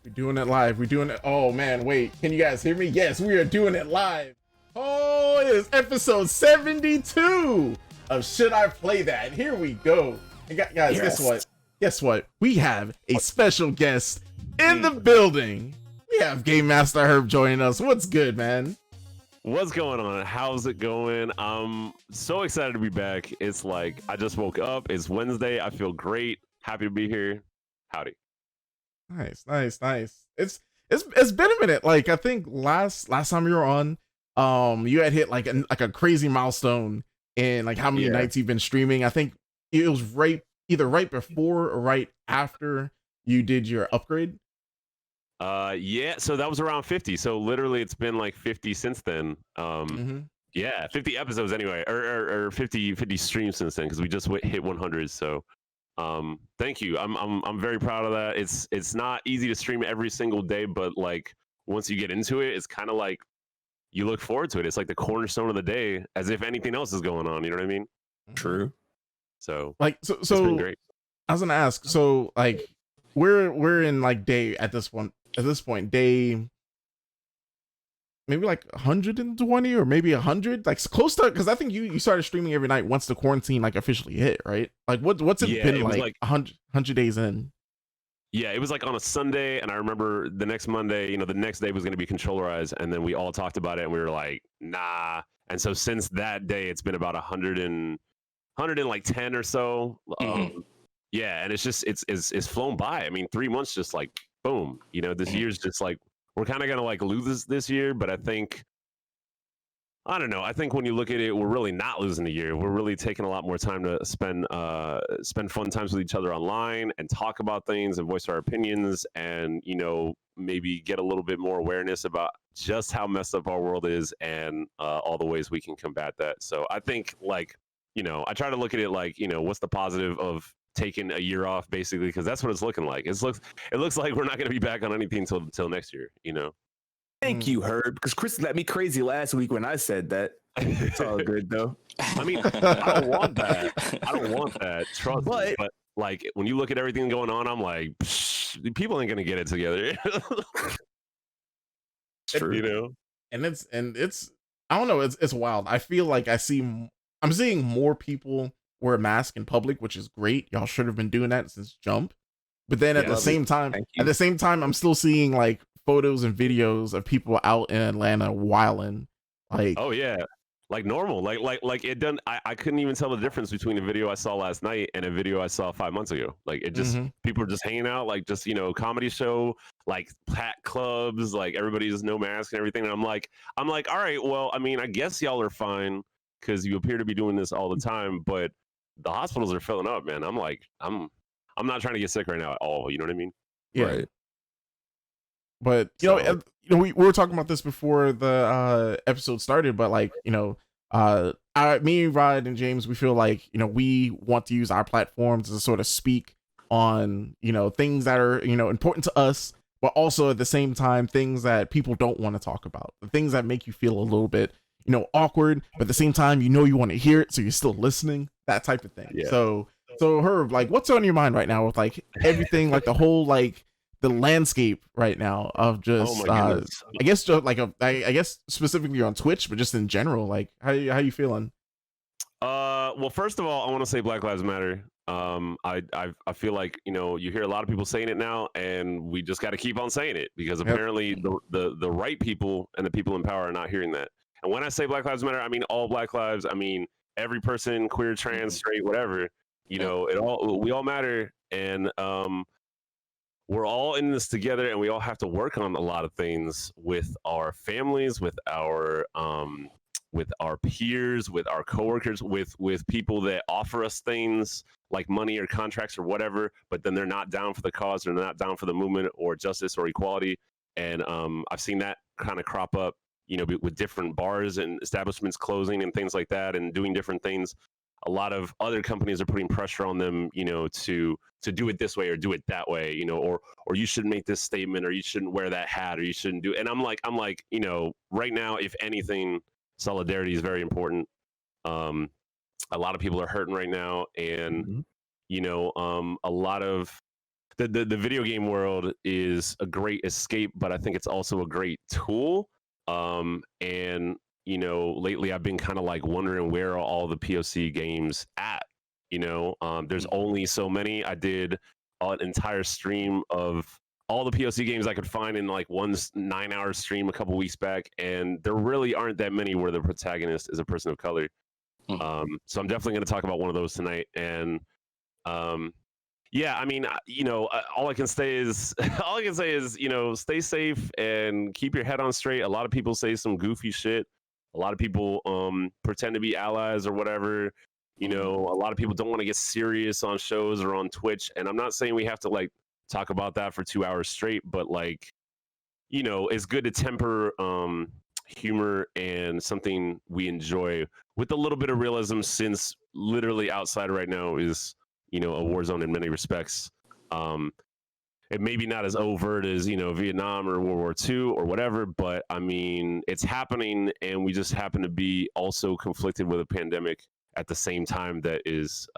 We're doing it live. We're doing it. Oh man, wait. Can you guys hear me? Yes, we are doing it live. Oh, it is episode 72 of Should I Play That? Here we go. And guys, Yes. guess what? Guess what? We have a special guest in the building. We have Game Master Herb joining us. What's good, man? What's going on? How's it going? I'm so excited to be back. It's like I just woke up. It's Wednesday. I feel great. Happy to be here. Howdy. Nice. It's been a minute. Like I think last time you were on, you had hit like a crazy milestone in like how many nights you've been streaming. I think it was either right before or right after you did your upgrade. Yeah, so that was around 50. So literally it's been like 50 since then. Yeah, 50 episodes anyway, or 50 streams since then because we just hit 100. So thank you. I'm very proud of that. It's not easy to stream every single day, but like once you get into it, it's kind of like you look forward to it. It's like the cornerstone of the day, as if anything else is going on. You know what I mean? True. So Like it's been great. I was gonna ask. So like we're in like day at this point day maybe like 120 or maybe 100, like close to, because I think you started streaming every night once the quarantine like officially hit, right? Like what's it been like 100 days in? Yeah, it was like on a Sunday, and I remember the next Monday, the next day was going to be Controllerized, and then we all talked about it, and we were like, nah. And so since that day, it's been about 110 or so. Yeah, and it's just it's flown by. I mean, 3 months just like boom. This year's just like we're kind of gonna like lose this year, but I don't know. I think when you look at it, we're really not losing the year. We're really taking a lot more time to spend fun times with each other online and talk about things and voice our opinions and maybe get a little bit more awareness about just how messed up our world is and all the ways we can combat that. So I think I try to look at it like what's the positive of taking a year off basically, because that's what it's looking like. It looks like we're not going to be back on anything till next year. Thank you, Herb, because Chris let me crazy last week when I said that. It's all good though. I mean, I don't want that. Trust me. But like when you look at everything going on, I'm like, people ain't gonna get it together. It's true. And it's I don't know, it's wild. I feel like I'm seeing more people wear a mask in public, which is great. Y'all should have been doing that since jump. But then at the same time, I'm still seeing like photos and videos of people out in Atlanta wilding. Like, oh yeah, like normal, like it done. I couldn't even tell the difference between a video I saw last night and a video I saw 5 months ago. Like it just people are just hanging out, like just comedy show, like packed clubs, like everybody's no mask and everything. And I'm like, all right, well, I mean, I guess y'all are fine because you appear to be doing this all the time, but the hospitals are filling up, man. I'm like, I'm not trying to get sick right now at all. You know what I mean? Yeah. Right. But we were talking about this before the episode started, but like me, Rod, and James, we feel like we want to use our platforms to sort of speak on things that are important to us, but also at the same time things that people don't want to talk about, the things that make you feel a little bit awkward, but at the same time you want to hear it, so you're still listening, that type of thing. Yeah. So Herb, like what's on your mind right now with like everything, like the whole like the landscape right now of just I guess just like I guess specifically on Twitch, but just in general, like how you feeling? Well, first of all, I want to say Black Lives Matter. I feel like you hear a lot of people saying it now, and we just got to keep on saying it because apparently the right people and the people in power are not hearing that. And when I say Black Lives Matter, I mean all Black lives. I mean every person, queer, trans, straight, whatever. We all matter, and we're all in this together, and we all have to work on a lot of things with our families, with our peers, with our coworkers, with people that offer us things like money or contracts or whatever, but then they're not down for the cause, they're not down for the movement or justice or equality. And I've seen that kind of crop up, with different bars and establishments closing and things like that and doing different things. A lot of other companies are putting pressure on them, to do it this way or do it that way, or you shouldn't make this statement, or you shouldn't wear that hat, or you shouldn't do. And I'm like, right now, if anything, solidarity is very important. A lot of people are hurting right now, and a lot of the video game world is a great escape, but I think it's also a great tool. And lately I've been kind of like wondering where are all the POC games at. There's only so many. I did an entire stream of all the POC games I could find in like one 9-hour stream a couple weeks back, and there really aren't that many where the protagonist is a person of color. So I'm definitely going to talk about one of those tonight. And yeah, I mean, all I can say is stay safe and keep your head on straight. A lot of people say some goofy shit. A lot of people pretend to be allies or whatever. A lot of people don't want to get serious on shows or on Twitch. And I'm not saying we have to like talk about that for 2 hours straight, but like, it's good to temper humor and something we enjoy with a little bit of realism, since literally outside right now is, a war zone in many respects. It may be not as overt as, Vietnam or World War II or whatever, but I mean, it's happening, and we just happen to be also conflicted with a pandemic at the same time that is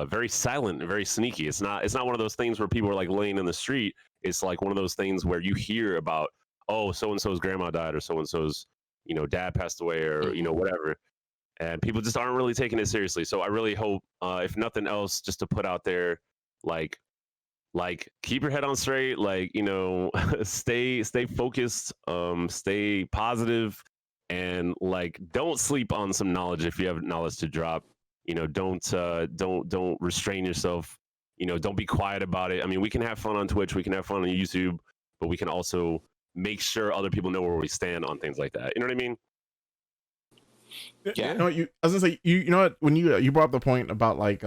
very silent and very sneaky. It's not one of those things where people are like laying in the street. It's like one of those things where you hear about, oh, so-and-so's grandma died, or so-and-so's, dad passed away, or, whatever. And people just aren't really taking it seriously. So I really hope, if nothing else, just to put out there, like keep your head on straight, like, stay focused, stay positive, and like don't sleep on some knowledge if you have knowledge to drop. Don't restrain yourself. Don't be quiet about it. I mean, we can have fun on Twitch, we can have fun on YouTube, but we can also make sure other people know where we stand on things like that. You know what I mean? Yeah. I was gonna say, you know what, when you brought up the point about like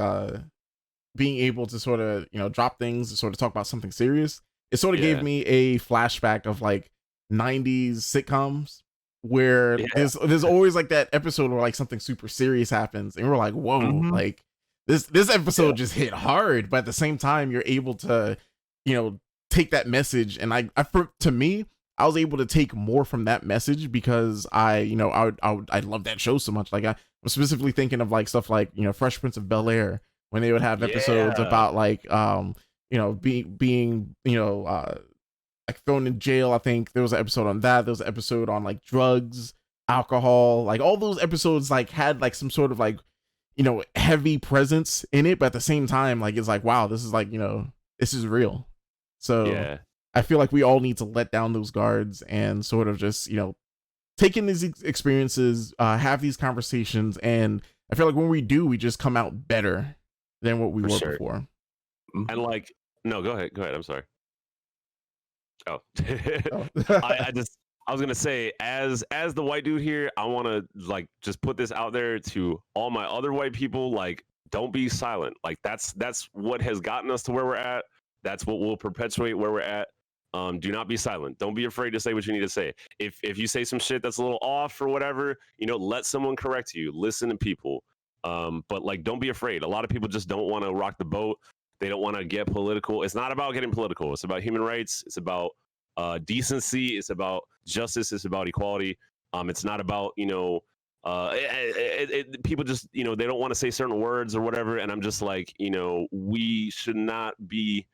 being able to sort of drop things to sort of talk about something serious, it sort of gave me a flashback of like 90s sitcoms where there's always like that episode where like something super serious happens and we're like, whoa, like this episode just hit hard, but at the same time you're able to take that message, and to me, I was able to take more from that message because I love that show so much. Like I'm specifically thinking of like stuff like Fresh Prince of Bel-Air, when they would have episodes about like being like thrown in jail. I think there was an episode on that. There was an episode on like drugs, alcohol. Like all those episodes like had like some sort of like heavy presence in it, but at the same time like it's like, wow, this is like this is real. So I feel like we all need to let down those guards and sort of just, take in these experiences, have these conversations. And I feel like when we do, we just come out better than what we were before. And like, no, go ahead. I'm sorry. Oh, I was going to say, as the white dude here, I want to like, just put this out there to all my other white people. Like, don't be silent. Like that's what has gotten us to where we're at. That's what will perpetuate where we're at. Do not be silent. Don't be afraid to say what you need to say. If you say some shit that's a little off or whatever, let someone correct you. Listen to people. But like, don't be afraid. A lot of people just don't want to rock the boat. They don't want to get political. It's not about getting political. It's about human rights. It's about decency. It's about justice. It's about equality. It's not about people just they don't want to say certain words or whatever. And I'm just like we should not be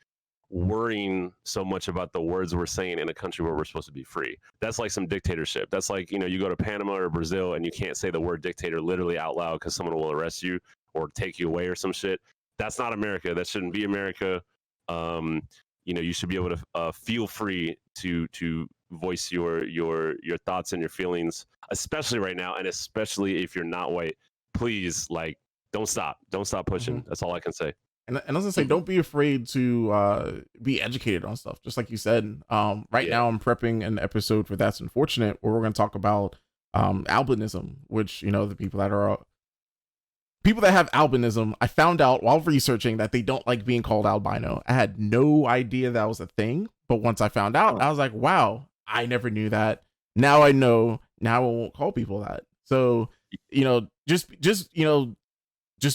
worrying so much about the words we're saying in a country where we're supposed to be free. That's like some dictatorship. That's like, you go to Panama or Brazil and you can't say the word dictator literally out loud because someone will arrest you or take you away or some shit. That's not America. That shouldn't be America. You should be able to feel free to voice your thoughts and your feelings, especially right now, and especially if you're not white. Please, like, don't stop pushing. That's all I can say. And I was gonna say, don't be afraid to be educated on stuff. Just like you said, right now I'm prepping an episode for That's Unfortunate, where we're gonna talk about albinism, which the people that have albinism, I found out while researching that they don't like being called albino. I had no idea that was a thing, but once I found out, I was like, wow, I never knew that. Now I know. Now I won't call people that. So just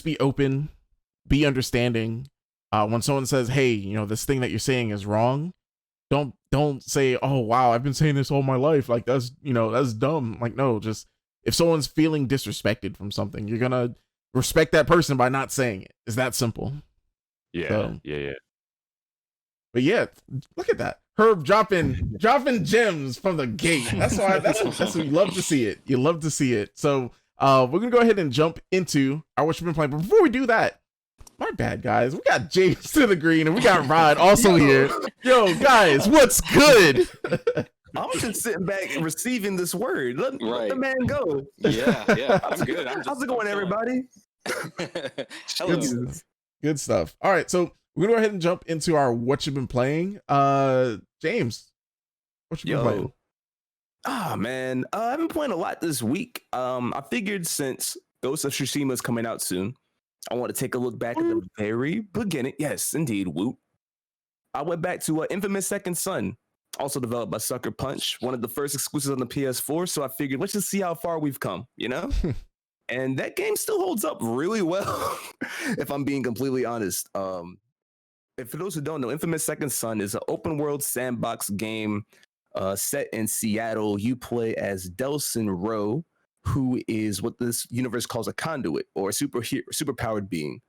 be open. Be understanding. When someone says, hey, this thing that you're saying is wrong, don't say, oh wow, I've been saying this all my life, like that's dumb. Like, no, just if someone's feeling disrespected from something, you're gonna respect that person by not saying it. It's that simple. Yeah. But yeah, look at that. Herb dropping gems from the gate. That's why that's what you love to see it. You love to see it. So we're gonna go ahead and jump into our what you've been playing. But before we do that, my bad guys, we got James to the green and we got Rod also here. Yo, guys, what's good? I'm just sitting back and receiving this word. Let the man go. Yeah, I'm good. How's it going, everybody? Hello. Good stuff. All right, so we're gonna go ahead and jump into our what you've been playing. James, what you been playing? Man, I've been playing a lot this week. I figured since Ghost of Tsushima is coming out soon, I want to take a look back at the very beginning. Yes, indeed, Woot. I went back to Infamous Second Son, also developed by Sucker Punch, one of the first exclusives on the PS4. So I figured, let's just see how far we've come, you know? And that game still holds up really well, if I'm being completely honest. If for those who don't know, Infamous Second Son is an open world sandbox game set in Seattle. You play as Delsin Rowe, who is what this universe calls a conduit or a superpowered being.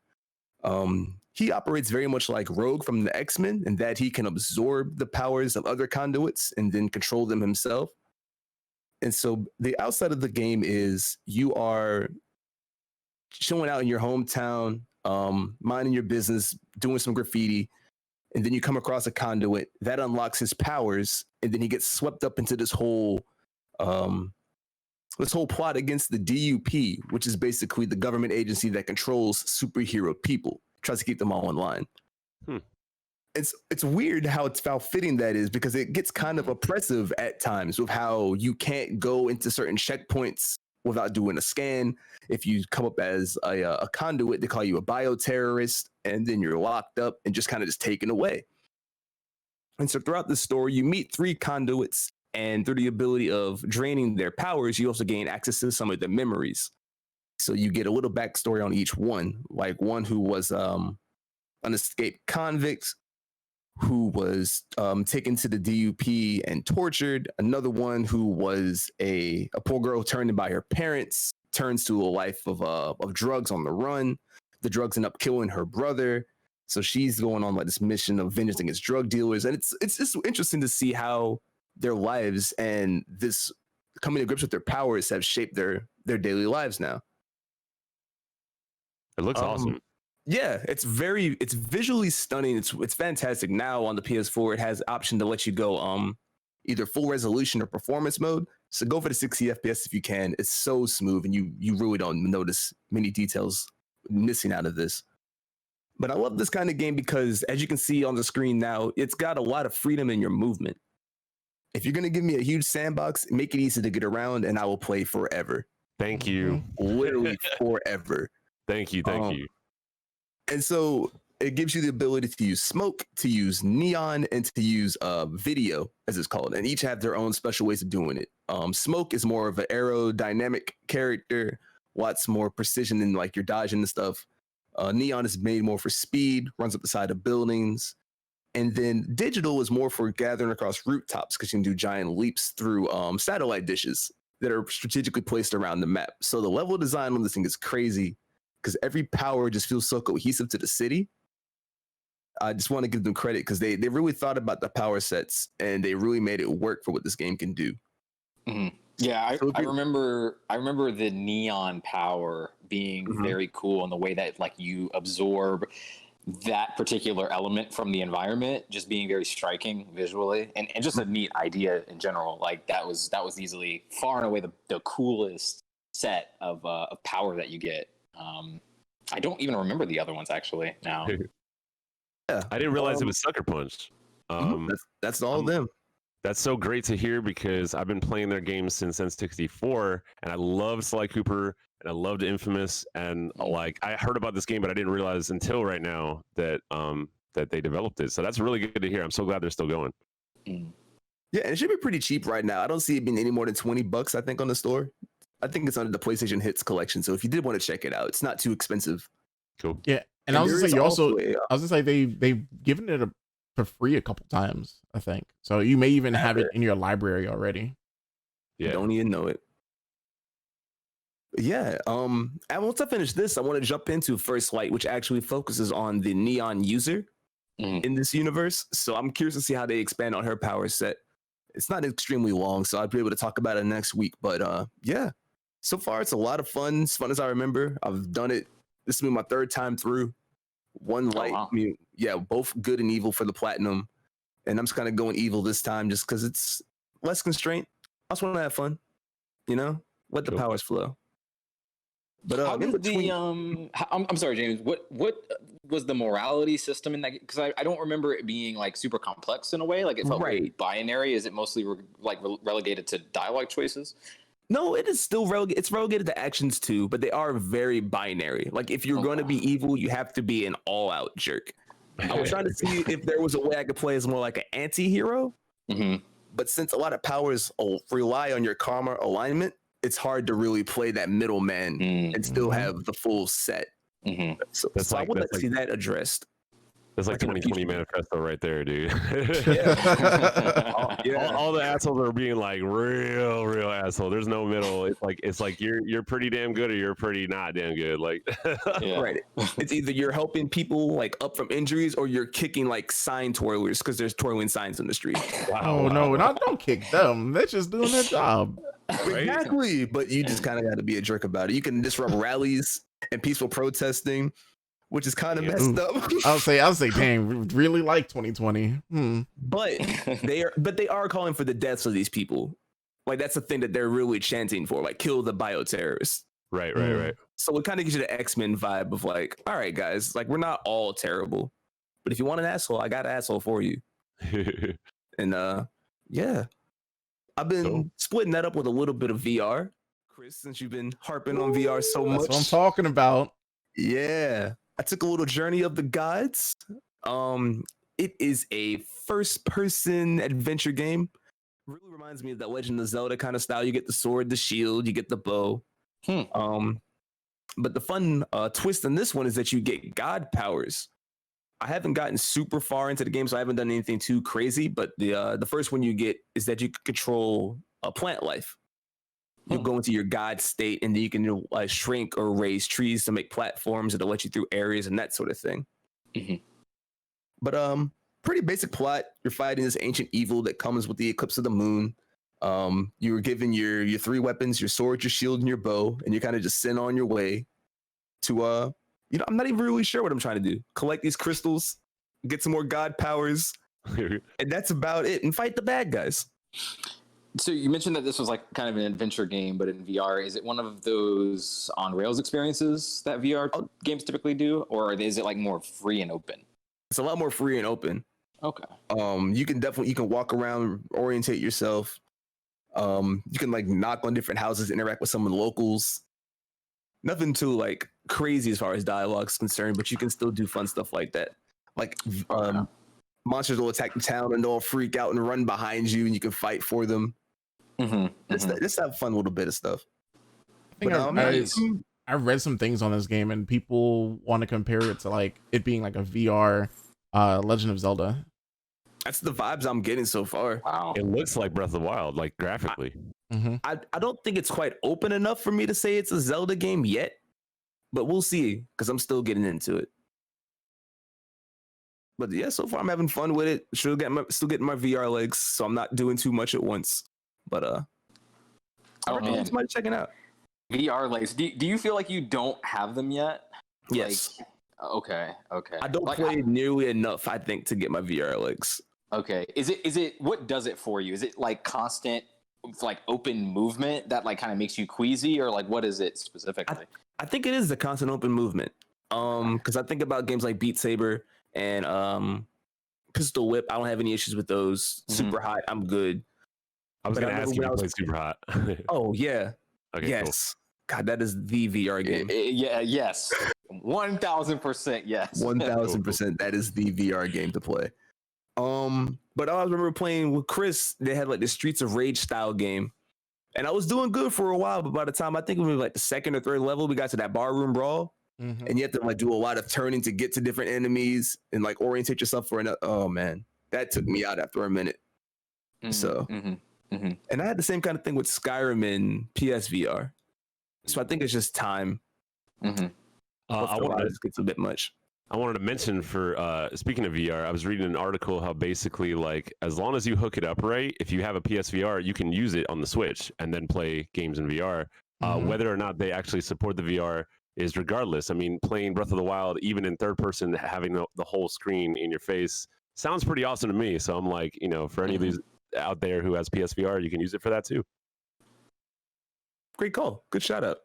He operates very much like Rogue from the X-Men in that he can absorb the powers of other conduits and then control them himself. And so the outside of the game is you are chilling out in your hometown, minding your business, doing some graffiti, and then you come across a conduit that unlocks his powers, and then he gets swept up into this whole plot against the DUP, which is basically the government agency that controls superhero people, tries to keep them all in line. It's weird how fitting that is, because it gets kind of oppressive at times with how you can't go into certain checkpoints without doing a scan. If you come up as a conduit, they call you a bioterrorist, and then you're locked up and just kind of taken away. And so throughout the story, you meet 3 conduits, and through the ability of draining their powers, you also gain access to some of their memories. So you get a little backstory on each one, like one who was an escaped convict who was taken to the DUP and tortured. Another one who was a poor girl turned in by her parents, turns to a life of drugs on the run. The drugs end up killing her brother. So she's going on like this mission of vengeance against drug dealers. And it's just interesting to see how their lives and this coming to grips with their powers have shaped their daily lives now. It looks awesome. Yeah, it's visually stunning. It's fantastic. Now on the PS4, it has option to let you go either full resolution or performance mode. So go for the 60 FPS if you can. It's so smooth, and you really don't notice many details missing out of this. But I love this kind of game because, as you can see on the screen now, it's got a lot of freedom in your movement. If you're gonna give me a huge sandbox, make it easy to get around, and I will play forever. Thank you. Literally forever. Thank you. And so it gives you the ability to use smoke, to use neon, and to use video, as it's called. And each have their own special ways of doing it. Smoke is more of an aerodynamic character, lots more precision in like your dodging and stuff. Neon is made more for speed, runs up the side of buildings. And then digital is more for gathering across rooftops, because you can do giant leaps through satellite dishes that are strategically placed around the map. So the level design on this thing is crazy, because every power just feels so cohesive to the city. I just want to give them credit, because they really thought about the power sets, and they really made it work for what this game can do. Mm-hmm. Yeah, I remember the neon power being very cool, and the way that like you absorb that particular element from the environment just being very striking visually, and just a neat idea in general. Like that was easily far and away the coolest set of power that you get. I don't even remember the other ones actually now. Yeah, I didn't realize it was Sucker Punch. That's all of them. That's so great to hear, because I've been playing their games since N64, and I loved Sly Cooper, and I loved Infamous, and like I heard about this game, but I didn't realize until right now that that they developed it. So that's really good to hear. I'm so glad they're still going. Yeah, and it should be pretty cheap right now. I don't see it being any more than $20, I think, on the store. I think it's under the PlayStation Hits collection. So if you did want to check it out, it's not too expensive. Cool. Yeah, and I was gonna say I was gonna say they've given it for free a couple times, I think. So you may even have it in your library already. Yeah, don't even know it. Yeah. And once I finish this, I want to jump into First Light, which actually focuses on the Neon user. in this universe. So I'm curious to see how they expand on her power set. It's not extremely long, so I'll be able to talk about it next week. But yeah, so far it's a lot of fun. As fun as I remember. I've done it. This will be my third time through. One light, wow. I mean, yeah, both good and evil for the platinum. And I'm just kind of going evil this time just because it's less constraint. I just want to have fun, you know, let the powers flow. But how does I'm sorry, James. What was the morality system in that? Because I don't remember it being like super complex in a way. Like it felt very binary. Is it mostly relegated to dialogue choices? No, it is still relegated. It's relegated to actions too, but they are very binary. Like if you're going to be evil, you have to be an all-out jerk. I was trying to see if there was a way I could play as more like an anti-hero. But since a lot of powers rely on your karma alignment, it's hard to really play that middleman and still have the full set. So I would like to see that addressed. That's like 2020 manifesto right there, dude. All the assholes are being like real asshole. There's no middle. It's like you're pretty damn good or you're pretty not damn good. Like right. It's either you're helping people like up from injuries or you're kicking like sign twirlers because there's twirling signs in the street. Don't kick them. They're just doing their job. Right? Exactly. But you just kind of got to be a jerk about it. You can disrupt rallies and peaceful protesting, which is kind of messed up. I'll say, dang, really like 2020. But they are calling for the deaths of these people. Like that's the thing that they're really chanting for, like kill the bioterrorists. Right. So it kind of gives you the X-Men vibe of like, all right, guys, like we're not all terrible, but if you want an asshole, I got an asshole for you. And yeah, I've been splitting that up with a little bit of VR. Chris, since you've been harping on VR so much. That's what I'm talking about. Yeah. I took a little journey of the gods. It is a first-person adventure game. Really reminds me of that Legend of Zelda kind of style. You get the sword, the shield, you get the bow. But the fun twist in this one is that you get god powers. I haven't gotten super far into the game, so I haven't done anything too crazy. But the first one you get is that you can control plant life. You'll go into your god state, and then you can shrink or raise trees to make platforms that'll let you through areas and that sort of thing. But pretty basic plot. You're fighting this ancient evil that comes with the eclipse of the moon. You were given your three weapons: your sword, your shield, and your bow, and you're kind of just sent on your way to I'm not even really sure what I'm trying to do. Collect these crystals, get some more god powers, and that's about it. And fight the bad guys. So you mentioned that this was like kind of an adventure game, but in VR. Is it one of those on rails experiences that VR games typically do, or is it like more free and open? It's a lot more free and open. Okay. You can walk around, orientate yourself. You can like knock on different houses, interact with some of the locals. Nothing too like crazy as far as dialogue is concerned, but you can still do fun stuff like that. Like monsters will attack the town and they'll freak out and run behind you, and you can fight for them. Just have fun little bit of stuff. I read some things on this game, and people want to compare it to like it being like a VR Legend of Zelda. That's the vibes I'm getting so far. Wow. It looks like Breath of the Wild, like graphically. I don't think it's quite open enough for me to say it's a Zelda game yet, but we'll see because I'm still getting into it. But yeah, so far I'm having fun with it. Still getting my VR legs, so I'm not doing too much at once. But I recommend somebody checking out. VR legs. Do you feel like you don't have them yet? Yes. Okay. I don't play nearly enough, I think, to get my VR legs. Okay. Is it what does it for you? Is it like constant like open movement that like kind of makes you queasy, or like what is it specifically? I think it is the constant open movement. Because I think about games like Beat Saber and Pistol Whip. I don't have any issues with those. Super Hot, I'm good. I was going to ask you to play Super Hot. Oh yeah. Okay. Yes. Cool. God, that is the VR game. Yeah. Yes. 1,000%. Yes. 1,000%. That is the VR game to play. But I remember playing with Chris. They had like the Streets of Rage style game, and I was doing good for a while. But by the time I think we were like the second or third level, we got to that barroom brawl, and you have to like do a lot of turning to get to different enemies and like orientate yourself for another. Oh man, that took me out after a minute. So, and I had the same kind of thing with Skyrim in PSVR. So I think it's just time. I want to gets a bit much. I wanted to mention for speaking of VR, I was reading an article how basically like as long as you hook it up right, if you have a PSVR, you can use it on the Switch and then play games in VR. Whether or not they actually support the VR is regardless. I mean, playing Breath of the Wild, even in third person, having the whole screen in your face sounds pretty awesome to me. So I'm like, for any of these out there who has PSVR, you can use it for that too. Great call. Good shout out.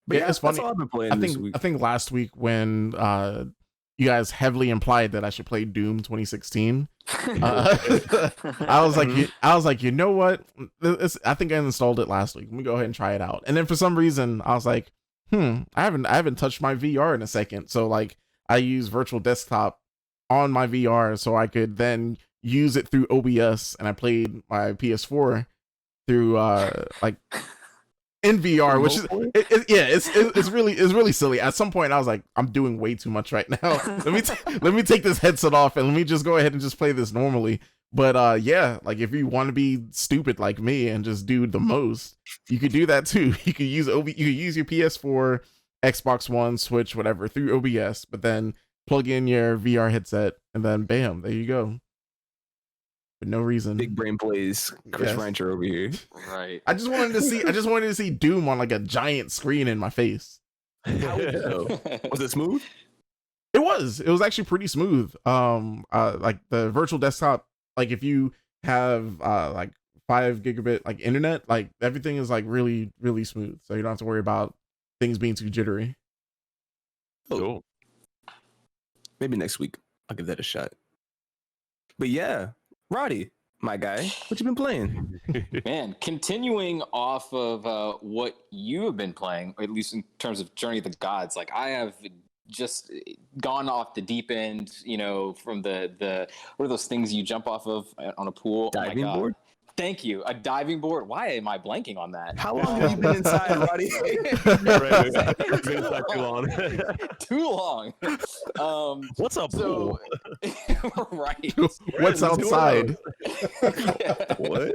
But yeah, it's funny. That's all I've been playing this week. I think last week when you guys heavily implied that I should play Doom 2016, I was like, you know what? I think I installed it last week. Let me go ahead and try it out. And then for some reason, I was like, I haven't touched my VR in a second. So like, I use Virtual Desktop on my VR so I could then use it through OBS, and I played my PS4 through like in VR, which is it's really silly. At some point, I was like, I'm doing way too much right now. let me take this headset off and let me just go ahead and just play this normally. But yeah, like if you want to be stupid like me and just do the most, you could do that too. You could use you could use your PS4, Xbox One, Switch, whatever through OBS, but then plug in your VR headset and then bam, there you go. For no reason. Big brain plays. Chris Rancher over here. Right. I just wanted to see Doom on like a giant screen in my face. How would you know? Was it smooth? It was actually pretty smooth. Like the Virtual Desktop, like if you have like 5 gigabit like internet, like everything is like really, really smooth. So you don't have to worry about things being too jittery. Cool. Maybe next week I'll give that a shot. But yeah, Roddy, my guy, what you been playing? Man, continuing off of what you have been playing, or at least in terms of Journey of the Gods, like I have just gone off the deep end, from the what are those things you jump off of on a pool? Diving board? Thank you. A diving board. Why am I blanking on that? How long have you been inside, Roddy? Been inside too long. Too long. What's up? So, right. What's outside? What?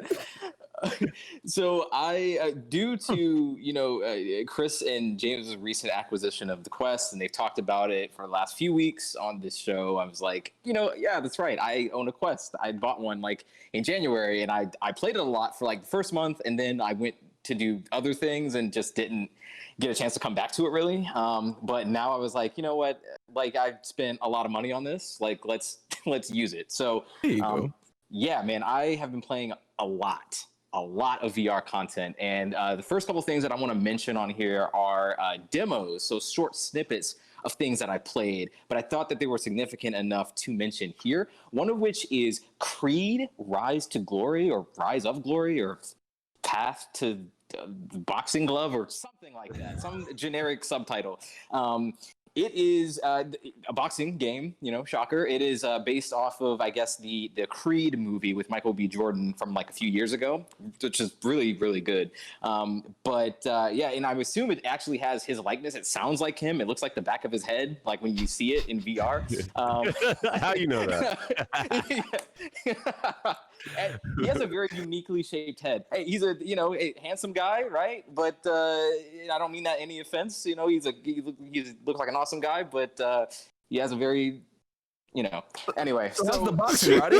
So I, due to Chris and James' recent acquisition of the Quest, and they've talked about it for the last few weeks on this show, I was like, yeah, that's right. I own a Quest. I bought one like in January, and I played it a lot for like the first month, and then I went to do other things and just didn't get a chance to come back to it really. But now I was like, you know what? Like I've spent a lot of money on this. Like let's use it. So there you go. Yeah, man, I have been playing a lot of VR content. And the first couple of things that I want to mention on here are demos, so short snippets of things that I played, but I thought that they were significant enough to mention here. One of which is Creed Rise to Glory, or Rise of Glory, or Path to Boxing Glove, or something like that, some generic subtitle. It is a boxing game, shocker. It is based off of, I guess, the Creed movie with Michael B. Jordan from like a few years ago, which is really, really good. Yeah, and I assume it actually has his likeness. It sounds like him. It looks like the back of his head, like when you see it in VR. How you know that? He has a very uniquely shaped head. Hey, he's a handsome guy, right? But I don't mean that any offense. He looks like an awesome guy, but he has a very anyway. So the boxing, Roddy.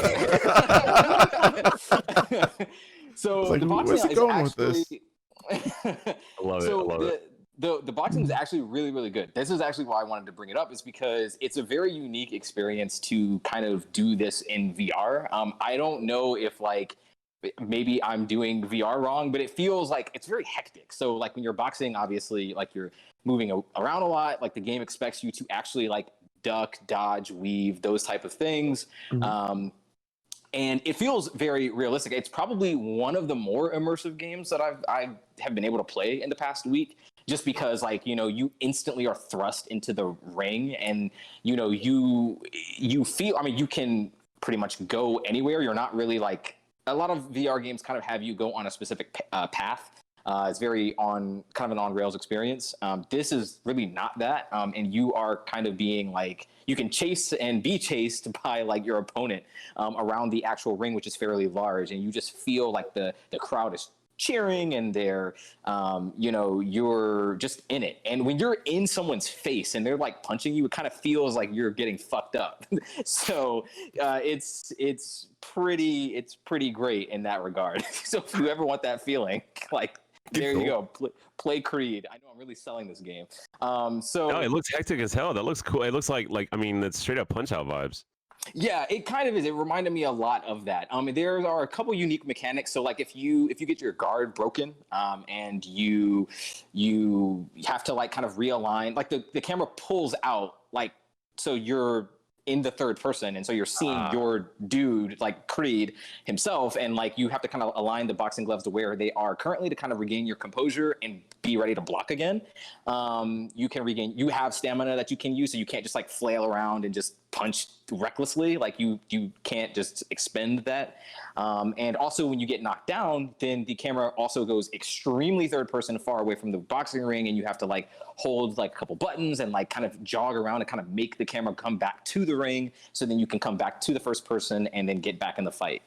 So like, the boxing is going actually. I love it. The boxing is actually really, really good. This is actually why I wanted to bring it up, is because it's a very unique experience to kind of do this in VR. I don't know if like maybe I'm doing VR wrong, but it feels like it's very hectic. So like when you're boxing, obviously like you're moving around a lot. Like the game expects you to actually like duck, dodge, weave, those type of things. Mm-hmm. And it feels very realistic. It's probably one of the more immersive games that I have been able to play in the past week, just because like, you instantly are thrust into the ring, and, you feel, you can pretty much go anywhere. You're not really like, a lot of VR games kind of have you go on a specific path. It's very kind of an on-rails experience. This is really not that. And you are kind of being like, you can chase and be chased by like your opponent around the actual ring, which is fairly large. And you just feel like the crowd is cheering and they're you're just in it. And when you're in someone's face and they're like punching you, it kind of feels like you're getting fucked up. So it's pretty great in that regard. So if you ever want that feeling, like, there you go, play Creed. I know I'm really selling this game. No, it looks hectic as hell. That looks cool. It looks like I mean, it's straight up Punch Out vibes. Yeah, it kind of is. It reminded me a lot of that. There are a couple unique mechanics. So like if you get your guard broken, and you have to like kind of realign, like the camera pulls out, like, so you're in the third person, and so you're seeing your dude, like Creed himself, and like you have to kind of align the boxing gloves to where they are currently to kind of regain your composure and be ready to block again. You have stamina that you can use, so you can't just like flail around and just punch recklessly. Like you can't just expend that. And also when you get knocked down, then the camera also goes extremely third person, far away from the boxing ring, and you have to like hold like a couple buttons and like kind of jog around and kind of make the camera come back to the ring, so then you can come back to the first person and then get back in the fight.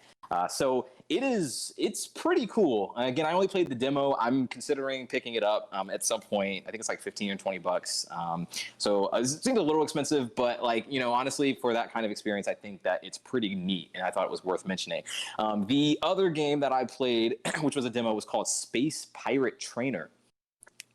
So it's pretty cool. Again, I only played the demo. I'm considering picking it up at some point. I think it's like $15 or $20. So it seems a little expensive, but like, honestly, for that kind of experience, I think that it's pretty neat, and I thought it was worth mentioning. The other game that I played, which was a demo, was called Space Pirate Trainer.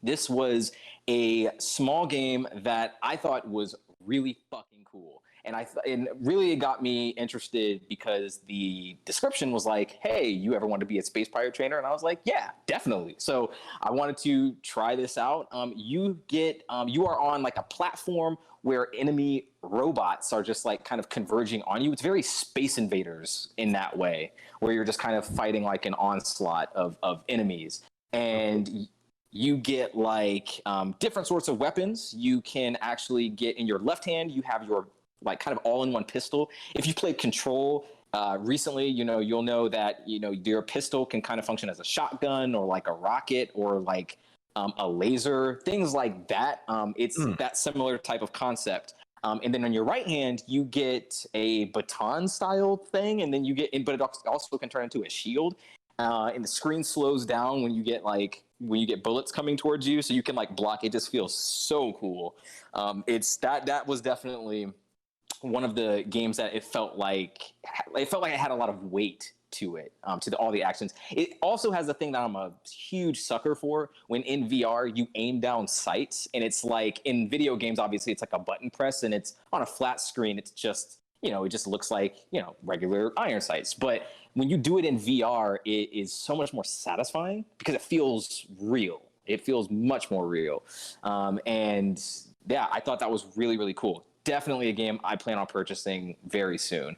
This was a small game that I thought was really fucking cool. And really it got me interested because the description was like, hey, you ever want to be a space pirate trainer? And I was like, yeah, definitely. So I wanted to try this out. You are on like a platform where enemy robots are just like kind of converging on you. It's very Space Invaders in that way, where you're just kind of fighting like an onslaught of enemies. And you get like different sorts of weapons. You can actually get, in your left hand, you have your like kind of all-in-one pistol. If you played Control recently, you'll know that your pistol can kind of function as a shotgun or like a rocket or like a laser, things like that. It's that similar type of concept. And then on your right hand, you get a baton style thing, and then but it also can turn into a shield. And the screen slows down when you get bullets coming towards you, so you can like block. It just feels so cool. That was definitely one of the games that it felt like it had a lot of weight to it, to all the actions. It also has a thing that I'm a huge sucker for. When in VR, you aim down sights, and it's like in video games, obviously it's like a button press, and it's on a flat screen. It's just, it just looks like, regular iron sights. But when you do it in VR, it is so much more satisfying because it feels real. It feels much more real. And yeah, I thought that was really, really cool. Definitely a game I plan on purchasing very soon.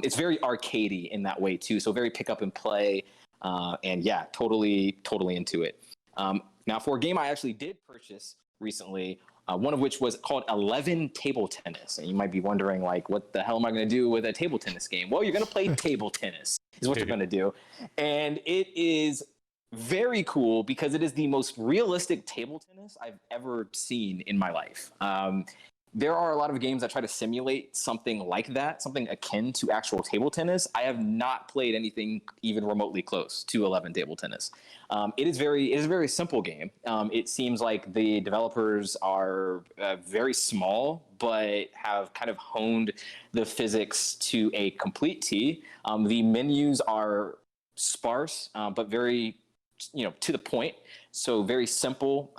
It's very arcadey in that way too, so very pick up and play. And yeah, totally into it. Now, for a game I actually did purchase recently, one of which was called 11 Table Tennis. And you might be wondering, like, what the hell am I going to do with a table tennis game? Well, you're going to play table tennis is what you're going to do. And it is very cool because it is the most realistic table tennis I've ever seen in my life. There are a lot of games that try to simulate something like that, something akin to actual table tennis. I have not played anything even remotely close to 11 Table Tennis. It is a very simple game. It seems like the developers are very small, but have kind of honed the physics to a complete T. The menus are sparse, but very to the point. So very simple.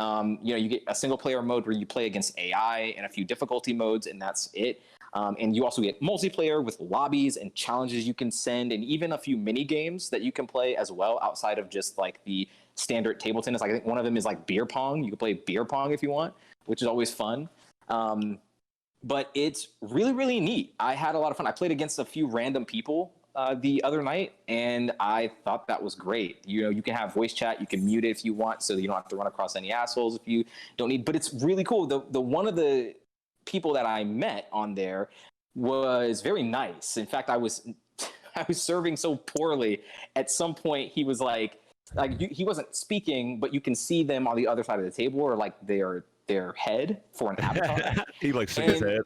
You get a single player mode where you play against AI and a few difficulty modes, and that's it. And you also get multiplayer with lobbies and challenges you can send, and even a few mini games that you can play as well outside of just like the standard table tennis. Like, I think one of them is like beer pong. You can play beer pong if you want, which is always fun. But it's really, really neat. I had a lot of fun. I played against a few random people the other night, and I thought that was great. You can have voice chat, you can mute it if you want, so you don't have to run across any assholes if you don't need. But it's really cool. The one of the people that I met on there was very nice. In fact, I was serving so poorly. At some point, he was like he wasn't speaking, but you can see them on the other side of the table, or like they're their head for an avatar. He like shook his head.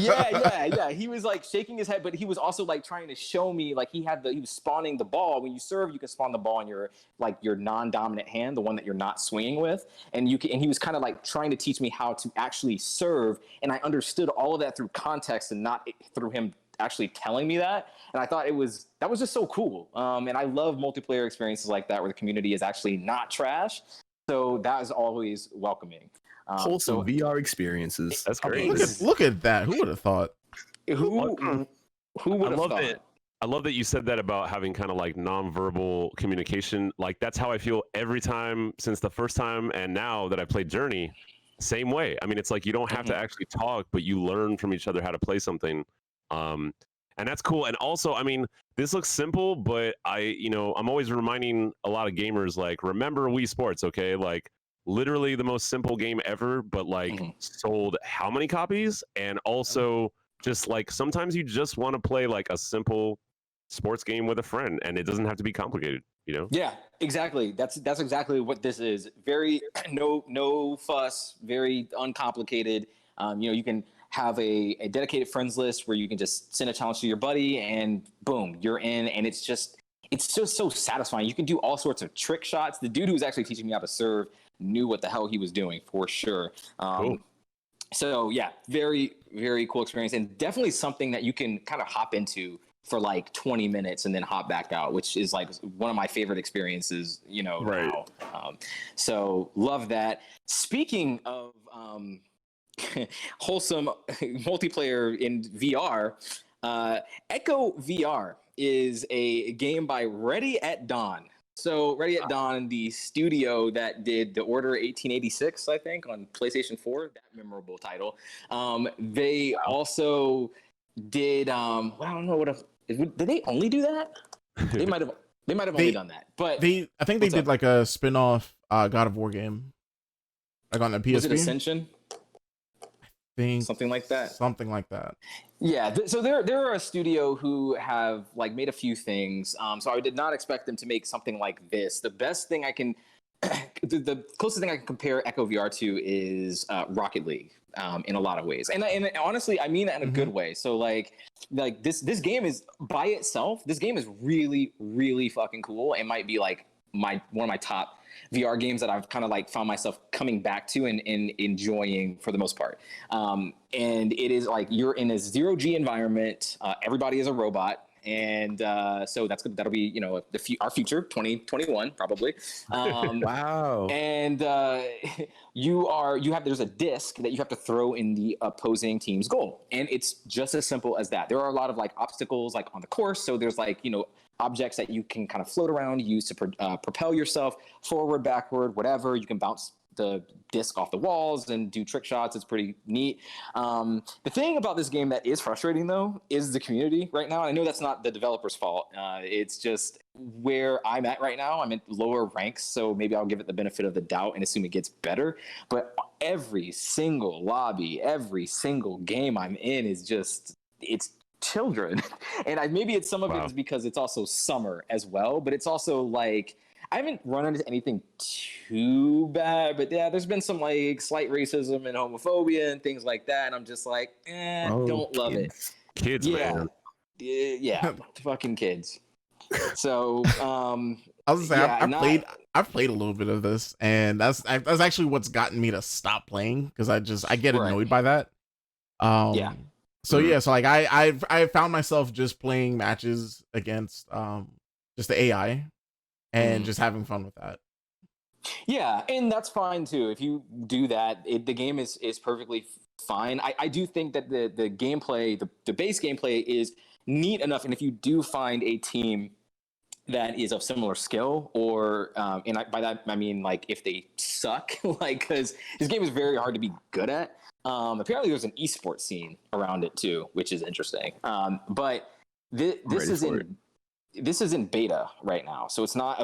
yeah. He was like shaking his head, but he was also like trying to show me like he was spawning the ball. When you serve, you can spawn the ball in your non-dominant hand, the one that you're not swinging with, and he was kind of like trying to teach me how to actually serve, and I understood all of that through context and not through him actually telling me that. And I thought that was just so cool. And I love multiplayer experiences like that where the community is actually not trash. So that is always welcoming. Wholesome VR experiences. That's great. Look at that. Who would have thought? Who would have thought? I love that you said that about having kind of like nonverbal communication. Like that's how I feel every time since the first time and now that I played Journey. Same way. I mean, it's like you don't have to actually talk, but you learn from each other how to play something. And that's cool. And also, I mean, this looks simple, but I'm always reminding a lot of gamers, like, remember Wii Sports, okay? Like, literally the most simple game ever, but like sold how many copies? And also, just like sometimes you just want to play like a simple sports game with a friend, and it doesn't have to be complicated, you know? Yeah, exactly. That's exactly what this is. Very no fuss, very uncomplicated. You can have a dedicated friends list where you can just send a challenge to your buddy and boom, you're in. And it's just so satisfying. You can do all sorts of trick shots. The dude who was actually teaching me how to serve knew what the hell he was doing for sure. Cool. So yeah, very, very cool experience, and definitely something that you can kind of hop into for like 20 minutes and then hop back out, which is like one of my favorite experiences, Right. now. So love that. Speaking of wholesome multiplayer in VR, Echo VR is a game by Ready at Dawn. So Ready at Dawn, the studio that did The Order 1886, I think, on PlayStation 4, that memorable title. They also did, I don't know did they only do that? They might have only done that. But I think they did like a spin-off God of War game. Like on the PSP. Was it Ascension? Think something like that. Something like that. Yeah. So they're a studio who have like made a few things. So I did not expect them to make something like this. The best thing I can, the closest thing I can compare Echo VR to is Rocket League. In a lot of ways, and honestly, I mean that in a good way. So like this game is by itself. This game is really, really fucking cool. It might be like one of my top VR games that I've kind of like found myself coming back to and enjoying for the most part. And it is like you're in a 0G environment. Everybody is a robot. And so that'll be our future 2021 probably. Wow. And there's a disc that you have to throw in the opposing team's goal, and it's just as simple as that. There are a lot of like obstacles like on the course, so there's like objects that you can kind of float around, use to propel yourself forward, backward, whatever. You can bounce the disc off the walls and do trick shots. It's pretty neat. The thing about this game that is frustrating though is the community right now. I know that's not the developer's fault. It's just where I'm at right now. I'm in lower ranks, so maybe I'll give it the benefit of the doubt and assume it gets better. But every single lobby, every single game I'm in is it's children. And maybe it's some of it is because it's also summer as well, but it's also like I haven't run into anything too bad, but yeah, there's been some like slight racism and homophobia and things like that, and I'm just like, don't love it. Kids, man. Yeah, fucking kids. So, I was gonna say I've played a little bit of this, and that's actually what's gotten me to stop playing because I get annoyed by that. So yeah, so like I found myself just playing matches against just the AI. And just having fun with that. Yeah, and that's fine too. If you do that, the game is perfectly fine. I do think that the gameplay, the base gameplay is neat enough. And if you do find a team that is of similar skill, or by that I mean like if they suck, like because this game is very hard to be good at. Apparently, there's an esports scene around it too, which is interesting. But this is in beta right now, so it's not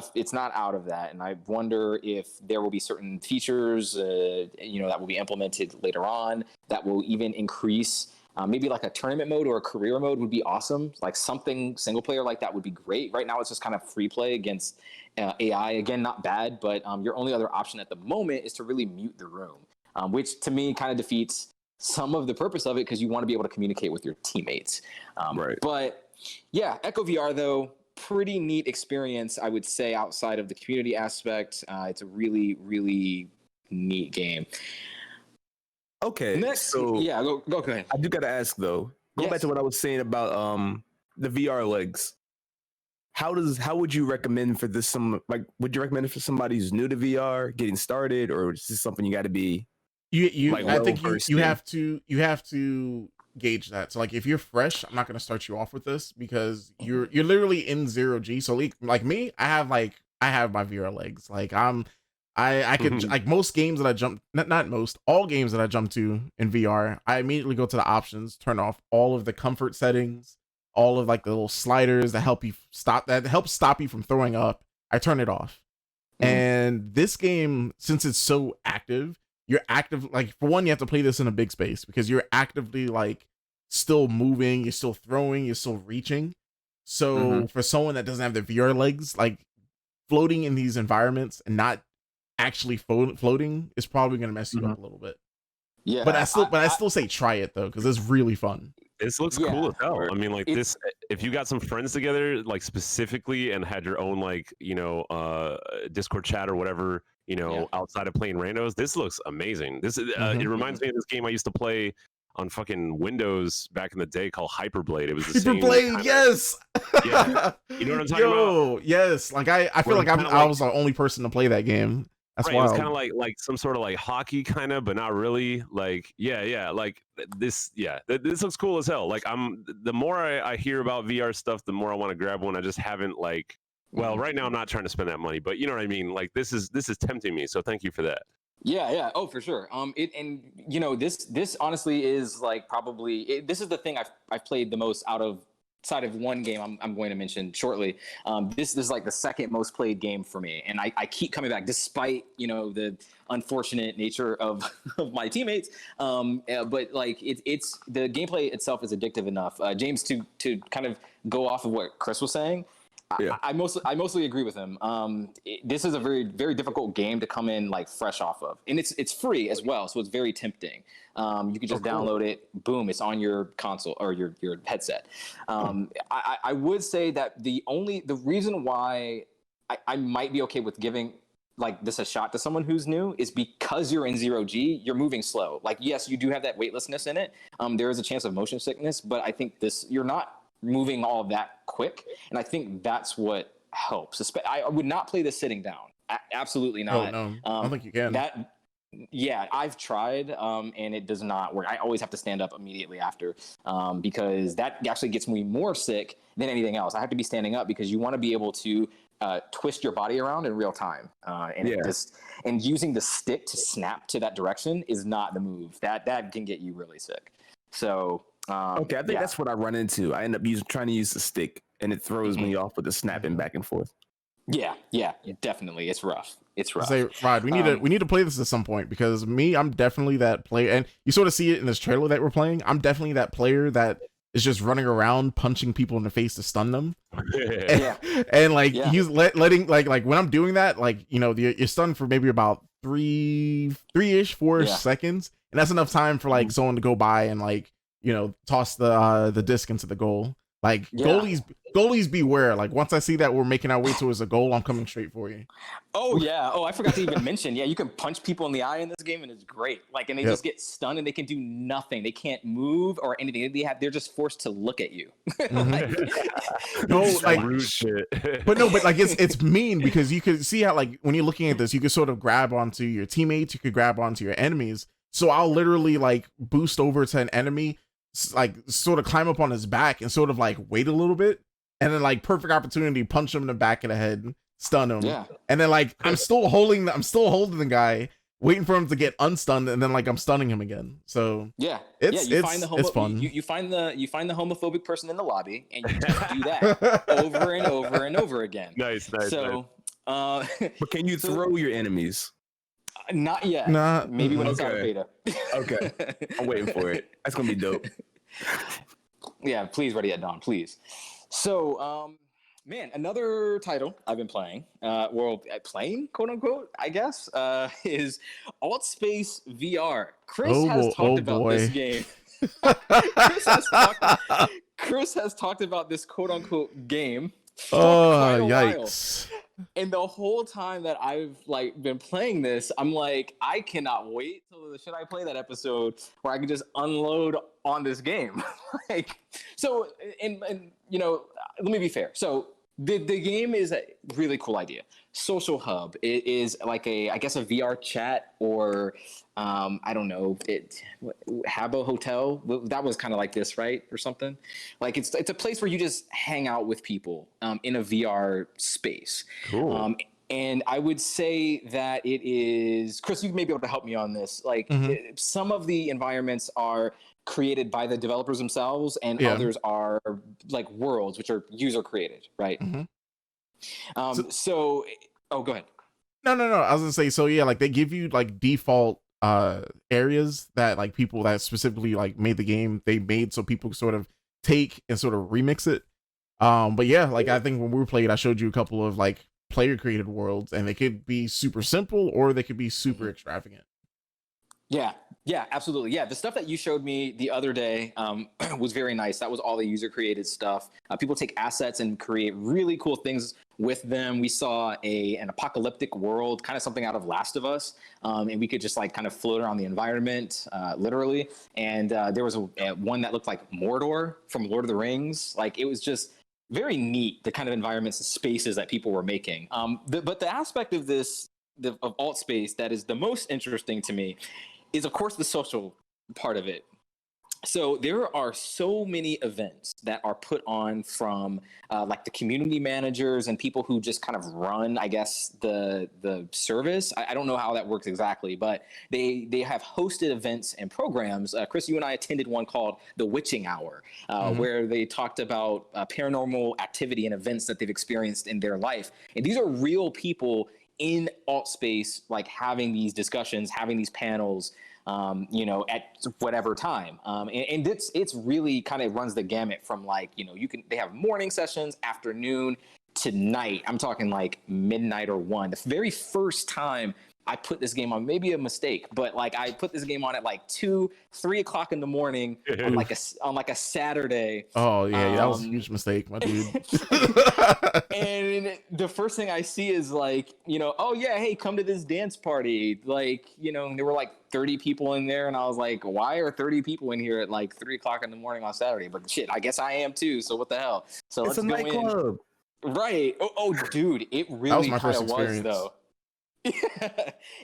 out of that, and I wonder if there will be certain features, that will be implemented later on that will even increase. Maybe like a tournament mode or a career mode would be awesome. Like something single player like that would be great. Right now, it's just kind of free play against AI. Again, not bad, but your only other option at the moment is to really mute the room. which to me kind of defeats some of the purpose of it because you want to be able to communicate with your teammates. Right. But yeah, Echo VR though, pretty neat experience, I would say, outside of the community aspect. It's a really, really neat game. Okay. Next, so yeah, go ahead. I do gotta ask though. Going back to what I was saying about the VR legs. How would you recommend for this? Would you recommend it for somebody who's new to VR, getting started, or is this something you got to be? I think you have to gauge that. So like if you're fresh, I'm not gonna start you off with this because you're literally in 0G. So like me, I have my VR legs. Like I could like most games that I jump, not most, all games that I jump to in VR, I immediately go to the options, turn off all of the comfort settings, all of like the little sliders that help stop you from throwing up. I turn it off. And this game, since it's so active, you're active, like for one, you have to play this in a big space because you're actively like still moving, you're still throwing, you're still reaching. So for someone that doesn't have the VR legs, like floating in these environments and not actually floating is probably going to mess you up a little bit. Yeah, but I still say try it though because it's really fun. This looks cool as hell. I mean, like this, if you got some friends together, like specifically, and had your own like Discord chat or whatever, outside of playing randos, this looks amazing. This it reminds me of this game I used to play on fucking Windows back in the day called Hyperblade. It was the Hyperblade, yes. Yeah, you know what I'm talking about? Yes. Like I feel like I was the only person to play that game. That's right, wild. It's kind of like some sort of like hockey kind of, but not really. Like like this looks cool as hell. Like the more I hear about VR stuff, the more I want to grab one. I just haven't right now I'm not trying to spend that money, but you know what I mean. Like this is tempting me. So thank you for that. Yeah. Oh, for sure. This honestly is like probably this is the thing I've played the most outside of one game I'm going to mention shortly. This is like the second most played game for me, and I keep coming back despite the unfortunate nature of my teammates. But like it's the gameplay itself is addictive enough. James, to kind of go off of what Chris was saying. Yeah. I mostly agree with him. This is a very, very difficult game to come in like fresh off of, and it's free as well, so it's very tempting. You can just download it, boom, it's on your console or your headset. I would say that the reason why I might be okay with giving like this a shot to someone who's new is because you're in 0G, you're moving slow. Like yes, you do have that weightlessness in it. There is a chance of motion sickness, but I think you're not moving all that quick, and I think that's what helps. I would not play this sitting down. Absolutely not. Oh, no. I don't think you can. I've tried, and it does not work. I always have to stand up immediately after, because that actually gets me more sick than anything else. I have to be standing up because you want to be able to twist your body around in real time, and using the stick to snap to that direction is not the move. That can get you really sick. So. I think that's what I run into. I end up trying to use the stick, and it throws me off with the snapping back and forth. Yeah, definitely. It's rough. Say, Rod, we need to play this at some point because I'm definitely that player, and you sort of see it in this trailer that we're playing. I'm definitely that player that is just running around punching people in the face to stun them. And like he's letting like when I'm doing that, like you're stunned for maybe about 4 seconds, and that's enough time for like someone to go by and like toss the disc into the goal. Like goalies beware. Like once I see that we're making our way towards a goal, I'm coming straight for you. Oh yeah. Oh, I forgot to even mention. Yeah, you can punch people in the eye in this game, and it's great. Like, and they just get stunned, and they can do nothing. They can't move or anything. They're just forced to look at you. But like it's mean because you could see how like when you're looking at this, you could sort of grab onto your teammates, you could grab onto your enemies. So I'll literally like boost over to an enemy, like sort of climb up on his back and sort of like wait a little bit, and then like perfect opportunity punch him in the back of the head, stun him, and then like I'm still holding the guy, waiting for him to get unstunned, and then like I'm stunning him again. So it's fun. You find the homophobic person in the lobby, and you just do that over and over and over again. Nice. So, but can you throw your enemies? Not yet. Maybe when it's out of beta. Okay. I'm waiting for it. That's gonna be dope. Yeah, please ready at dawn, please. So Man, another title I've been playing, playing, quote unquote, I guess, is Altspace VR. Chris has talked about this game. Chris has talked about this quote unquote game for quite a yikes. while. And the whole time that I've been playing this, I'm like, I cannot wait till the Should I Play That episode where I can just unload on this game. and let me be fair. So the game is a really cool idea. Social Hub. It is like a VR chat, or I don't know, Habbo Hotel. That was kind of like this, right? Or something. Like it's a place where you just hang out with people in a VR space. Cool. And I would say that it is, Chris, you may be able to help me on this. Some of the environments are created by the developers themselves, and others are like worlds, which are user created, right? Mm-hmm. So, go ahead. No. I was gonna say, so yeah, like they give you like default areas that like people that specifically like made the game, they made so people sort of take and sort of remix it. But yeah, like I think when we were playing, I showed you a couple of like player created worlds, and they could be super simple or they could be super extravagant. Yeah, absolutely. Yeah, the stuff that you showed me the other day was very nice. That was all the user created stuff. People take assets and create really cool things with them. We saw an apocalyptic world, kind of something out of Last of Us, and we could just like kind of float around the environment, literally. And there was one that looked like Mordor from Lord of the Rings. Like it was just very neat, the kind of environments and spaces that people were making. But the aspect of this, of Altspace, that is the most interesting to me is, of course, the social part of it. So there are so many events that are put on from like the community managers and people who just kind of run, I guess, the service. I don't know how that works exactly, but they have hosted events and programs. Chris, you and I attended one called The Witching Hour, where they talked about paranormal activity and events that they've experienced in their life. And these are real people in Altspace, like having these discussions, having these panels, at whatever time. And it's really kind of runs the gamut from they have morning sessions, afternoon to night. I'm talking like midnight or 1. The very first time I put this game on, maybe a mistake, but like I put this game on at like 2-3 o'clock in the morning on like a Saturday. Oh yeah, that was a huge mistake, my dude. And the first thing I see is oh yeah, hey, come to this dance party. And there were like 30 people in there, and I was like, why are 30 people in here at like 3 o'clock in the morning on Saturday? But shit, I guess I am too. So what the hell? So it's a nightclub. Right. Oh, dude, it really kind of was though.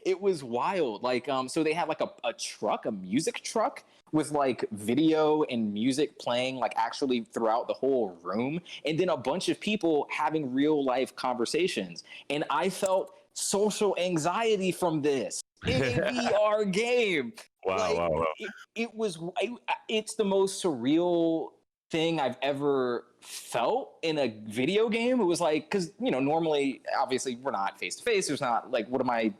It was wild. So they had like a music truck with like video and music playing like actually throughout the whole room, and then a bunch of people having real life conversations. And I felt social anxiety from this in a VR game. Wow. It's the most surreal thing I've ever felt in a video game. It was like, because normally obviously we're not face to face, there's not like what do I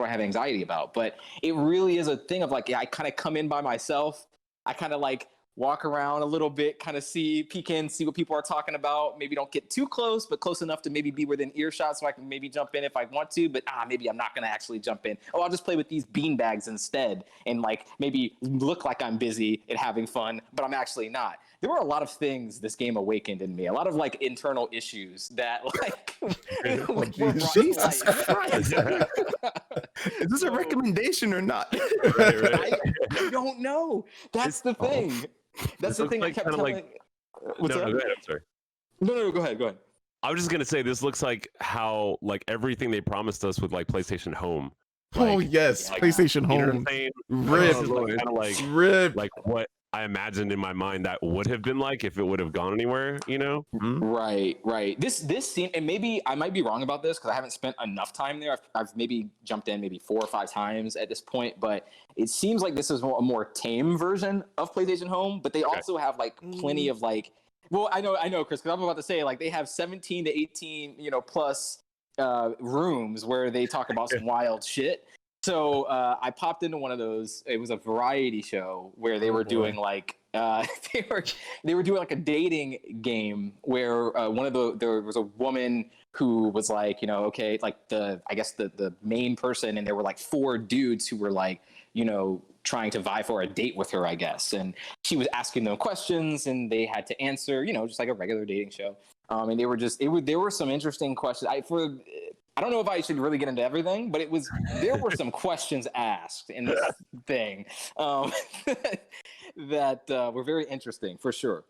have anxiety about? But it really is a thing of like, I kind of come in by myself, I kind of like walk around a little bit, kind of peek in, see what people are talking about. Maybe don't get too close, but close enough to maybe be within earshot so I can maybe jump in if I want to, but maybe I'm not going to actually jump in. Oh, I'll just play with these beanbags instead and like maybe look like I'm busy and having fun, but I'm actually not. There were a lot of things this game awakened in me, a lot of like internal issues that like Jesus Christ. Is this a recommendation or not? Right. I don't know. That's the thing. That's the thing I kept telling. What's up? Go ahead. I'm sorry. No, go ahead. I was just gonna say this looks like how like everything they promised us with like PlayStation Home. Oh yes, PlayStation Home. Rip. Like what I imagined in my mind that would have been like if it would have gone anywhere, Mm-hmm. Right. This scene, and maybe I might be wrong about this because I haven't spent enough time there. I've maybe jumped in maybe 4 or 5 times at this point, but it seems like this is a more tame version of PlayStation Home. But they also have like plenty of like, well, I know, Chris, because I'm about to say like they have 17 to 18, plus rooms where they talk about some wild shit. So I popped into one of those. It was a variety show where they were doing like They were doing like a dating game where there was a woman who was like, you know, okay, like I guess the main person, and there were like 4 dudes who were like, you know, trying to vie for a date with her, I guess. And she was asking them questions and they had to answer, you know, just like a regular dating show. And they were just, there were some interesting questions. I don't know if I should really get into everything, but there were some questions asked in this thing that were very interesting for sure.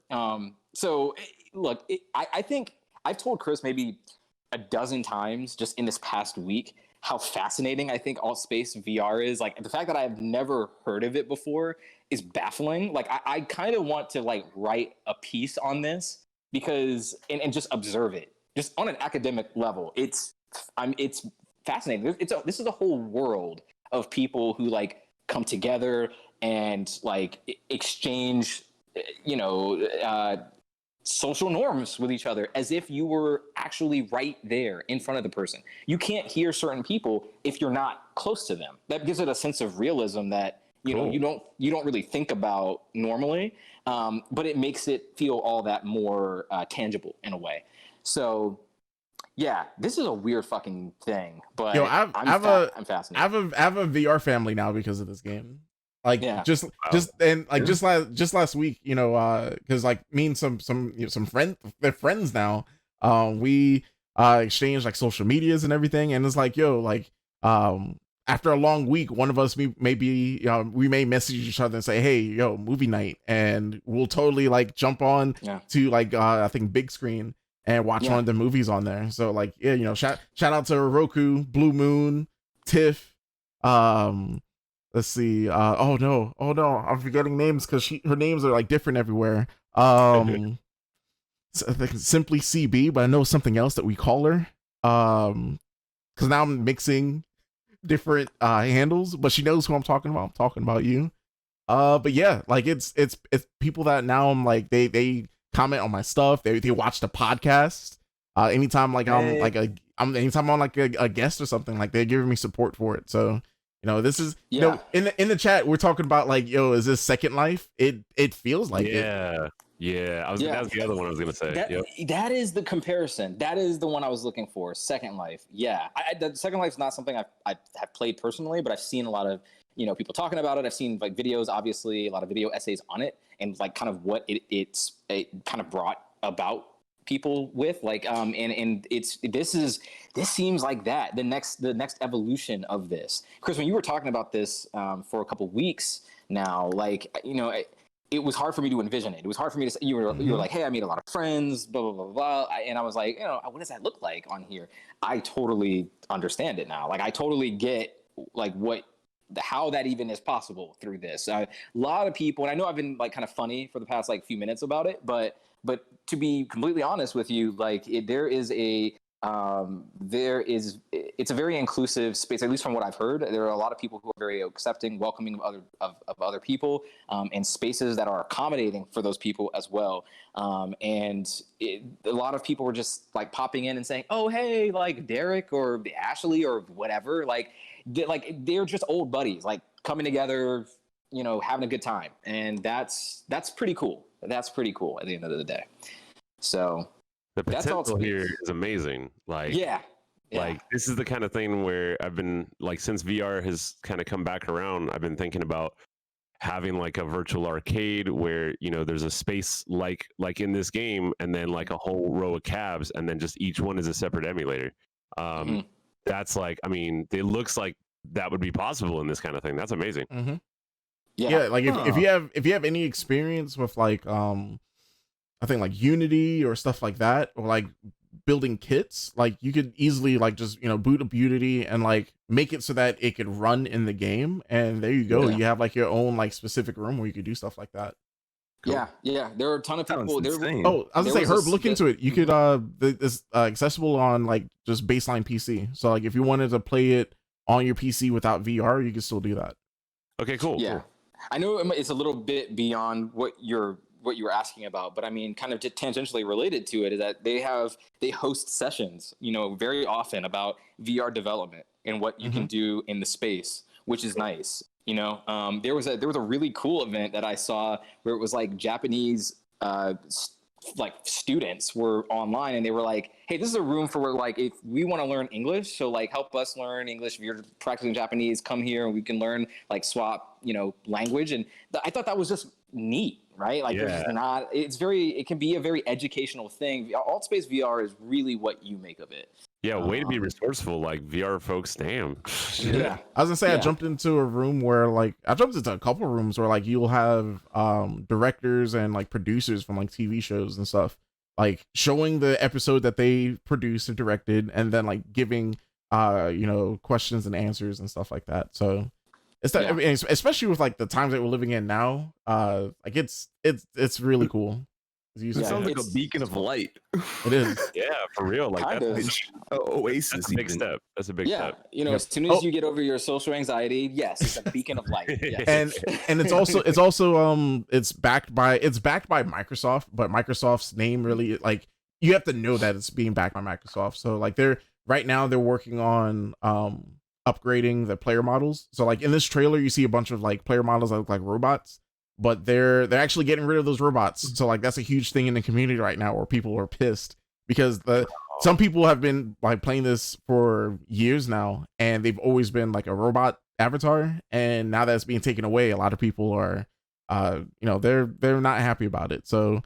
So look, I think I've told Chris maybe a dozen times just in this past week how fascinating I think alt space VR is. Like the fact that I've never heard of it before is baffling. Like I kind of want to like write a piece on this because and just observe it just on an academic level. It's fascinating. This is a whole world of people who like come together and like exchange, you know, social norms with each other as if you were actually right there in front of the person. You can't hear certain people if you're not close to them. That gives it a sense of realism that you know you don't really think about normally, but it makes it feel all that more tangible in a way. So yeah, this is a weird fucking thing, but I'm fascinated. I have a VR family now because of this game. Like just last week, you know, because like me and some they're friends now. We exchanged like social medias and everything, and it's like, yo, like after a long week, one of us we may message each other and say, hey, yo, movie night, and we'll totally like jump on to like I think big screen and watch one of the movies on there. So like, yeah, you know, shout out to Roku, Blue Moon, Tiff, let's see. Oh no, I'm forgetting names because her names are like different everywhere. I think Simply CB, but I know something else that we call her. Because now I'm mixing different handles, but she knows who I'm talking about. I'm talking about you. But yeah, like it's people that now I'm like they comment on my stuff. They watch the podcast. Anytime like anytime I'm on like a guest or something, like they're giving me support for it. So you know, this is you know, in the chat we're talking about like, yo, is this Second Life? It feels like it. That was the other one I was gonna say. That is the comparison. That is the one I was looking for. Second Life. Yeah, the Second Life is not something I have played personally, but I've seen a lot of, you know, people talking about it. I've seen like videos, obviously a lot of video essays on it, and like kind of what it kind of brought about people with like and this seems like the next evolution of this. Chris, when you were talking about this for a couple weeks now, like, you know, it was hard for me to envision it. It was hard for me to say, you were like, hey, I meet a lot of friends, blah, blah, blah, blah. And I was like, you know, what does that look like on here? I totally understand it now. Like, I totally get like how that even is possible through this. A lot of people, and I know I've been like kind of funny for the past like few minutes about it, but to be completely honest with you, like it's a very inclusive space, at least from what I've heard. There are a lot of people who are very accepting, welcoming of other people, and spaces that are accommodating for those people as well. And a lot of people were just like popping in and saying, oh, hey, like Derek or Ashley or whatever, like they're just old buddies, like coming together, you know, having a good time. And that's pretty cool. That's pretty cool at the end of the day. So the potential here is amazing. Like, like this is the kind of thing where I've been like, since VR has kind of come back around, I've been thinking about having like a virtual arcade where, you know, there's a space like in this game, and then like a whole row of cabs, and then just each one is a separate emulator. That's like, I mean, it looks like that would be possible in this kind of thing. That's amazing. Mm-hmm. Yeah, like if you have any experience with like I think like Unity or stuff like that, or like building kits, like you could easily like just, you know, boot up Unity and like make it so that it could run in the game, and there you go. You have like your own like specific room where you could do stuff like that. Cool. Yeah, there are a ton of people. Oh, I was gonna say, Herb, look into it. You could it's accessible on like just baseline PC. So like if you wanted to play it on your PC without VR, you can still do that. Okay, cool. Yeah, cool. I know it's a little bit beyond what you were asking about, but I mean, kind of tangentially related to it is that they host sessions, you know, very often about VR development and what you can do in the space, which is nice. You know, there was a really cool event that I saw where it was like Japanese like students were online, and they were like, hey, this is a room for where, like, if we want to learn English, so like help us learn English. If you're practicing Japanese, come here and we can learn, like, swap, you know, language. And I thought that was just neat, right? Like, it can be a very educational thing. Altspace VR is really what you make of it. Yeah, way to be resourceful, like VR folks. Damn. Yeah, I was gonna say I jumped into a room where, like, I jumped into a couple rooms where, like, you'll have directors and like producers from like TV shows and stuff, like showing the episode that they produced and directed, and then like giving you know, questions and answers and stuff like that. So it's that, I mean, especially with like the times that we're living in now, like it's really cool. It sounds like a beacon of light. It is. Yeah, for real. Like that's oasis. That's a big step. That's a big step. You know, as soon as you get over your social anxiety, yes, it's a beacon of light. Yes. And it's also it's backed by Microsoft, but Microsoft's name really, like, you have to know that it's being backed by Microsoft. So like they're working on upgrading the player models. So like in this trailer you see a bunch of like player models that look like robots, but they're actually getting rid of those robots. So like that's a huge thing in the community right now, where people are pissed because some people have been like playing this for years now, and they've always been like a robot avatar, and now that's being taken away, a lot of people are you know, they're not happy about it. So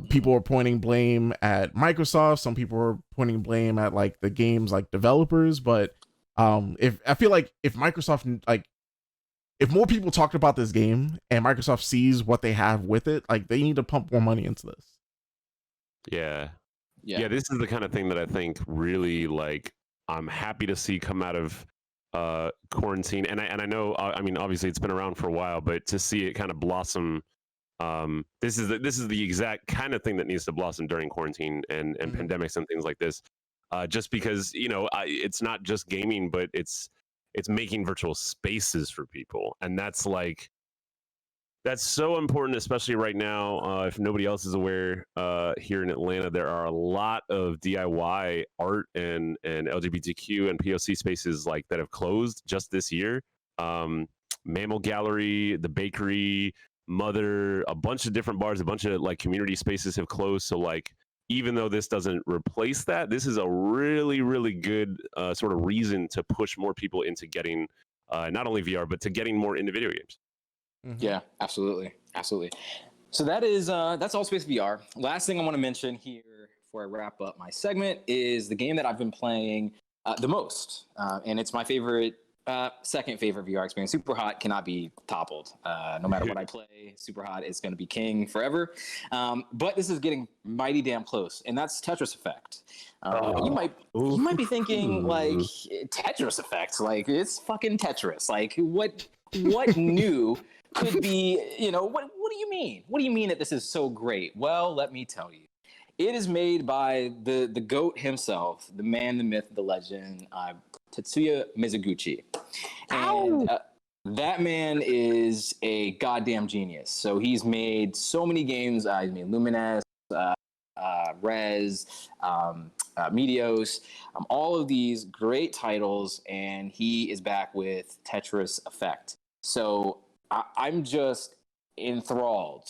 people are pointing blame at Microsoft, some people are pointing blame at like the game's like developers, but if I feel like if Microsoft, like, if more people talked about this game and Microsoft sees what they have with it, like, they need to pump more money into this. Yeah, this is the kind of thing that I think really, like, I'm happy to see come out of quarantine. And I know, I mean, obviously it's been around for a while, but to see it kind of blossom, this is the exact kind of thing that needs to blossom during quarantine and pandemics and things like this. Just because, you know, it's not just gaming, but it's making virtual spaces for people, and that's so important, especially right now. If nobody else is aware, here in Atlanta, there are a lot of DIY art and LGBTQ and POC spaces like that have closed just this year. Mammal Gallery, the Bakery, Mother, a bunch of different bars, a bunch of like community spaces have closed. So like, even though this doesn't replace that, this is a really, really good sort of reason to push more people into getting not only VR, but to getting more into video games. Yeah, absolutely. So that is that's Altspace VR. Last thing I want to mention here before I wrap up my segment is the game that I've been playing the most, and it's my favorite. Second favorite VR experience. Superhot cannot be toppled. No matter what I play, Superhot is going to be king forever. But this is getting mighty damn close, and that's Tetris Effect. You might be thinking, like, Tetris Effect, like, it's fucking Tetris. Like, what new could be? You know, what do you mean? What do you mean that this is so great? Well, let me tell you. It is made by the GOAT himself, the man, the myth, the legend, Tetsuya Mizuguchi. And that man is a goddamn genius. So he's made so many games. He's made Lumines, Rez, Meteos, all of these great titles, and he is back with Tetris Effect. So I'm just enthralled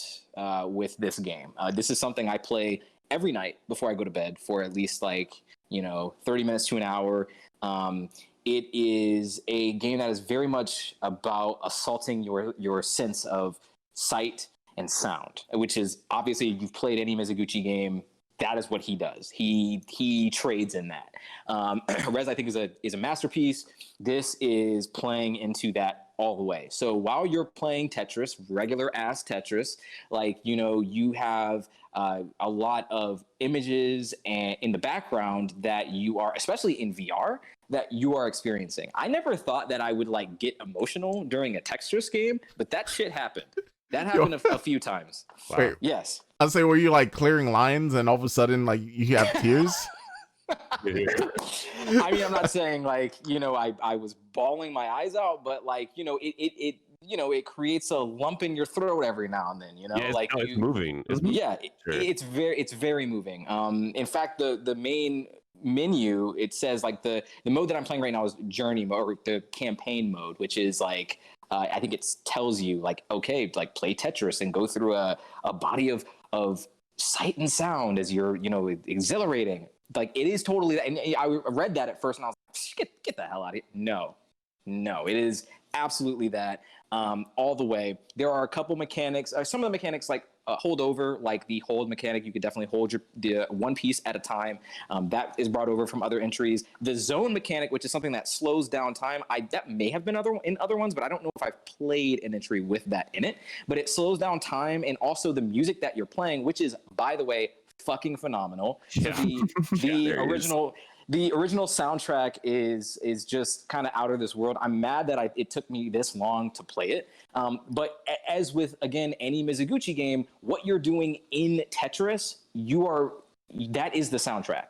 with this game. This is something I play every night before I go to bed for at least, like, you know, 30 minutes to an hour. It is a game that is very much about assaulting your sense of sight and sound, which is obviously, if you've played any Mizuguchi game, that is what he does. He trades in that. Rez, I think, is a masterpiece. This is playing into that all the way. So while you're playing Tetris, regular ass Tetris, like, you know, you have a lot of images and in the background that you are, especially in VR, that you are experiencing. I never thought that I would, like, get emotional during a Tetris game, but that shit happened. That happened a few times. Wow. Wait, yes. I'd say, were you like clearing lines and all of a sudden, like, you have tears? I mean, I'm not saying, like, you know, I was bawling my eyes out, but, like, you know, it you know, it creates a lump in your throat every now and then, you know, yeah, like, it's moving. It's moving. Yeah, sure. It's very moving. In fact, the main menu, it says like the mode that I'm playing right now is journey mode, or the campaign mode, which is like I think it tells you like, okay, like play Tetris and go through a body of sight and sound as you're, you know, exhilarating. Like it is totally, and I read that at first and I was like, get the hell out of here. No, it is absolutely that all the way. There are a couple mechanics, some of the mechanics like hold over, like the hold mechanic, you could definitely hold the one piece at a time. That is brought over from other entries. The zone mechanic, which is something that slows down time, that may have been in other ones, but I don't know if I've played an entry with that in it. But it slows down time, and also the music that you're playing, which is, by the way, fucking phenomenal. Yeah. So the original soundtrack is just kind of out of this world. I'm mad that it took me this long to play it. But as with, again, any Mizuguchi game, what you're doing in Tetris, that is the soundtrack.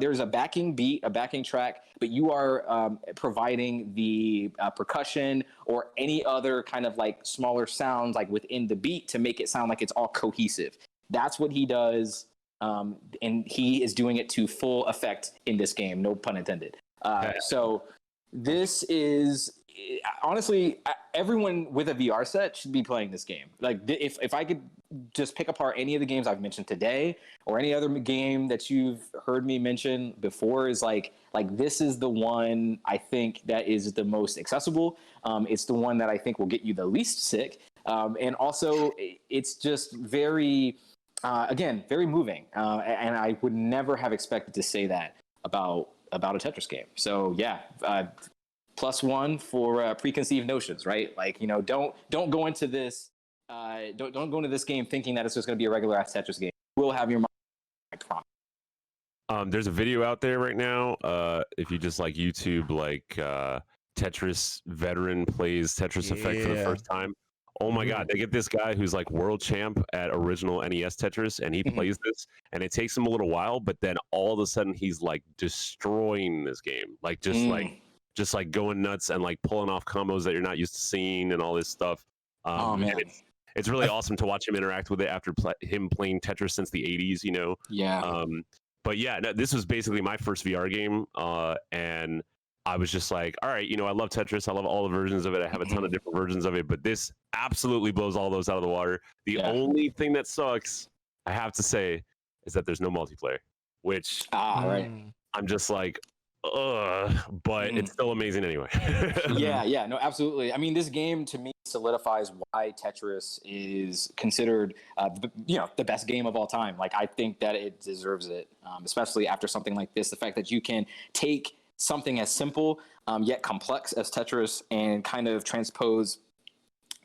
There's a backing beat, a backing track, but you are providing the percussion or any other kind of like smaller sounds like within the beat to make it sound like it's all cohesive. That's what he does. And he is doing it to full effect in this game, no pun intended. So this is, honestly, everyone with a VR set should be playing this game. Like if I could just pick apart any of the games I've mentioned today or any other game that you've heard me mention before, is like this is the one I think that is the most accessible. It's the one that I think will get you the least sick. And also it's just very... again, very moving, and I would never have expected to say that about a Tetris game. So yeah, +1 for preconceived notions, right? Like, you know, don't go into this, don't go into this game thinking that it's just going to be a regular ass Tetris game. You will have your mind, I promise. There's a video out there right now. If you just like YouTube, like Tetris veteran plays Tetris Effect for the first time. Oh my God, they get this guy who's like world champ at original NES Tetris, and he plays this, and it takes him a little while, but then all of a sudden he's like destroying this game, like just like going nuts and like pulling off combos that you're not used to seeing and all this stuff. Oh man, it's really awesome to watch him interact with it after him playing Tetris since the 80s, you know? Yeah. But yeah, no, this was basically my first VR game, and I was just like, all right, you know, I love Tetris. I love all the versions of it. I have a ton of different versions of it, but this absolutely blows all those out of the water. The only thing that sucks, I have to say, is that there's no multiplayer, which right. I'm just like, but it's still amazing anyway. yeah, no, absolutely. I mean, this game to me solidifies why Tetris is considered, the best game of all time. Like, I think that it deserves it, especially after something like this. The fact that you can take something as simple yet complex as Tetris and kind of transpose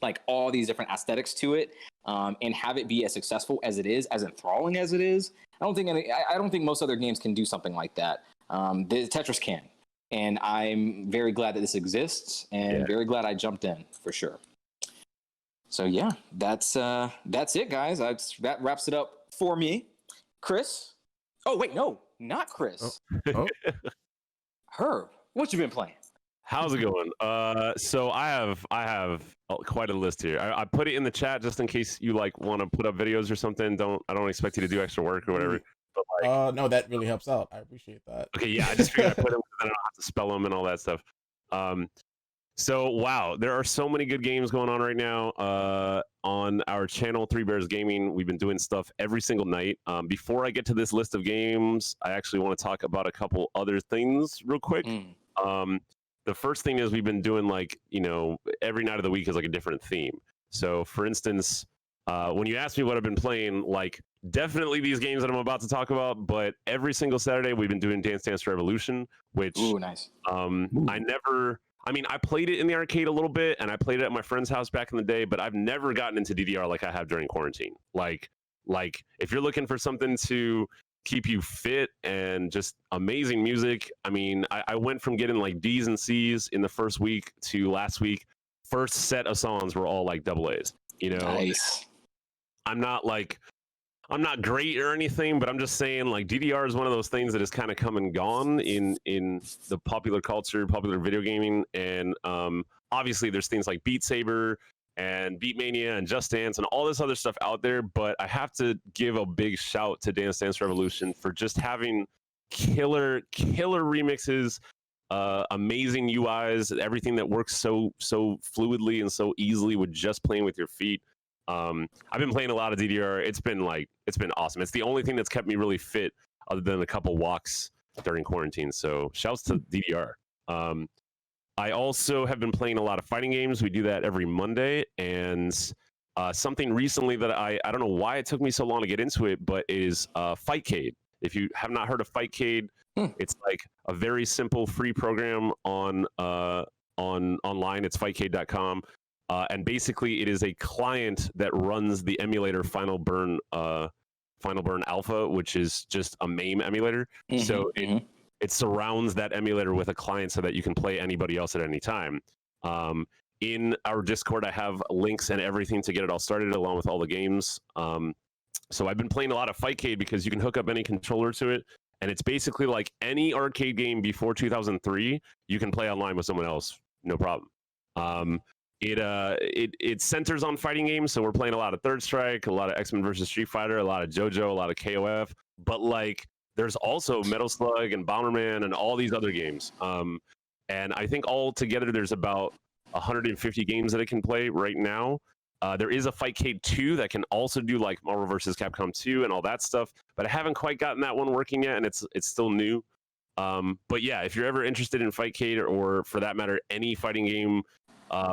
like all these different aesthetics to it, and have it be as successful as it is, as enthralling as it is. I don't think most other games can do something like that. The Tetris can, and I'm very glad that this exists, and very glad I jumped in for sure. So yeah, that's it, guys. That wraps it up for me. Chris. Oh wait, no, not Chris. Oh. Herb, what you been playing? How's it going? So I have quite a list here. I put it in the chat just in case you like want to put up videos or something. I don't expect you to do extra work or whatever. But like, no, that really helps out. I appreciate that. Okay, yeah, I just figured I put them, I don't have to spell them and all that stuff. So wow, there are so many good games going on right now. On our channel, Three Bears Gaming, we've been doing stuff every single night. Before I get to this list of games, I actually want to talk about a couple other things real quick. The first thing is we've been doing like, you know, every night of the week is like a different theme. So for instance, when you ask me what I've been playing, like definitely these games that I'm about to talk about, but every single Saturday we've been doing Dance Dance Revolution, which nice. I played it in the arcade a little bit, and I played it at my friend's house back in the day, but I've never gotten into DDR like I have during quarantine. Like if you're looking for something to keep you fit and just amazing music, I mean, I went from getting like D's and C's in the first week to last week, first set of songs were all like double A's, you know? Nice. I'm not great or anything, but I'm just saying like DDR is one of those things that has kind of come and gone in the popular culture, popular video gaming. And obviously there's things like Beat Saber and Beatmania and Just Dance and all this other stuff out there. But I have to give a big shout to Dance Dance Revolution for just having killer remixes, amazing UIs, everything that works so fluidly and so easily with just playing with your feet. I've been playing a lot of DDR. It's been awesome. It's the only thing that's kept me really fit, other than a couple walks during quarantine. So shouts to DDR. I also have been playing a lot of fighting games. We do that every Monday, and something recently that I don't know why it took me so long to get into it, but is Fightcade. If you have not heard of Fightcade, it's like a very simple free program on online. It's fightcade.com. And basically, it is a client that runs the emulator Final Burn Alpha, which is just a MAME emulator. So it surrounds that emulator with a client so that you can play anybody else at any time. In our Discord, I have links and everything to get it all started, along with all the games. So I've been playing a lot of Fightcade because you can hook up any controller to it, and it's basically like any arcade game before 2003. You can play online with someone else, no problem. It centers on fighting games, so we're playing a lot of Third Strike, a lot of X-Men versus Street Fighter, a lot of JoJo, a lot of KOF, but like there's also Metal Slug and Bomberman and all these other games. And I think all together there's about 150 games that it can play right now. There is a Fightcade 2 that can also do like Marvel vs. Capcom 2 and all that stuff, but I haven't quite gotten that one working yet, and it's still new. But yeah, if you're ever interested in Fightcade, or for that matter, any fighting game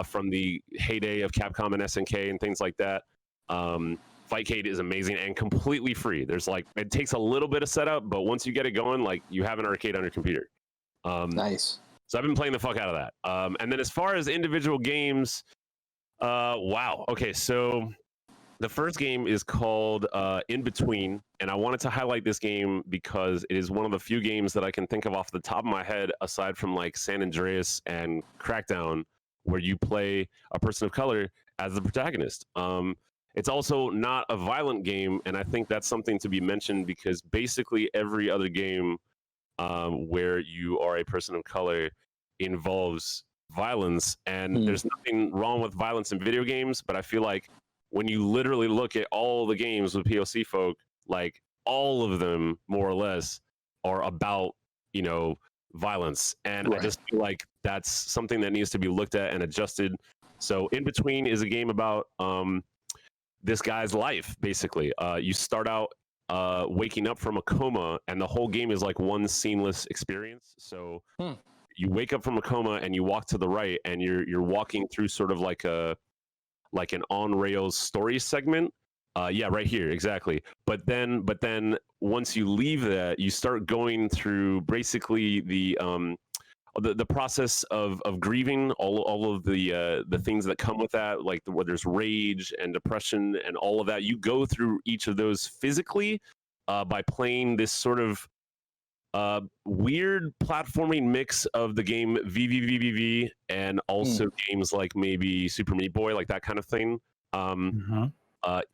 from the heyday of Capcom and SNK and things like that, Fightcade is amazing and completely free. There's like, it takes a little bit of setup, but once you get it going, like you have an arcade on your computer. Nice. So I've been playing the fuck out of that. And then as far as individual games, wow. Okay, so the first game is called In Between, and I wanted to highlight this game because it is one of the few games that I can think of off the top of my head, aside from like San Andreas and Crackdown, where you play a person of color as the protagonist. It's also not a violent game, and I think that's something to be mentioned because basically every other game where you are a person of color involves violence, and there's nothing wrong with violence in video games, but I feel like when you literally look at all the games with POC folk, like all of them more or less are about, you know, violence, and I just feel like that's something that needs to be looked at and adjusted. So In Between is a game about this guy's life, basically. You start out waking up from a coma, and the whole game is like one seamless experience. So you wake up from a coma and you walk to the right, and you're walking through sort of like an on rails story segment. Yeah, right here, exactly. But then once you leave that, you start going through basically the process of grieving, all of the things that come with that, like where there's rage and depression and all of that. You go through each of those physically by playing this sort of weird platforming mix of the game VVVVV and also games like maybe Super Meat Boy, like that kind of thing.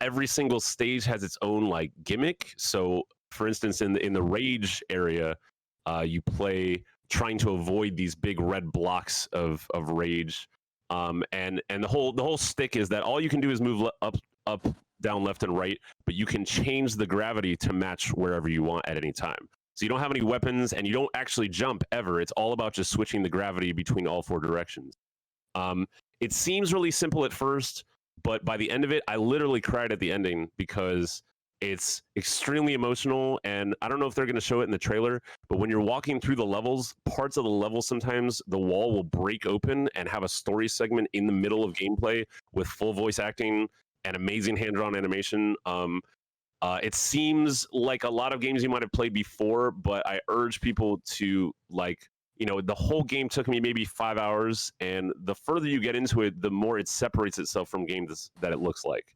Every single stage has its own like gimmick. So, for instance, in the rage area, you play trying to avoid these big red blocks of rage, and the whole stick is that all you can do is move up, down, left, and right, but you can change the gravity to match wherever you want at any time. So you don't have any weapons, and you don't actually jump ever. It's all about just switching the gravity between all four directions. It seems really simple at first, but by the end of it, I literally cried at the ending because it's extremely emotional. And I don't know if they're going to show it in the trailer, but when you're walking through the levels, parts of the level, sometimes the wall will break open and have a story segment in the middle of gameplay with full voice acting and amazing hand-drawn animation. It seems like a lot of games you might have played before, but I urge people to, like, you know, the whole game took me maybe 5 hours, and the further you get into it, the more it separates itself from games that it looks like.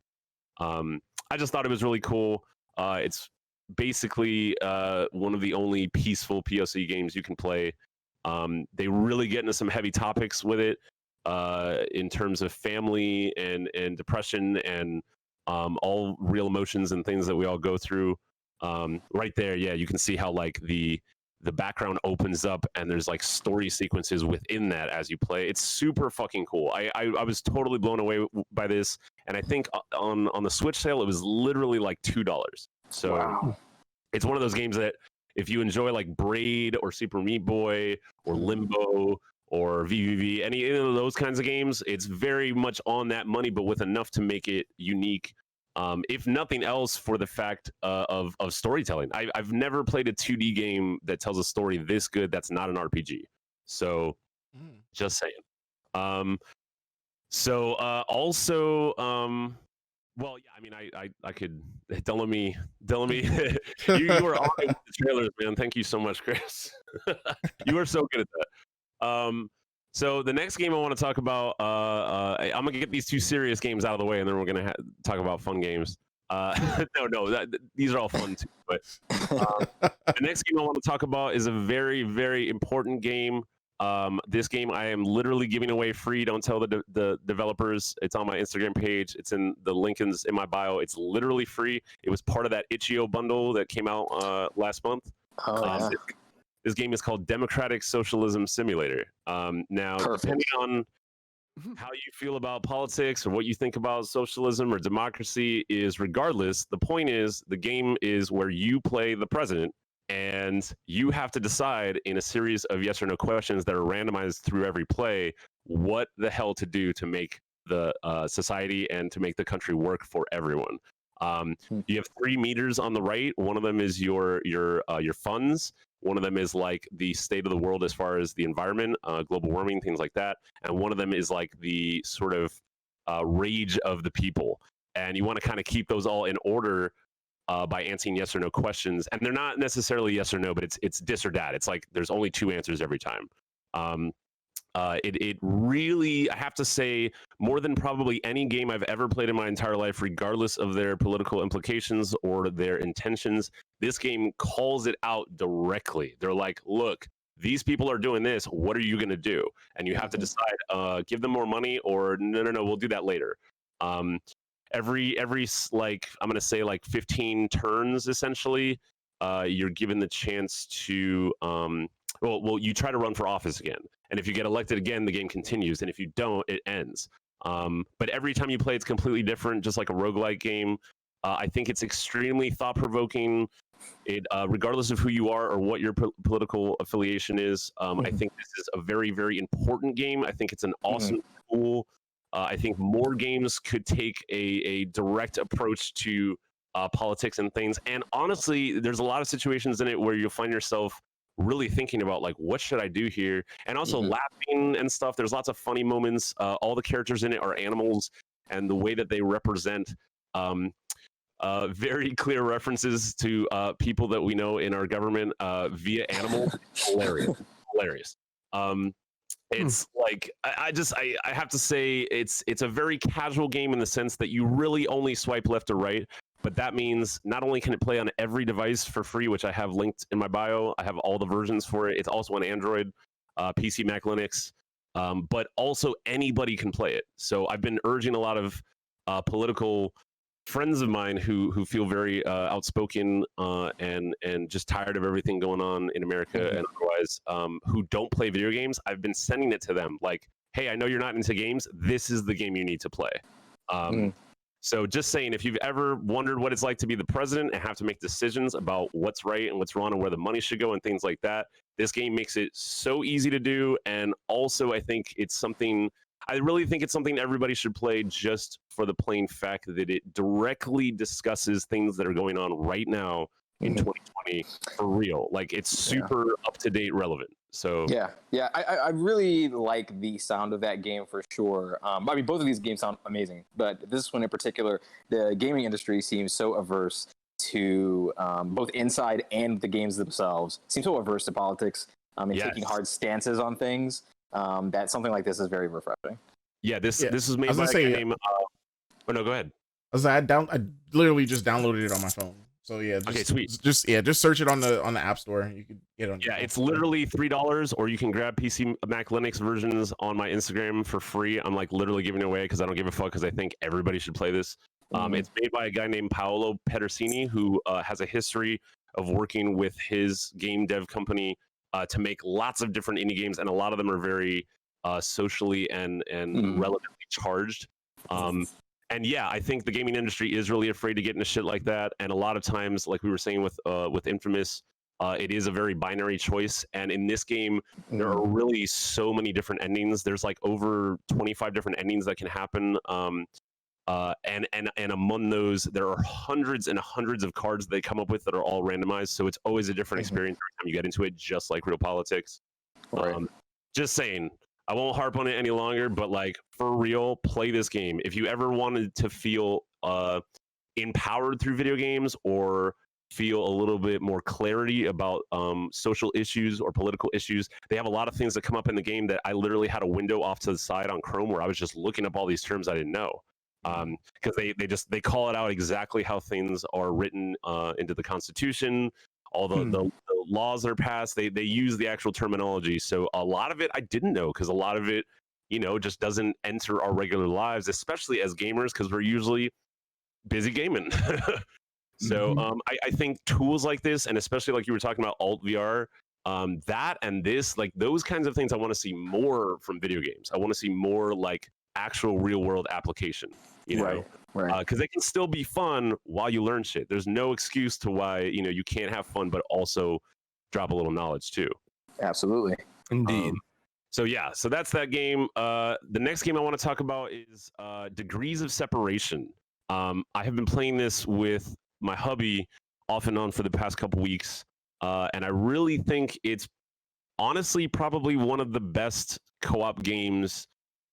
I just thought it was really cool. It's basically one of the only peaceful POC games you can play. They really get into some heavy topics with it in terms of family and depression and all real emotions and things that we all go through. Right there, yeah, you can see how like the background opens up and there's like story sequences within that as you play. It's super fucking cool. I was totally blown away by this, and I think on the Switch sale it was literally like $2. So wow. It's one of those games that if you enjoy like Braid or Super Meat Boy or Limbo or VVV, any of those kinds of games, it's very much on that money, but with enough to make it unique. If nothing else, for the fact of storytelling. I've never played a 2D game that tells a story this good that's not an RPG. So, just saying. Well, yeah, I mean, I could don't let me you were on it with the trailers, man. Thank you so much, Chris. You are so good at that. So the next game I want to talk about, I'm gonna get these two serious games out of the way, and then we're gonna talk about fun games. These are all fun too. But the next game I want to talk about is a very, very important game. This game I am literally giving away free. Don't tell the developers. It's on my Instagram page. It's in the link in my bio. It's literally free. It was part of that Itch.io bundle that came out last month. This game is called Democratic Socialism Simulator. Now, depending on how you feel about politics or what you think about socialism or democracy is regardless, the point is the game is where you play the president. And you have to decide in a series of yes or no questions that are randomized through every play what the hell to do to make the society and to make the country work for everyone. You have 3 meters on the right. One of them is your funds. One of them is like the state of the world as far as the environment, global warming, things like that. And one of them is like the sort of rage of the people. And you want to kind of keep those all in order by answering yes or no questions. And they're not necessarily yes or no, but it's this or that. It's like there's only 2 answers every time. It really, I have to say, more than probably any game I've ever played in my entire life, regardless of their political implications or their intentions, this game calls it out directly. They're like, look, these people are doing this. What are you going to do? And you have to decide, give them more money or no, we'll do that later. Every like, I'm going to say like 15 turns, essentially, you're given the chance to, you try to run for office again. And if you get elected again, the game continues. And if you don't, it ends. But every time you play, it's completely different, just like a roguelike game. I think it's extremely thought-provoking. It, regardless of who you are or what your political affiliation is, I think this is a very, very important game. I think it's an awesome tool. I think more games could take a direct approach to politics and things. And honestly, there's a lot of situations in it where you'll find yourself really thinking about, like, what should I do here? And also laughing and stuff. There's lots of funny moments. All the characters in it are animals, and the way that they represent very clear references to people that we know in our government via animals. Hilarious. It's like, I have to say it's a very casual game in the sense that you really only swipe left or right. But that means not only can it play on every device for free, which I have linked in my bio, I have all the versions for it. It's also on Android, PC, Mac, Linux, but also anybody can play it. So I've been urging a lot of political friends of mine who feel very outspoken and just tired of everything going on in America and otherwise, who don't play video games. I've been sending it to them like, hey, I know you're not into games. This is the game you need to play. So just saying, if you've ever wondered what it's like to be the president and have to make decisions about what's right and what's wrong and where the money should go and things like that, this game makes it so easy to do. And also, I really think it's something everybody should play, just for the plain fact that it directly discusses things that are going on right now in 2020 for real. Like, it's super up-to-date relevant. So yeah, I really like the sound of that game for sure. I mean, both of these games sound amazing, but this one in particular, the gaming industry seems so averse to both inside and the games themselves. Seems so averse to politics and taking hard stances on things. That something like this is very refreshing. Yeah, this is made by a guy named. Oh no, go ahead. I literally just downloaded it on my phone. So yeah, sweet. Just search it on the App Store. You could get it on. Yeah, it's literally $3, or you can grab PC, Mac, Linux versions on my Instagram for free. I'm like literally giving it away because I don't give a fuck, because I think everybody should play this. It's made by a guy named Paolo Pedersini, who has a history of working with his game dev company to make lots of different indie games, and a lot of them are very socially and relatively charged. And yeah, I think the gaming industry is really afraid to get into shit like that. And a lot of times, like we were saying with Infamous, It is a very binary choice, and in this game, there are really so many different endings. There's like over 25 different endings that can happen. And among those, there are hundreds and hundreds of cards they come up with that are all randomized. So it's always a different experience every time you get into it, just like Real Politics. Right. Just saying, I won't harp on it any longer, but like for real, play this game. If you ever wanted to feel empowered through video games or feel a little bit more clarity about social issues or political issues, they have a lot of things that come up in the game that I literally had a window off to the side on Chrome where I was just looking up all these terms I didn't know. Because they call it out exactly how things are written into the Constitution, all the laws that are passed. They use the actual terminology. So a lot of it I didn't know, because a lot of it, just doesn't enter our regular lives, especially as gamers, because we're usually busy gaming. So I think tools like this, and especially like you were talking about Alt VR, that and this, like those kinds of things, I want to see more from video games. I want to see more like actual real world application, right. Because they can still be fun while you learn shit. There's no excuse to why you can't have fun but also drop a little knowledge too. Absolutely. Indeed. So that's that game. The next game I want to talk about is Degrees of Separation. I have been playing this with my hubby off and on for the past couple weeks, and I really think it's honestly probably one of the best co-op games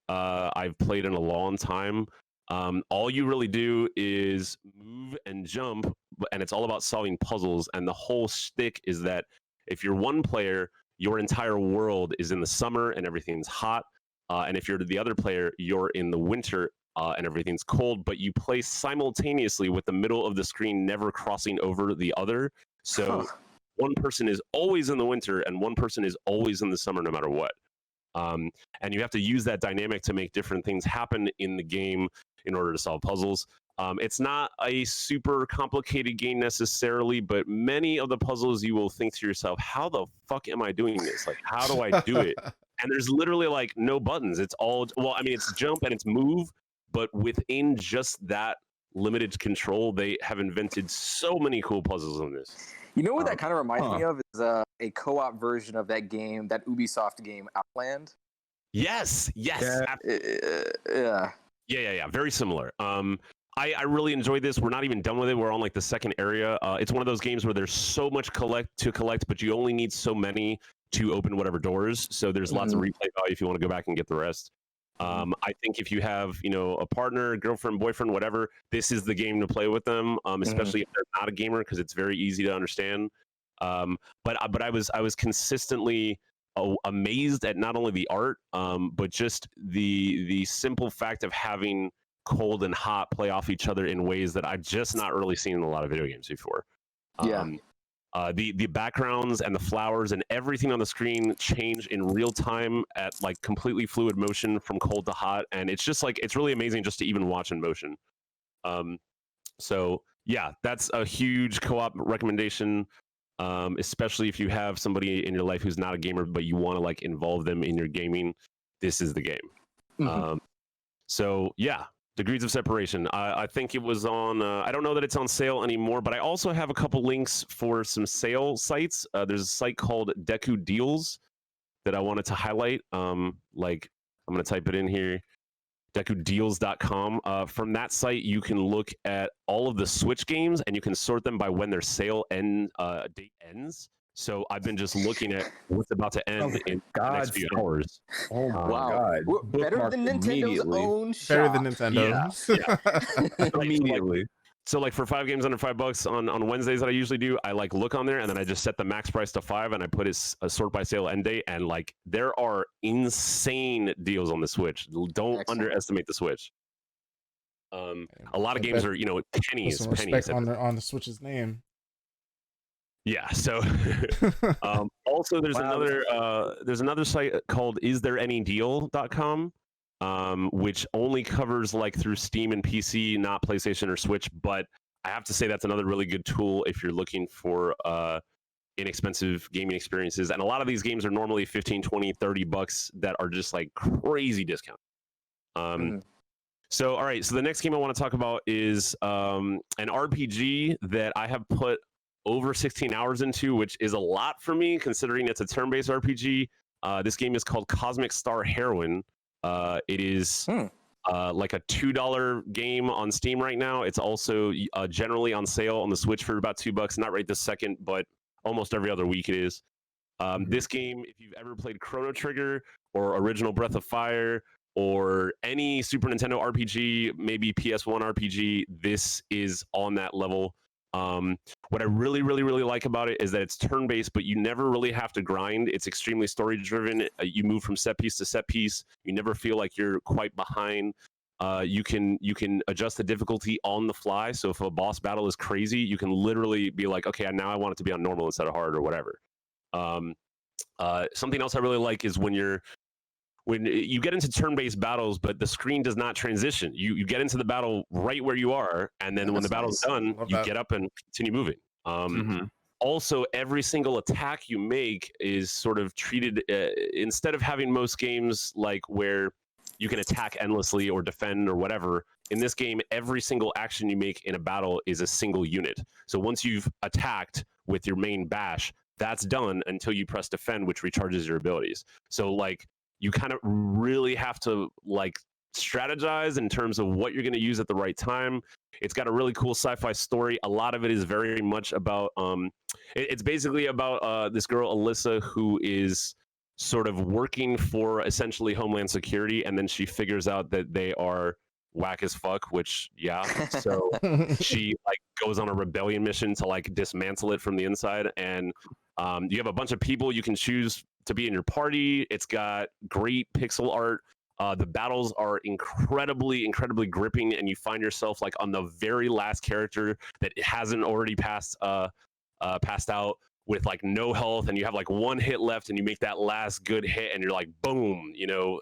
I've played in a long time. All you really do is move and jump, and it's all about solving puzzles. And the whole shtick is that if you're one player, your entire world is in the summer and everything's hot. And if you're the other player, you're in the winter and everything's cold. But you play simultaneously with the middle of the screen never crossing over the other. So one person is always in the winter and one person is always in the summer, no matter what. And you have to use that dynamic to make different things happen in the game in order to solve puzzles. It's not a super complicated game necessarily, but many of the puzzles you will think to yourself, how the fuck am I doing this? Like, how do I do it? And there's literally like no buttons. It's all, well, I mean, it's jump and it's move, but within just that limited control, they have invented so many cool puzzles in this. You know what that kind of reminds me of is a co-op version of that game, that Ubisoft game, Outland. Yes. Yeah. Very similar. I really enjoyed this. We're not even done with it. We're on like the second area. It's one of those games where there's so much to collect, but you only need so many to open whatever doors. So there's lots of replay value if you want to go back and get the rest. I think if you have, a partner, girlfriend, boyfriend, whatever, this is the game to play with them, especially if they're not a gamer, because it's very easy to understand. But I was consistently amazed at not only the art, but just the simple fact of having cold and hot play off each other in ways that I've just not really seen in a lot of video games before. The backgrounds and the flowers and everything on the screen change in real time at like completely fluid motion from cold to hot, and it's just like, it's really amazing just to even watch in motion. So yeah, that's a huge co-op recommendation, especially if you have somebody in your life who's not a gamer but you want to like involve them in your gaming. This is the game. So yeah, Degrees of Separation. I think it was on, I don't know that it's on sale anymore, but I also have a couple links for some sale sites. There's a site called Deku Deals that I wanted to highlight. Like, I'm going to type it in here, DekuDeals.com. From that site, you can look at all of the Switch games and you can sort them by when their sale date ends. So I've been just looking at what's about to end in the next few hours. Oh my God. Better than Nintendo's own shop. Better than Nintendo. Yeah. Immediately. So like for 5 games under $5 on Wednesdays that I usually do, I like look on there and then I just set the max price to 5 and I put a sort by sale end date, and like there are insane deals on the Switch. Don't underestimate the Switch. A lot of games are, pennies on the Switch's name. Yeah. So also there's another site called isthereanydeal.com, which only covers like through Steam and PC, not PlayStation or Switch. But I have to say that's another really good tool if you're looking for inexpensive gaming experiences. And a lot of these games are normally 15, 20, $30 that are just like crazy discount. So, all right. So the next game I want to talk about is an RPG that I have put over 16 hours into, which is a lot for me considering it's a turn-based RPG. This game is called Cosmic Star Heroine. It is like a $2 game on Steam right now. It's also generally on sale on the Switch for about $2. Not right this second, but almost every other week it is. This game, if you've ever played Chrono Trigger or original Breath of Fire or any Super Nintendo RPG, maybe PS1 RPG, this is on that level. What I really, really, really like about it is that it's turn-based, but you never really have to grind. It's extremely story-driven. You move from set piece to set piece. You never feel like you're quite behind. You can adjust the difficulty on the fly. So if a boss battle is crazy, you can literally be like, okay, now I want it to be on normal instead of hard or whatever. Something else I really like is when you get into turn-based battles, but the screen does not transition. You get into the battle right where you are, and then when the battle's done, you get up and continue moving. Also, every single attack you make is sort of treated instead of having most games like where you can attack endlessly or defend or whatever. In this game, every single action you make in a battle is a single unit. So once you've attacked with your main bash, that's done until you press defend, which recharges your abilities. So like, you kind of really have to like strategize in terms of what you're going to use at the right time. It's got a really cool sci-fi story. A lot of it is very much about it's basically about this girl Alyssa who is sort of working for essentially Homeland Security, and then she figures out that they are whack as fuck, which so she like goes on a rebellion mission to like dismantle it from the inside. And you have a bunch of people you can choose to be in your party. It's got great pixel art. The battles are incredibly gripping, and you find yourself like on the very last character that hasn't already passed out with like no health, and you have like one hit left, and you make that last good hit, and you're like, boom,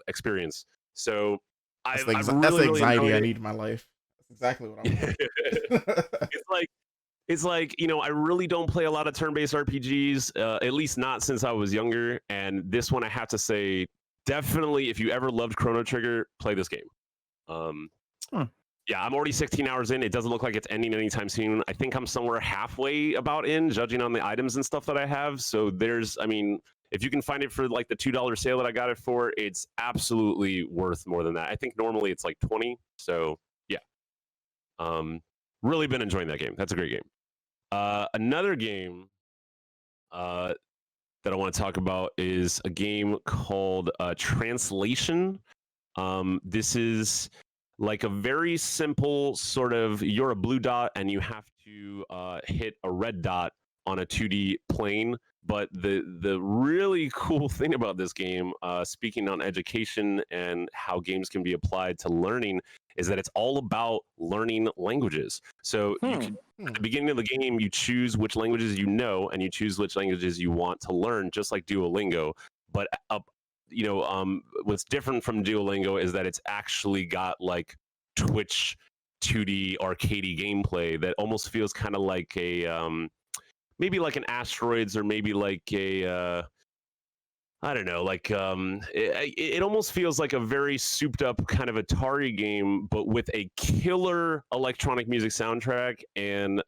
experience. So that's the anxiety I need in my life. That's exactly what I'm doing. It's like, I really don't play a lot of turn-based RPGs, at least not since I was younger. And this one, I have to say, definitely, if you ever loved Chrono Trigger, play this game. Yeah, I'm already 16 hours in. It doesn't look like it's ending anytime soon. I think I'm somewhere halfway about in, judging on the items and stuff that I have. So if you can find it for like the $2 sale that I got it for, it's absolutely worth more than that. I think normally it's like 20. So yeah, really been enjoying that game. That's a great game. Another game that I want to talk about is a game called Translation. This is like a very simple sort of, you're a blue dot and you have to hit a red dot on a 2D plane. But the really cool thing about this game, speaking on education and how games can be applied to learning, is that it's all about learning languages. So you can, at the beginning of the game, you choose which languages you know, and you choose which languages you want to learn, just like Duolingo. But what's different from Duolingo is that it's actually got like Twitch 2D arcadey gameplay that almost feels kind of like a maybe like an Asteroids, or maybe like a I don't know, like it almost feels like a very souped up kind of Atari game, but with a killer electronic music soundtrack and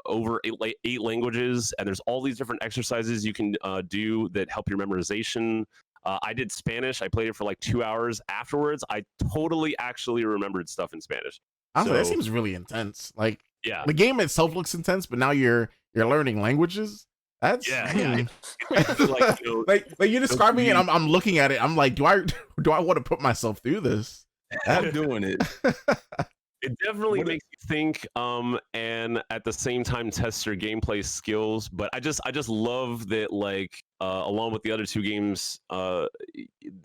over eight languages. And there's all these different exercises you can do that help your memorization. I did Spanish. I played it for like 2 hours. Afterwards, I totally actually remembered stuff in Spanish. Honestly, that seems really intense. Like, yeah, the game itself looks intense, but now you're learning languages. That's like you're describing it. I'm looking at it. I'm like, do I want to put myself through this? I'm doing it. It definitely makes you think, and at the same time test your gameplay skills. But I just love that, like, along with the other two games, that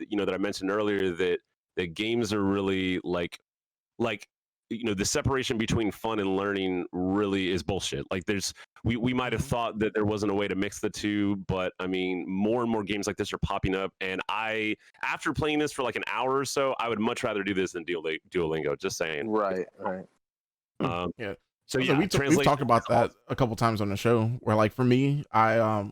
I mentioned earlier, that games are really like the separation between fun and learning really is bullshit. Like, we might have thought that there wasn't a way to mix the two, but I mean, more and more games like this are popping up. And after playing this for like an hour or so, I would much rather do this than Duolingo. Just saying. Right. Yeah. So we've talked about that a couple times on the show. Where, like, for me, I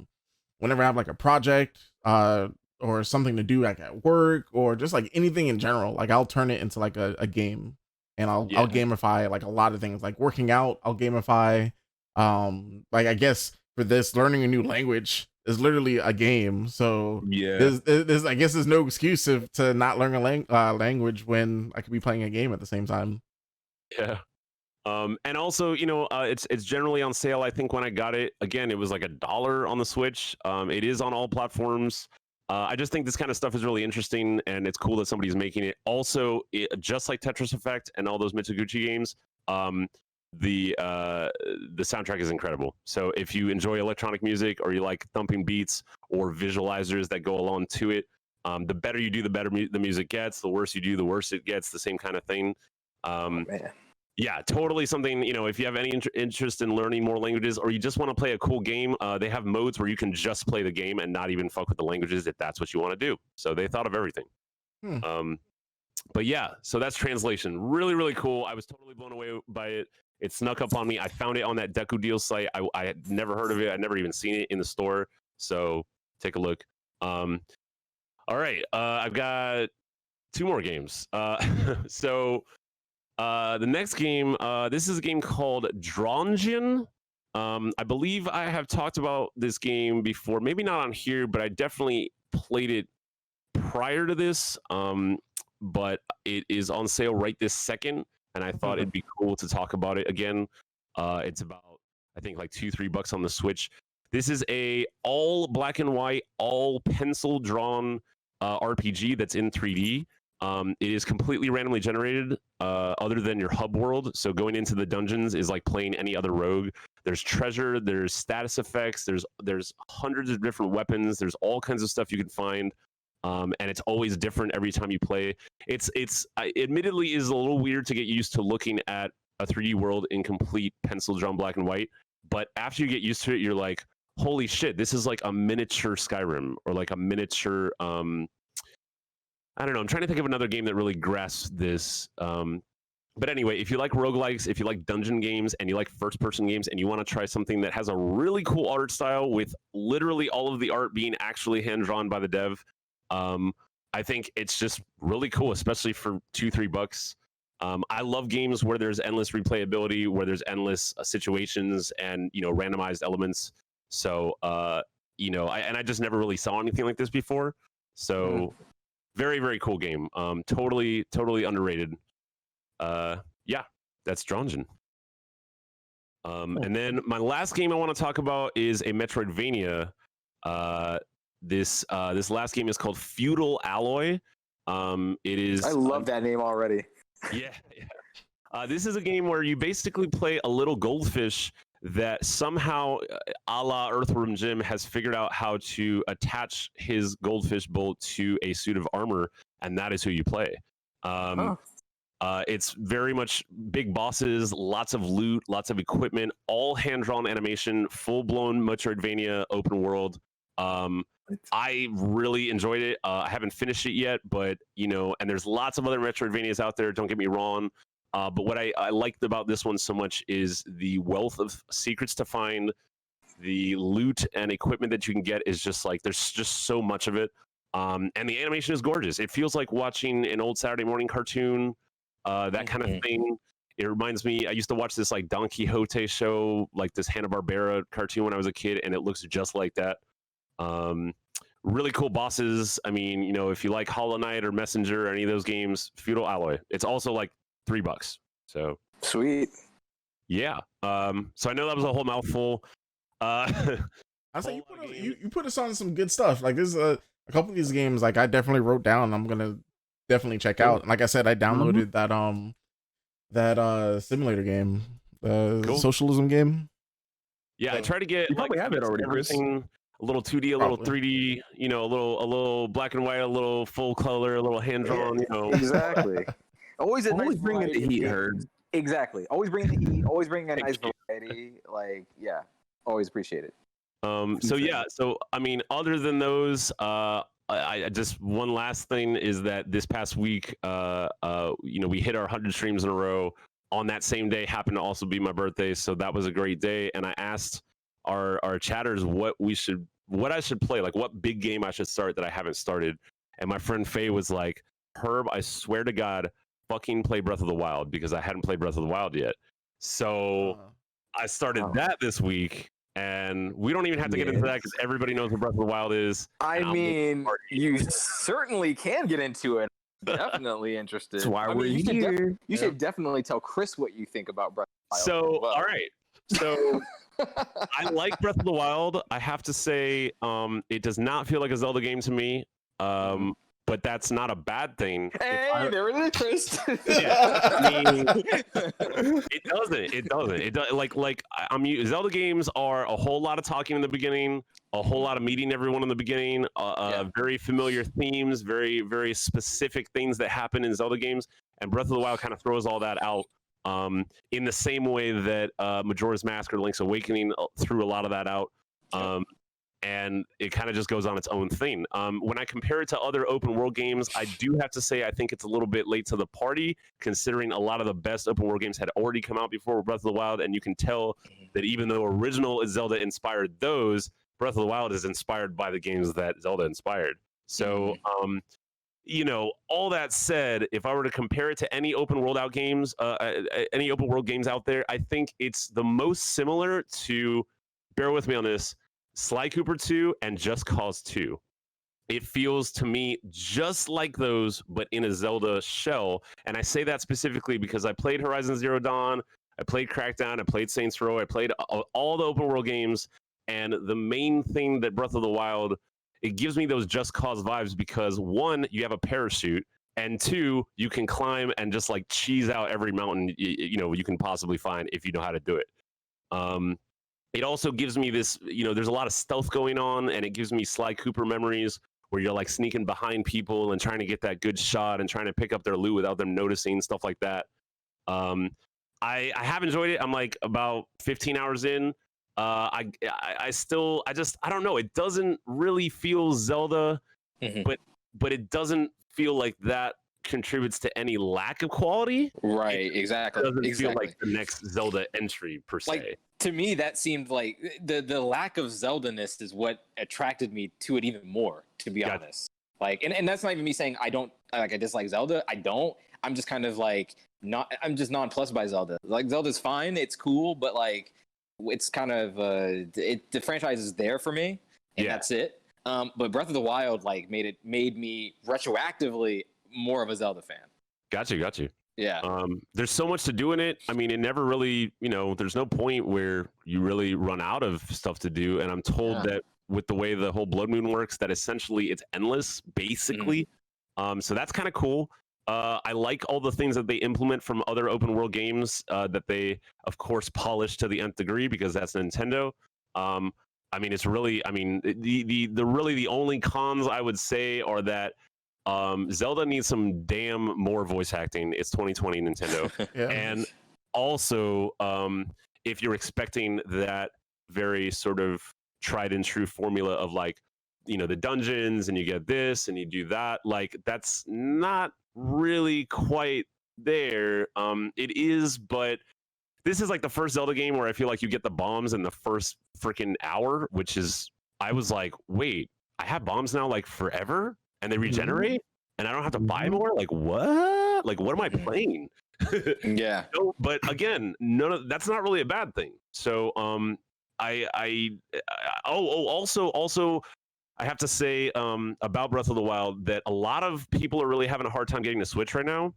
whenever I have like a project or something to do like at work, or just like anything in general, like I'll turn it into like a game. And I'll gamify like a lot of things, like working out. I'll gamify Like I guess for this, learning a new language is literally a game. So Yeah. there's I guess there's no excuse to not learn a language when I could be playing a game at the same time. Yeah. And also, you know, it's generally on sale. I think when I got it, again, it was like $1 on the Switch. It is on all platforms. I just think this kind of stuff is really interesting, and it's cool that somebody's making it. Also, just like Tetris Effect and all those Mitsuguchi games, the soundtrack is incredible. So if you enjoy electronic music, or you like thumping beats or visualizers that go along to it, the better you do, the better the music gets. The worse you do, the worse it gets. The same kind of thing. Man. Yeah, totally something, you know, if you have any interest in learning more languages, or you just want to play a cool game, they have modes where you can just play the game and not even fuck with the languages if that's what you want to do. So they thought of everything. But yeah, so that's Translation. Really, really cool. I was totally blown away by it. It snuck up on me. I found it on that Deku Deal site. I had never heard of it. I'd never even seen it in the store. So take a look. All right, I've got 2 more games. The next game, this is a game called Dronjin. I believe I have talked about this game before, maybe not on here, but I definitely played it prior to this. But it is on sale right this second, and I thought it'd be cool to talk about it again. It's about, I think, like $2-3 on the Switch. This is a all black and white, all pencil drawn RPG that's in 3D. It is completely randomly generated, other than your hub world. So going into the dungeons is like playing any other rogue. There's treasure, there's status effects, there's hundreds of different weapons, there's all kinds of stuff you can find, and it's always different every time you play. It's admittedly is a little weird to get used to looking at a 3D world in complete pencil drawn black and white, but after you get used to it, you're like, holy shit, this is like a miniature Skyrim, or like a miniature I don't know. I'm trying to think of another game that really grasps this. But anyway, if you like roguelikes, if you like dungeon games, and you like first-person games, and you want to try something that has a really cool art style with literally all of the art being actually hand-drawn by the dev, I think it's just really cool, especially for $2-3. I love games where there's endless replayability, where there's endless situations and, you know, randomized elements. So, you know, I just never really saw anything like this before. So... Very, very cool game. Totally underrated. Yeah, that's Dronjin. And then my last game I want to talk about is a Metroidvania. This last game is called Feudal Alloy. It is. I love that name already. Yeah. This is a game where you basically play a little goldfish that somehow, a la Earthworm Jim, has figured out how to attach his goldfish bolt to a suit of armor, and that is who you play. It's very much big bosses, lots of loot, lots of equipment, all hand-drawn animation, full-blown Metroidvania open world. I really enjoyed it. I haven't finished it yet, but, you know, and there's lots of other Metroidvanias out there, don't get me wrong. But what I liked about this one so much is the wealth of secrets to find, the loot and equipment that you can get is just like, there's just so much of it. And the animation is gorgeous. It feels like watching an old Saturday morning cartoon, that kind of thing. It reminds me, I used to watch this like Don Quixote show, like this Hanna-Barbera cartoon when I was a kid, and it looks just like that. Really cool bosses. I mean, you know, if you like Hollow Knight or Messenger or any of those games, Feudal Alloy. It's also like $3. So sweet. Yeah. So I know that was a whole mouthful. I say you put us on some good stuff. Like there's a couple of these games like I definitely wrote down. I'm gonna definitely check out. And like I said, I downloaded that simulator game, the socialism game. Yeah, I try to get. You probably have it already, Chris. A little 2D, a little 3D, you know, a little black and white, a little full color, a little hand drawn, you know. Exactly. Always bring the heat, Herd. Exactly. Always bring the heat. Always bring a nice variety. Like, yeah, always appreciate it. So yeah. So I mean, other than those, I just one last thing is that this past week, you know, we hit our 100 streams in a row. On that same day happened to also be my birthday, so that was a great day. And I asked our chatters what I should play, like what big game I should start that I haven't started. And my friend Faye was like, Herb, I swear to God, fucking play Breath of the Wild, because I hadn't played Breath of the Wild yet. So I started that this week, and we don't even have to get into that because everybody knows what Breath of the Wild is. I mean, you certainly can get into it. Definitely interested. That's why we're here. You should definitely tell Chris what you think about Breath of the Wild. So, all right. So, I like Breath of the Wild. I have to say, it does not feel like a Zelda game to me. But that's not a bad thing. Hey, there it is, Chris. Yeah, I mean, it doesn't. It does. Zelda games are a whole lot of talking in the beginning, a whole lot of meeting everyone in the beginning, very familiar themes, very, very specific things that happen in Zelda games. And Breath of the Wild kind of throws all that out in the same way that Majora's Mask or Link's Awakening threw a lot of that out. And it kind of just goes on its own thing. When I compare it to other open world games, I do have to say I think it's a little bit late to the party, considering a lot of the best open world games had already come out before Breath of the Wild, and you can tell that even though original Zelda inspired those, Breath of the Wild is inspired by the games that Zelda inspired. So, all that said, if I were to compare it to any open world games out there, I think it's the most similar to, bear with me on this, Sly Cooper 2 and Just Cause 2. It feels to me just like those, but in a Zelda shell. And I say that specifically because I played Horizon Zero Dawn, I played Crackdown, I played Saints Row, I played all the open world games. And the main thing that Breath of the Wild, it gives me those Just Cause vibes because one, you have a parachute, and two, you can climb and just like cheese out every mountain you can possibly find if you know how to do it. It also gives me this, there's a lot of stealth going on, and it gives me Sly Cooper memories where you're like sneaking behind people and trying to get that good shot and trying to pick up their loot without them noticing, stuff like that. I have enjoyed it. I'm like about 15 hours in. I don't know. It doesn't really feel Zelda, but it doesn't feel like that contributes to any lack of quality. Right, exactly. It doesn't feel like the next Zelda entry per se. Like, to me, that seemed like the lack of Zelda-ness is what attracted me to it even more, to be honest. Like, and that's not even me saying I dislike Zelda. I don't. I'm just kind of like I'm just nonplussed by Zelda. Like, Zelda's fine, it's cool, but like it's kind of the franchise is there for me, and that's it. But Breath of the Wild like made me retroactively more of a Zelda fan. Got you. Yeah. There's so much to do in it. I mean, it never really, there's no point where you really run out of stuff to do. And I'm told that with the way the whole Blood Moon works, that essentially it's endless, basically. So that's kind of cool. I like all the things that they implement from other open world games that they, of course, polish to the nth degree because that's Nintendo. I mean, it's really, the only cons I would say are that Zelda needs some damn more voice acting. It's 2020 Nintendo. And also, if you're expecting that very sort of tried and true formula of like, the dungeons and you get this and you do that, like that's not really quite there. It is, but this is like the first Zelda game where I feel like you get the bombs in the first freaking hour, which is, I was like, wait, I have bombs now like forever? And they regenerate, and I don't have to buy more. Like what? Like what am I playing? Yeah. No, but again, that's not really a bad thing. So also I have to say about Breath of the Wild that a lot of people are really having a hard time getting the Switch right now.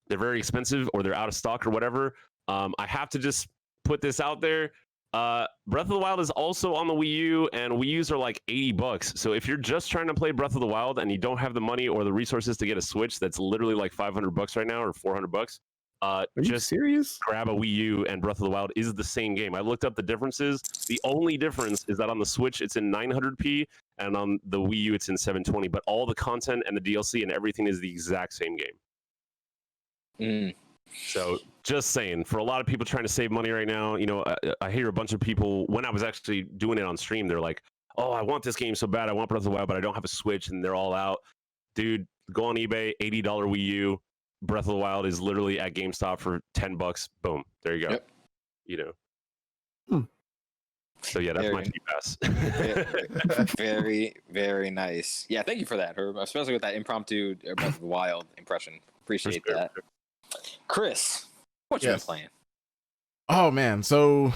They're very expensive, or they're out of stock, or whatever. I have to just put this out there. Breath of the Wild is also on the Wii U, and Wii U's are like $80. So if you're just trying to play Breath of the Wild and you don't have the money or the resources to get a Switch that's literally like $500 right now or $400, are you serious? Grab a Wii U, and Breath of the Wild is the same game. I looked up the differences. The only difference is that on the Switch it's in 900p, and on the Wii U it's in 720. But all the content and the DLC and everything is the exact same game. So just saying, for a lot of people trying to save money right now, I hear a bunch of people, when I was actually doing it on stream, they're like, oh, I want this game so bad. I want Breath of the Wild, but I don't have a Switch, and they're all out. Dude, go on eBay, $80 Wii U. Breath of the Wild is literally at GameStop for $10. Boom. There you go. Yep. So yeah, that's my pass. Very, very nice. Yeah, thank you for that, Herb, especially with that impromptu Breath of the Wild impression. Appreciate that. Chris, what you been playing? Oh man, so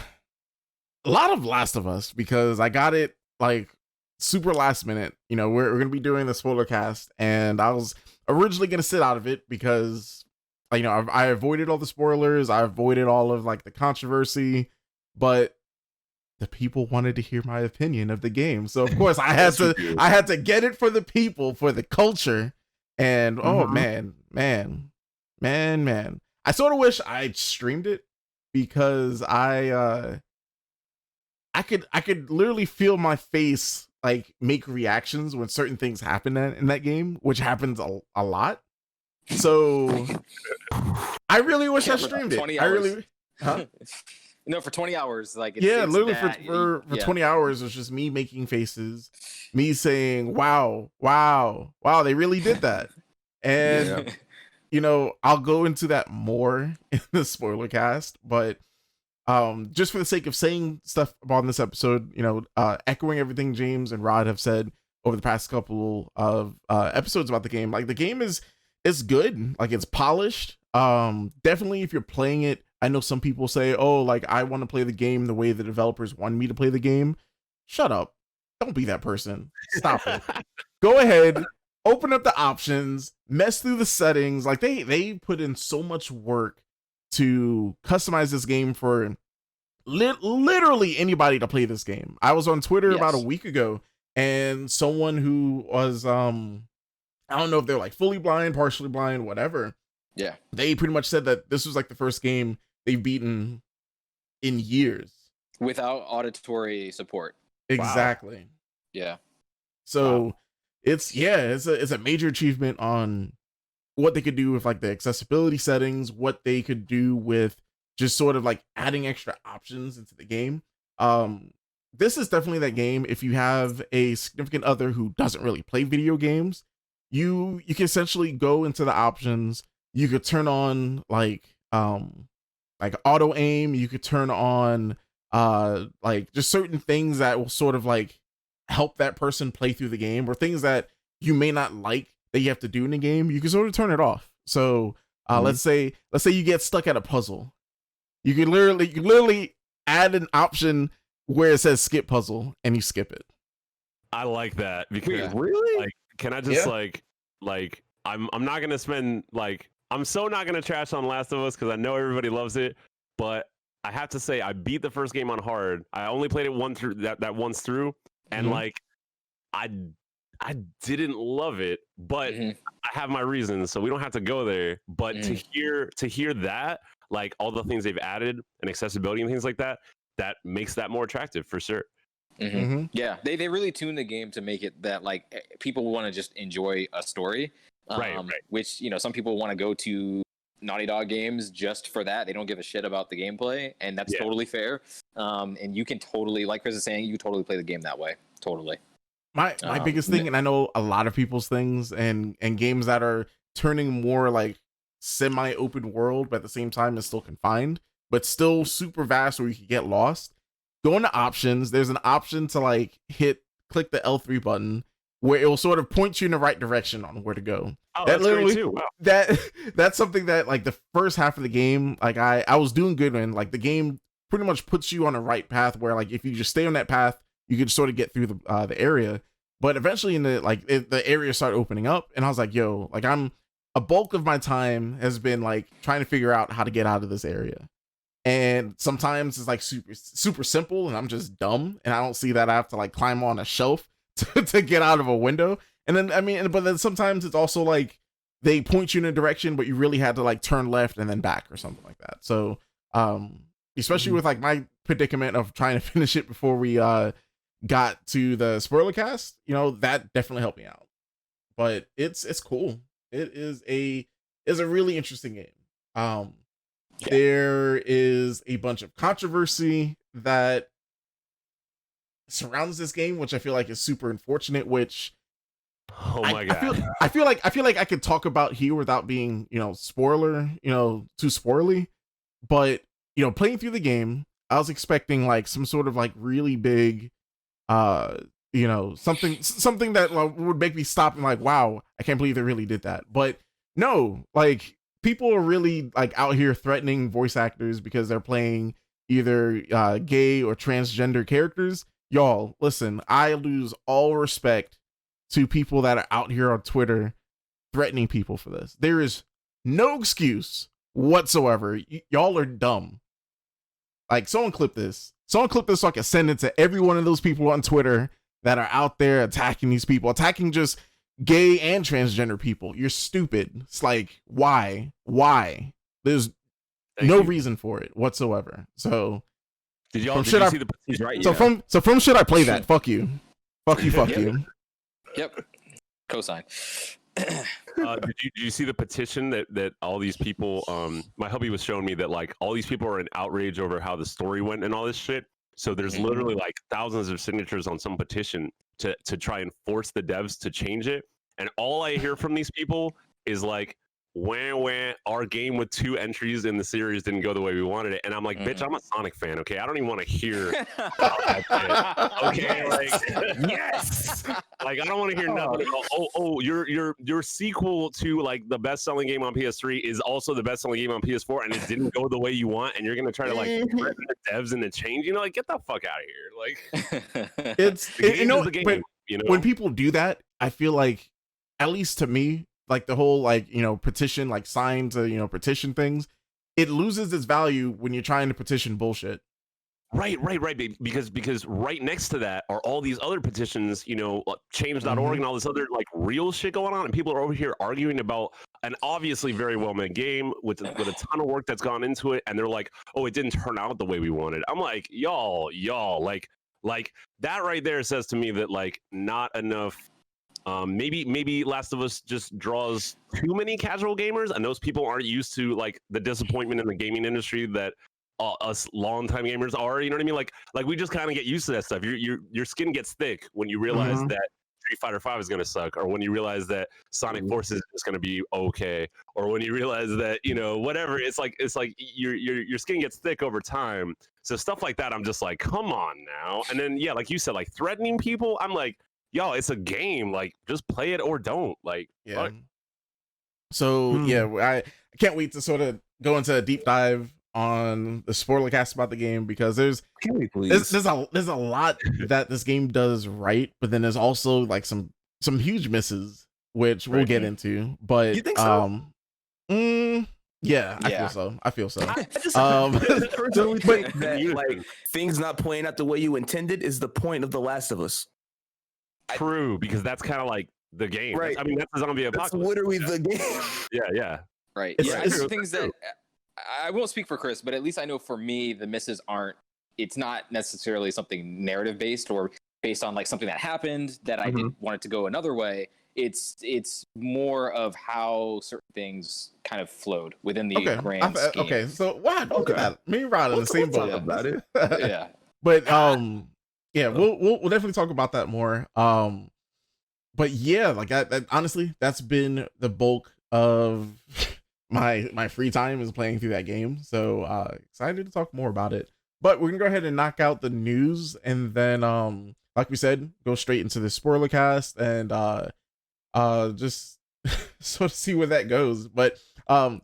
a lot of Last of Us, because I got it like super last minute. You know, we're gonna be doing the spoiler cast, and I was originally gonna sit out of it because, you know, I avoided all the spoilers, I avoided all of like the controversy, but the people wanted to hear my opinion of the game, so of course I had to get it for the people, for the culture. And oh man, I sort of wish I streamed it, because I could literally feel my face like make reactions when certain things happen in that game, which happens a lot. So I really wish I streamed it. I really, huh? No, for 20 hours, like it's literally for 20 hours, it's just me making faces, me saying, wow, they really did that. And you know, I'll go into that more in the spoiler cast, but just for the sake of saying stuff about this episode, you know, echoing everything James and Rod have said over the past couple of episodes about the game, like the game is good, like it's polished. Definitely if you're playing it, I know some people say, oh, like I want to play the game the way the developers want me to play the game. Shut up. Don't be that person. Stop it. Go ahead, open up the options, mess through the settings. Like they put in so much work to customize this game for literally anybody to play this game. I was on Twitter about a week ago, and someone who was I don't know if they're like fully blind, partially blind, whatever. Yeah. They pretty much said that this was like the first game they've beaten in years without auditory support. Exactly. Wow. Yeah. So it's a major achievement on what they could do with like the accessibility settings, what they could do with just sort of like adding extra options into the game. This is definitely that game. If you have a significant other who doesn't really play video games, you can essentially go into the options. You could turn on like auto aim. You could turn on like just certain things that will sort of like help that person play through the game, or things that you may not like that you have to do in the game. You can sort of turn it off. So let's say you get stuck at a puzzle. You can literally add an option where it says skip puzzle, and you skip it. I like that, because really, like, can I just like I'm not gonna spend like, I'm so not gonna trash on Last of Us because I know everybody loves it, but I have to say I beat the first game on hard. I only played it once through, and like I didn't love it, but I have my reasons, so we don't have to go there. But to hear that, like all the things they've added and accessibility and things like that, that makes that more attractive for sure. Yeah, they really tune the game to make it that like people want to just enjoy a story. Right. Which, you know, some people want to go to Naughty Dog games just for that. They don't give a shit about the gameplay, and that's totally fair. And you can totally, like Chris is saying, you totally play the game that way. Totally. My biggest thing, and I know a lot of people's things, and games that are turning more like semi-open world, but at the same time is still confined, but still super vast where you can get lost. Go into options. There's an option to like click the L3 button, where it will sort of point you in the right direction on where to go. Oh, that's great too. Wow. That's something that like the first half of the game, like I was doing good when like the game pretty much puts you on the right path, where like if you just stay on that path, you could sort of get through the area. But eventually in the area started opening up, and I was like, yo, like a bulk of my time has been like trying to figure out how to get out of this area. And sometimes it's like super simple, and I'm just dumb, and I don't see that I have to like climb on a shelf to get out of a window. And then but then sometimes it's also like they point you in a direction, but you really had to like turn left and then back or something like that. So especially with like my predicament of trying to finish it before we got to the spoiler cast, you know, that definitely helped me out. But it's cool. It is a really interesting game. There is a bunch of controversy that surrounds this game, which I feel like is super unfortunate, which God. I feel like I could talk about here without being, you know, too spoilerly. But, you know, playing through the game, I was expecting like some sort of like really big you know, something that like, would make me stop and like, wow, I can't believe they really did that. But no, like people are really like out here threatening voice actors because they're playing either gay or transgender characters, y'all, listen, I lose all respect to people that are out here on Twitter threatening people for this. There is no excuse whatsoever. Y'all are dumb. Like, someone clip this. Someone clip this so I can send it to every one of those people on Twitter that are out there attacking these people, attacking just gay and transgender people. You're stupid. It's like, why? There's no reason for it whatsoever. So did you see the petition? Right. So from should I play that? Fuck you. Fuck you. Yep. Cosign. Did you see the petition that all these people? My hubby was showing me that like all these people are in outrage over how the story went and all this shit. So there's literally like thousands of signatures on some petition to try and force the devs to change it. And all I hear from these people is like, wah, our game with 2 entries in the series didn't go the way we wanted it. And I'm like, bitch, I'm a Sonic fan, okay? I don't even want to hear about that shit. Okay, like, yes. Like, I don't want to hear nothing about, your sequel to like the best-selling game on PS3 is also the best-selling game on PS4, and it didn't go the way you want, and you're gonna try to like threaten the devs into change. You know, like, get the fuck out of here. Like, it's when people do that, I feel like, at least to me, like the whole like, you know, petition, like sign to, you know, petition things, it loses its value when you're trying to petition bullshit. Right. Because right next to that are all these other petitions, you know, change.org and all this other like real shit going on, and people are over here arguing about an obviously very well made game with a ton of work that's gone into it, and they're like, oh, it didn't turn out the way we wanted. I'm like, y'all, like that right there says to me that like not enough. Maybe Last of Us just draws too many casual gamers, and those people aren't used to like the disappointment in the gaming industry that us longtime gamers are. You know what I mean? Like we just kind of get used to that stuff. Your skin gets thick when you realize that Street Fighter 5 is going to suck, or when you realize that Sonic Forces is going to be okay, or when you realize that, you know, whatever. It's like your skin gets thick over time. So stuff like that, I'm just like, come on now. And then yeah, like you said, like threatening people, I'm like, yo, it's a game. Like, just play it or don't. Like, yeah. Fuck. So yeah, I can't wait to sort of go into a deep dive on the spoiler cast about the game, because there's a lot that this game does right, but then there's also like some huge misses which we'll get into. But you think so? Yeah, I feel so. I just personally think that like things not playing out the way you intended is the point of The Last of Us. True, because that's kind of like the game. Right. I mean, that's a zombie apocalypse. That's literally the game. Yeah. Right. Yeah, I think things that I won't speak for Chris, but at least I know for me, the misses aren't. It's not necessarily something narrative based or based on like something that happened that I didn't want it to go another way. It's more of how certain things kind of flowed within the grand scheme. Okay, so what? Okay, me and Rod in the same boat about it. Yeah, but yeah, we'll definitely talk about that more. But yeah, like I honestly, that's been the bulk of my free time is playing through that game. So excited to talk more about it. But we're gonna go ahead and knock out the news, and then like we said, go straight into the spoiler cast and just sort of see where that goes. But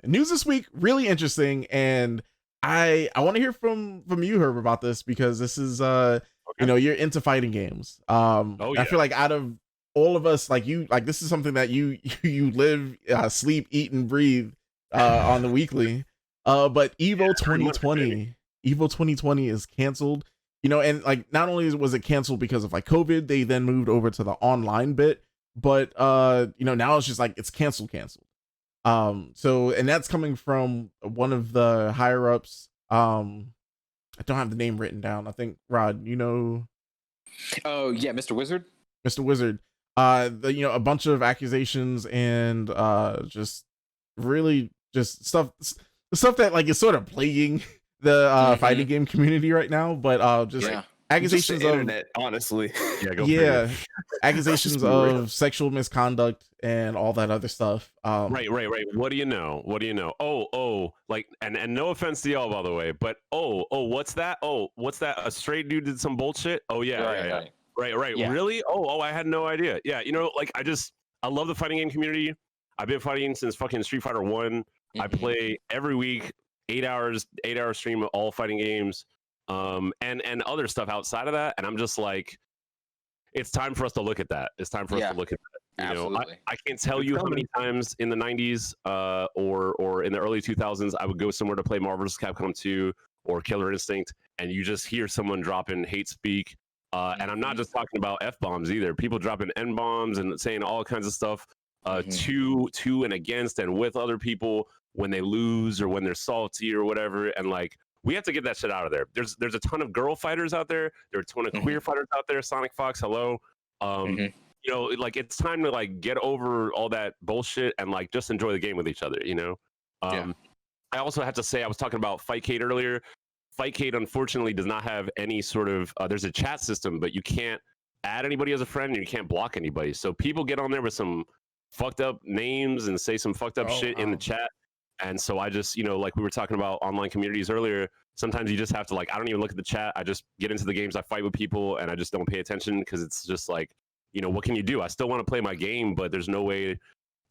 news this week really interesting, and I want to hear from you, Herb, about this, because this is you know, you're into fighting games. I feel like out of all of us, like you, like this is something that you live, sleep, eat, and breathe on the weekly. But Evo 2020 is canceled. You know, and like not only was it canceled because of like COVID, they then moved over to the online bit, but you know, now it's just like it's canceled. So, and that's coming from one of the higher ups. I don't have the name written down. I think Rod, you know. Oh yeah, Mr. Wizard. You know, a bunch of accusations and just really just stuff that like is sort of plaguing the fighting game community right now. But accusations just the internet, honestly. Accusations of sexual misconduct and all that other stuff. Right. What do you know? Oh, like, and no offense to y'all, by the way, but what's that? A straight dude did some bullshit? Oh yeah. Right. Yeah. Really? Oh, I had no idea. Yeah, you know, like I love the fighting game community. I've been fighting since fucking Street Fighter 1. I play every week, 8 hours stream of all fighting games. and other stuff outside of that. And I'm just like, it's time for us to look at that. It's time for us to look at that. You know, I can't tell you how many times in the 90s or in the early 2000s I would go somewhere to play Marvel vs. Capcom 2 or Killer Instinct, and you just hear someone dropping hate speak. And I'm not just talking about F-bombs either. People dropping N-bombs and saying all kinds of stuff to and against and with other people when they lose or when they're salty or whatever. And like, we have to get that shit out of there. There's a ton of girl fighters out there. There are a ton of queer fighters out there. Sonic Fox, hello. You know, like, it's time to like get over all that bullshit and like just enjoy the game with each other, you know? I also have to say, I was talking about Fightcade earlier. Fightcade, unfortunately, does not have any sort of, there's a chat system, but you can't add anybody as a friend and you can't block anybody. So people get on there with some fucked up names and say some fucked up shit in the chat. And so I just, you know, like we were talking about online communities earlier, sometimes you just have to like, I don't even look at the chat. I just get into the games, I fight with people, and I just don't pay attention because it's just like, you know, what can you do? I still want to play my game, but there's no way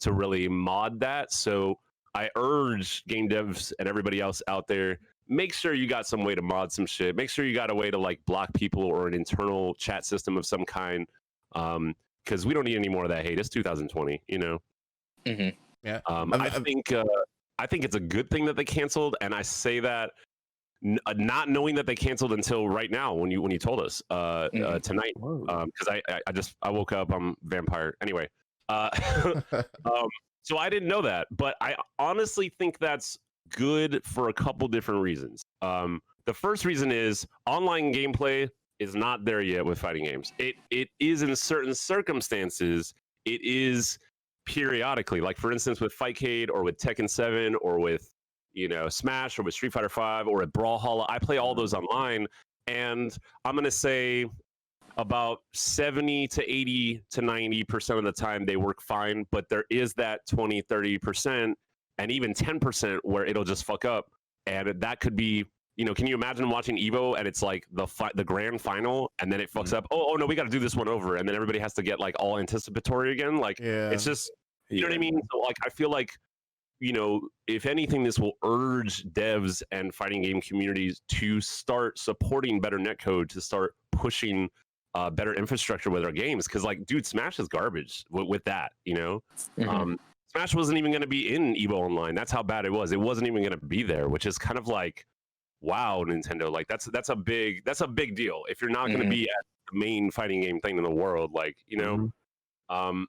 to really mod that. So I urge game devs and everybody else out there, make sure you got some way to mod some shit. Make sure you got a way to like block people or an internal chat system of some kind. Because we don't need any more of that hate. It's 2020, you know? Yeah. I think it's a good thing that they canceled. And I say that not knowing that they canceled until right now when you told us tonight. Because I woke up, I'm vampire. Anyway. So I didn't know that, but I honestly think that's good for a couple different reasons. The first reason is online gameplay is not there yet with fighting games. It is in certain circumstances. It is periodically, like for instance with Fightcade or with Tekken 7 or with, you know, Smash or with Street Fighter 5 or at Brawlhalla. I play all those online, and I'm gonna say about 70 to 80 to 90% of the time they work fine, but there is that 20-30% and even 10% where it'll just fuck up. And that could be, you know, can you imagine watching Evo and it's like the grand final and then it fucks up? Oh no, we got to do this one over, and then everybody has to get like all anticipatory again. Like, it's just, you know what I mean? So like, I feel like, you know, if anything, this will urge devs and fighting game communities to start supporting better netcode, to start pushing better infrastructure with our games. Because like, dude, Smash is garbage with that, you know? Smash wasn't even going to be in Evo Online. That's how bad it was. It wasn't even going to be there, which is kind of like, wow, Nintendo. Like, that's a big deal. If you're not going to be at the main fighting game thing in the world, like, you know, I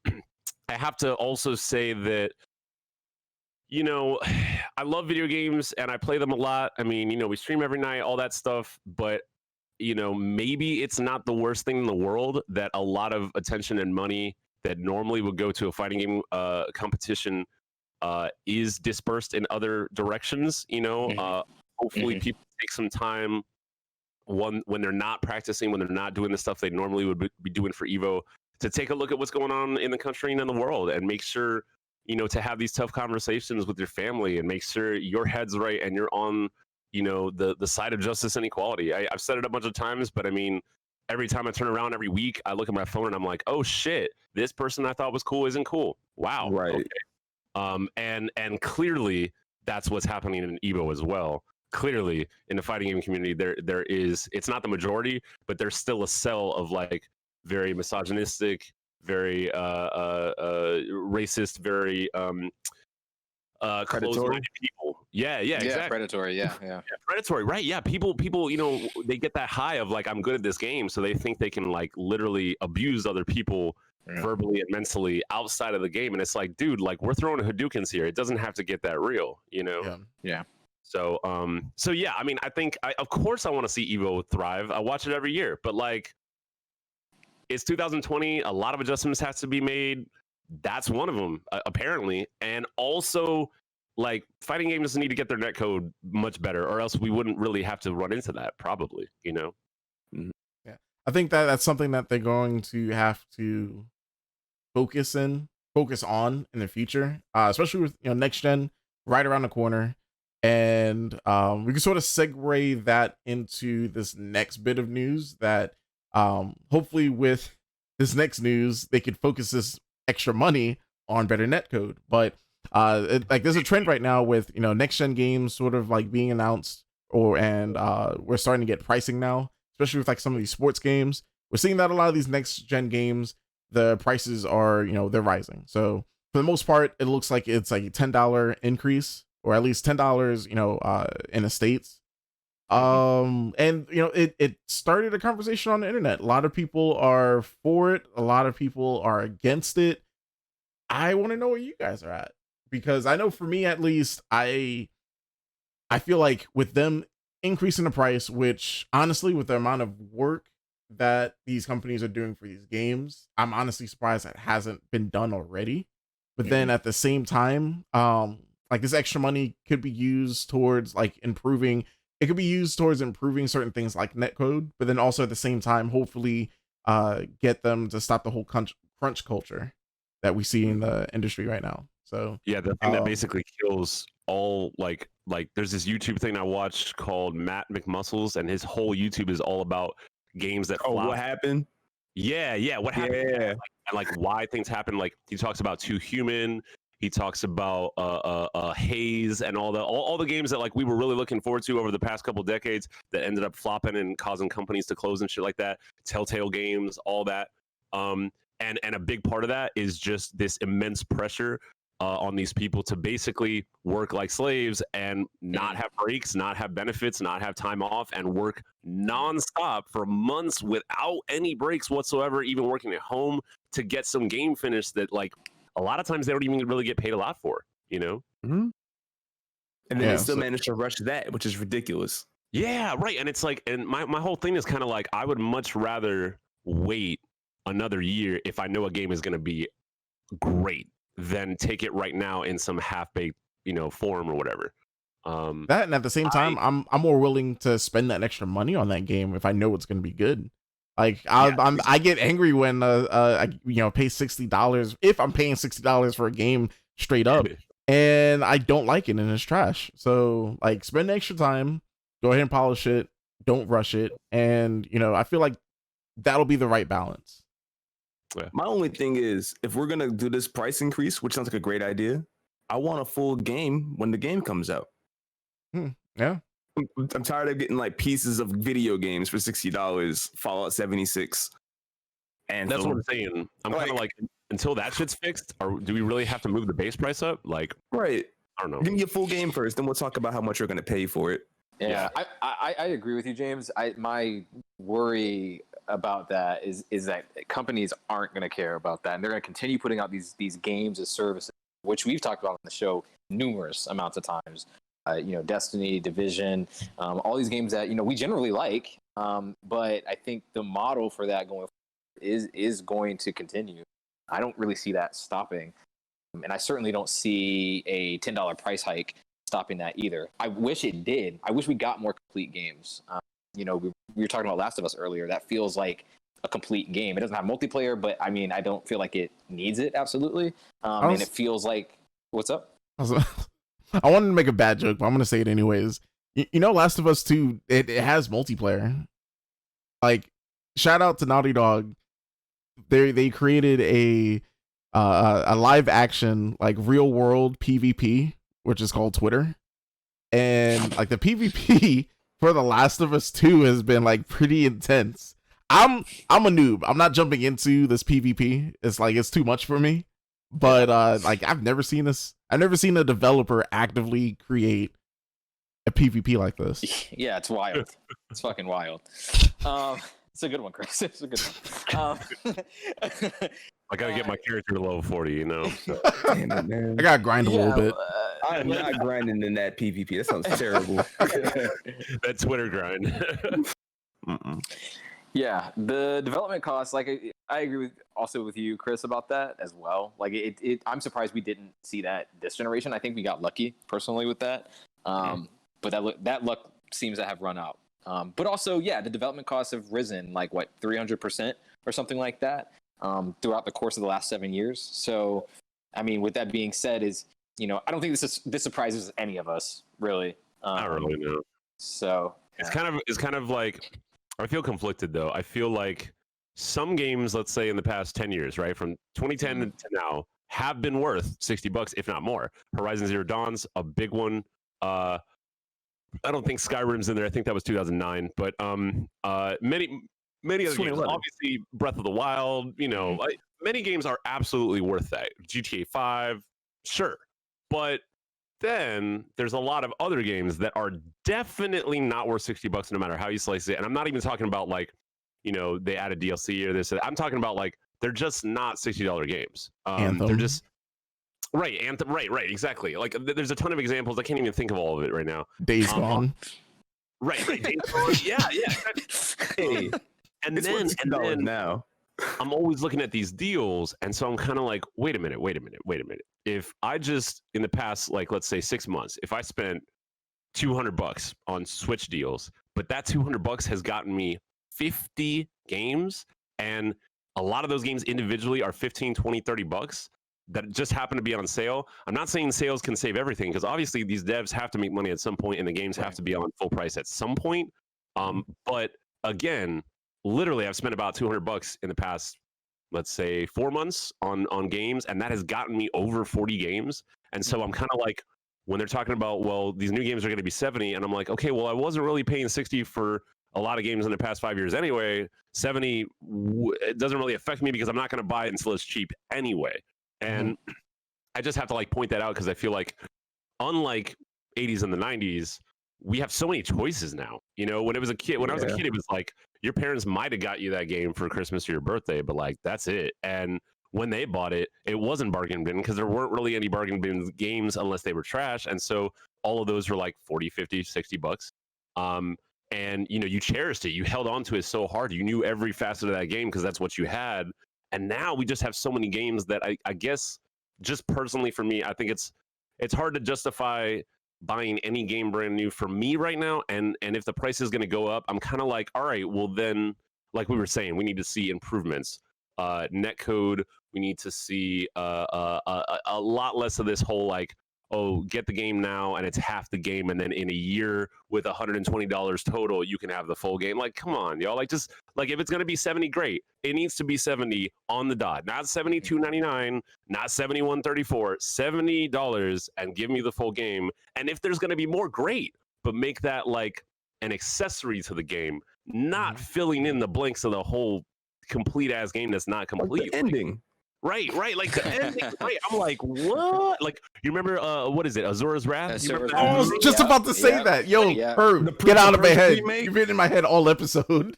have to also say that, you know, I love video games and I play them a lot. I mean, you know, we stream every night, all that stuff, but, you know, maybe it's not the worst thing in the world that a lot of attention and money that normally would go to a fighting game competition is dispersed in other directions, you know. Hopefully people take some time when they're not practicing, when they're not doing the stuff they normally would be doing for Evo, to take a look at what's going on in the country and in the world, and make sure, you know, to have these tough conversations with your family and make sure your head's right and you're on, you know, the side of justice and equality. I've said it a bunch of times, but I mean, every time I turn around every week, I look at my phone and I'm like, oh shit, this person I thought was cool isn't cool. Wow. Right. Okay. And clearly that's what's happening in Evo as well. Clearly in the fighting game community, there is, it's not the majority, but there's still a cell of like very misogynistic, very racist, very closed-minded people. Yeah, exactly. Predatory, yeah, predatory, right? Yeah, people, you know, they get that high of like, I'm good at this game, so they think they can like literally abuse other people verbally and mentally outside of the game, and it's like, dude, like, we're throwing Hadoukens here. It doesn't have to get that real, you know? Yeah. So yeah, I mean, I think, of course I want to see Evo thrive. I watch it every year, but like, it's 2020. A lot of adjustments have to be made. That's one of them, apparently. And also, like, fighting games need to get their netcode much better, or else we wouldn't really have to run into that, probably, you know? Yeah. I think that's something that they're going to have to focus on in the future, especially with, you know, next gen right around the corner. And we can sort of segue that into this next bit of news that hopefully with this next news, they could focus this extra money on better netcode. But like, there's a trend right now with, you know, next gen games sort of like being announced and we're starting to get pricing now, especially with like some of these sports games. We're seeing that a lot of these next gen games, the prices are, they're rising. So for the most part, it looks like it's like a $10 increase, or at least $10, in the States. And it started a conversation on the internet. A lot of people are for it, a lot of people are against it. I want to know where you guys are at, because I know for me at least, I feel like with them increasing the price, which honestly, with the amount of work that these companies are doing for these games, I'm honestly surprised that hasn't been done already. But then at the same time, like this extra money could be used towards like improving. It could be used towards improving certain things like netcode, but then also at the same time, hopefully, get them to stop the whole crunch culture that we see in the industry right now. So yeah, the thing that basically kills all like there's this YouTube thing I watched called Matt McMuscles, and his whole YouTube is all about games that flop. What happened? Yeah, what happened? Yeah. And like why things happen. Like he talks about Too Human. He talks about Haze and all the games that like we were really looking forward to over the past couple decades that ended up flopping and causing companies to close and shit like that. Telltale Games, all that. And a big part of that is just this immense pressure on these people to basically work like slaves and not have breaks, not have benefits, not have time off, and work nonstop for months without any breaks whatsoever, even working at home to get some game finished that like a lot of times they don't even really get paid a lot for, Mm-hmm. And then they still manage to rush that, which is ridiculous. Yeah, right. And it's like, and my whole thing is kind of like, I would much rather wait another year if I know a game is going to be great than take it right now in some half-baked, form or whatever. That, and at the same time, I'm more willing to spend that extra money on that game if I know it's going to be good. Like I get angry when I pay $60 if I'm paying $60 for a game straight up and I don't like it and it's trash. So like spend the extra time, go ahead and polish it, don't rush it, and I feel like that'll be the right balance. Yeah. My only thing is, if we're gonna do this price increase, which sounds like a great idea, I want a full game when the game comes out. Yeah. I'm tired of getting like pieces of video games for $60, Fallout 76. And that's what I'm saying. I'm kind of like, until that shit's fixed, or do we really have to move the base price up? Like, right. I don't know. Give me a full game first, then we'll talk about how much you're going to pay for it. Yeah. I agree with you, James. My worry about that is that companies aren't going to care about that, and they're going to continue putting out these games as services, which we've talked about on the show numerous amounts of times. Destiny, Division, all these games that we generally like, but I think the model for that going forward is going to continue. I don't really see that stopping, and I certainly don't see a $10 price hike stopping that either. I wish it did. I wish we got more complete games. We were talking about Last of Us earlier. That feels like a complete game. It doesn't have multiplayer, but I mean, I don't feel like it needs it absolutely. And it feels like, what's up? I wanted to make a bad joke, but I'm gonna say it anyways. Last of Us 2, it has multiplayer. Like, shout out to Naughty Dog. They created a live action, like real world PvP, which is called Twitter. And like the PvP for The Last of Us 2 has been like pretty intense. I'm a noob. I'm not jumping into this PvP. It's too much for me. But I've never seen this. I've never seen a developer actively create a PvP like this. Yeah, it's wild. It's fucking wild. It's a good one, Chris. It's a good one. I gotta get my character to level 40, So. Damn it, man. I gotta grind a little bit. I'm not grinding in that PvP. That sounds terrible. That Twitter grind. Yeah, the development costs, like I agree with you, Chris, about that as well. Like I'm surprised we didn't see that this generation. I think we got lucky personally with that. But that luck seems to have run out. But also, yeah, the development costs have risen like 300% or something like that throughout the course of the last 7 years. So, I mean, with that being said, I don't think this surprises any of us really. Not really, no. So yeah. It's kind of like, I feel conflicted though. I feel like some games, let's say in the past 10 years, right, from 2010 to now, have been worth $60, if not more. Horizon Zero Dawn's a big one. I don't think Skyrim's in there. I think that was 2009. But many other games. Obviously, Breath of the Wild. You know, many games are absolutely worth that. GTA 5, sure, but then there's a lot of other games that are definitely not worth $60 no matter how you slice it. And I'm not even talking about like, you know, they added DLC or this. I'm talking about like they're just not $60 games. They're just right. Anthem. Right. Exactly. Like there's a ton of examples. I can't even think of all of it right now. Days Gone. Right. Days Gone. Yeah. Hey, and then now. I'm always looking at these deals, and so I'm kind of like, wait a minute. If I just in the past, like let's say 6 months, if I spent $200 on Switch deals, but that $200 has gotten me 50 games, and a lot of those games individually are 15, 20, $30 that just happen to be on sale. I'm not saying sales can save everything, because obviously these devs have to make money at some point, and the games have to be on full price at some point. But again, literally, I've spent about $200 in the past, let's say 4 months on games, and that has gotten me over 40 games. And so I'm kind of like, when they're talking about, well, these new games are going to be 70, and I'm like, okay, well, I wasn't really paying 60 for a lot of games in the past 5 years anyway. 70, it doesn't really affect me because I'm not going to buy it until it's cheap anyway. And I just have to like point that out, because I feel like, unlike 80s and the 90s, we have so many choices now. You know, when I was a kid, it was like your parents might have got you that game for Christmas or your birthday, but like that's it. And when they bought it, it wasn't bargain bin, because there weren't really any bargain bin games unless they were trash. And so all of those were like 40, 50, $60. And you know, you cherished it. You held on to it so hard. You knew every facet of that game because that's what you had. And now we just have so many games that I guess, just personally for me, I think it's hard to justify buying any game brand new for me right now. And if the price is going to go up, I'm kind of like, all right, well then, like we were saying, we need to see improvements. Netcode, we need to see a lot less of this whole like, oh, get the game now and it's half the game, and then in a year with $120 total, you can have the full game. Like, come on, y'all. Like, just like, if it's gonna be 70, great. It needs to be 70 on the dot, not $72.99, not $71.34, $70, and give me the full game. And if there's gonna be more, great, but make that like an accessory to the game, not filling in the blanks of the whole complete ass game that's not complete. Like the ending. Right, like the ending. Right, I'm like, what? Like, you remember what is it, Azura's Wrath? I was just about to say that. Yo, Herb, get out of my head. You've been in my head all episode.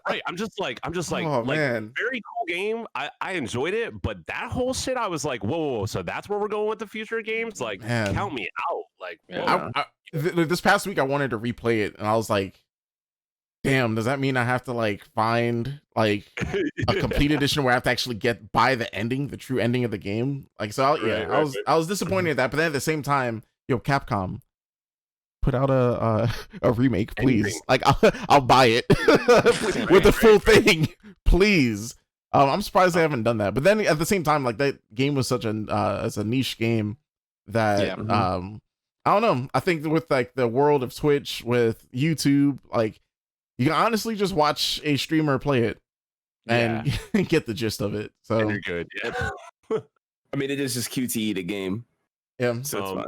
Right, I'm just like, oh, man. Very cool game. I enjoyed it, but that whole shit, I was like, whoa. So that's where we're going with the future games? Like, count me out. Like, this past week I wanted to replay it, and I was like, damn, does that mean I have to like find like a complete edition where I have to actually buy the ending, the true ending of the game? Like, so I was disappointed at that, but then at the same time, yo, Capcom, put out a remake, please. Anything. Like, I'll buy it with the full thing, please. I'm surprised they haven't done that. But then at the same time, like, that game was such as a niche game that I don't know. I think with like the world of Twitch, with YouTube, like, you can honestly just watch a streamer play it and get the gist of it. So and you're good. Yeah. I mean, it is just QTE the game. Yeah. So it's fine.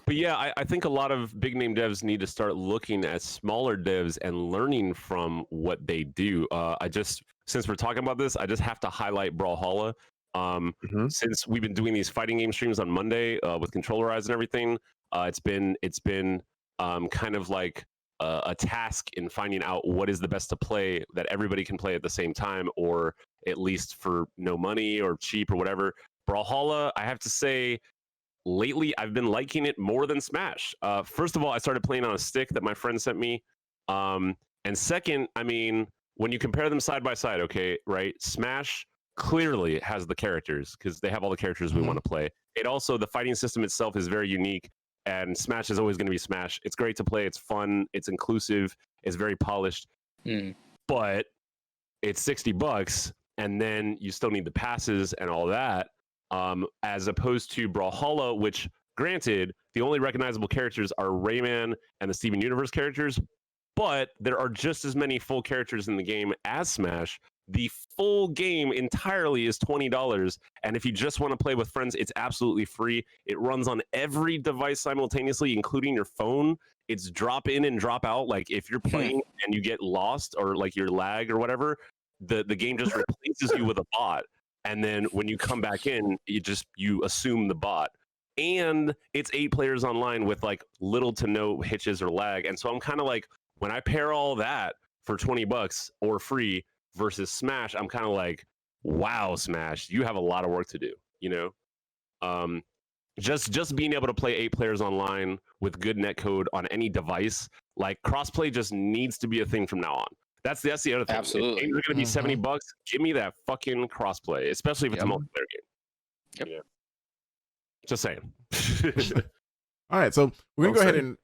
But yeah, I think a lot of big name devs need to start looking at smaller devs and learning from what they do. Since we're talking about this, I just have to highlight Brawlhalla. Since we've been doing these fighting game streams on Monday with Controllerize and everything, it's been kind of like a task in finding out what is the best to play that everybody can play at the same time, or at least for no money or cheap or whatever. Brawlhalla, I have to say, lately I've been liking it more than Smash. First of all, I started playing on a stick that my friend sent me. And second, I mean, when you compare them side by side, okay, right? Smash clearly has the characters because they have all the characters we want to play. It also, the fighting system itself is very unique. And Smash is always going to be Smash. It's great to play. It's fun. It's inclusive. It's very polished. But it's $60, and then you still need the passes and all that. As opposed to Brawlhalla, which, granted, the only recognizable characters are Rayman and the Steven Universe characters, but there are just as many full characters in the game as Smash. The full game entirely is $20, and if you just want to play with friends, it's absolutely free. It runs on every device simultaneously, including your phone. it's drop in and drop out. Like if you're playing and you get lost or like you're lag or whatever, the game just replaces you with a bot. And then when you come back in, you assume the bot. And it's 8 players online with like little to no hitches or lag. And so I'm kind of like, when I pair all that for $20 or free versus Smash, I'm kind of like, wow, Smash, you have a lot of work to do, you know? Just being able to play 8 players online with good netcode on any device, like crossplay just needs to be a thing from now on. That's the other thing. Absolutely. If games are going to be $70, give me that fucking crossplay, especially if it's a multiplayer game. Yep. Yeah. Just saying. All right, so we're gonna go ahead and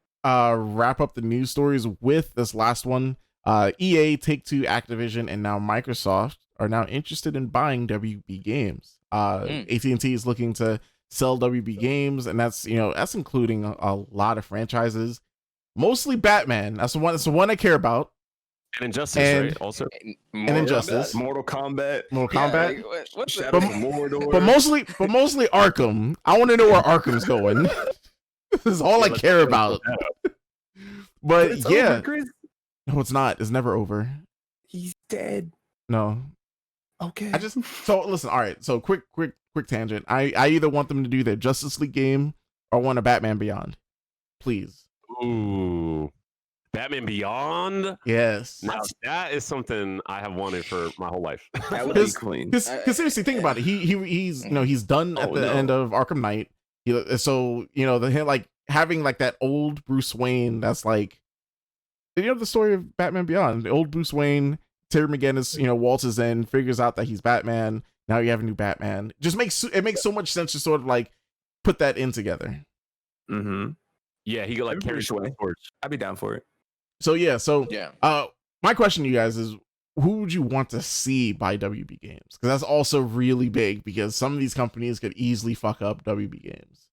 wrap up the news stories with this last one. EA, Take-Two, Activision, and now Microsoft are now interested in buying WB Games. AT&T is looking to sell WB Games, and that's including a lot of franchises, mostly Batman. That's the one I care about. And Injustice, right? Also, and Injustice, Mortal Kombat, Kombat. Like, what's Shadow of Mordor. But mostly Arkham. I want to know where Arkham's going. This is all I care about. But it's yeah, over, Chris. No, it's not. It's never over. He's dead. No. Okay. So listen. All right. So quick tangent. I either want them to do their Justice League game or want a Batman Beyond. Please. Ooh. Batman Beyond? Yes. Now that is something I have wanted for my whole life. That would be clean. Because seriously, think about it. He's he's done at the end of Arkham Knight. So like having like that old Bruce Wayne. That's like, the story of Batman Beyond. The old Bruce Wayne, Terry McGinnis, waltzes in, figures out that he's Batman. Now you have a new Batman. Just makes so much sense to sort of like put that in together. Mm-hmm. Yeah, he could like carry the torch. I'd be down for it. So yeah. My question to you guys is, who would you want to see buy WB Games? Because that's also really big, because some of these companies could easily fuck up WB Games.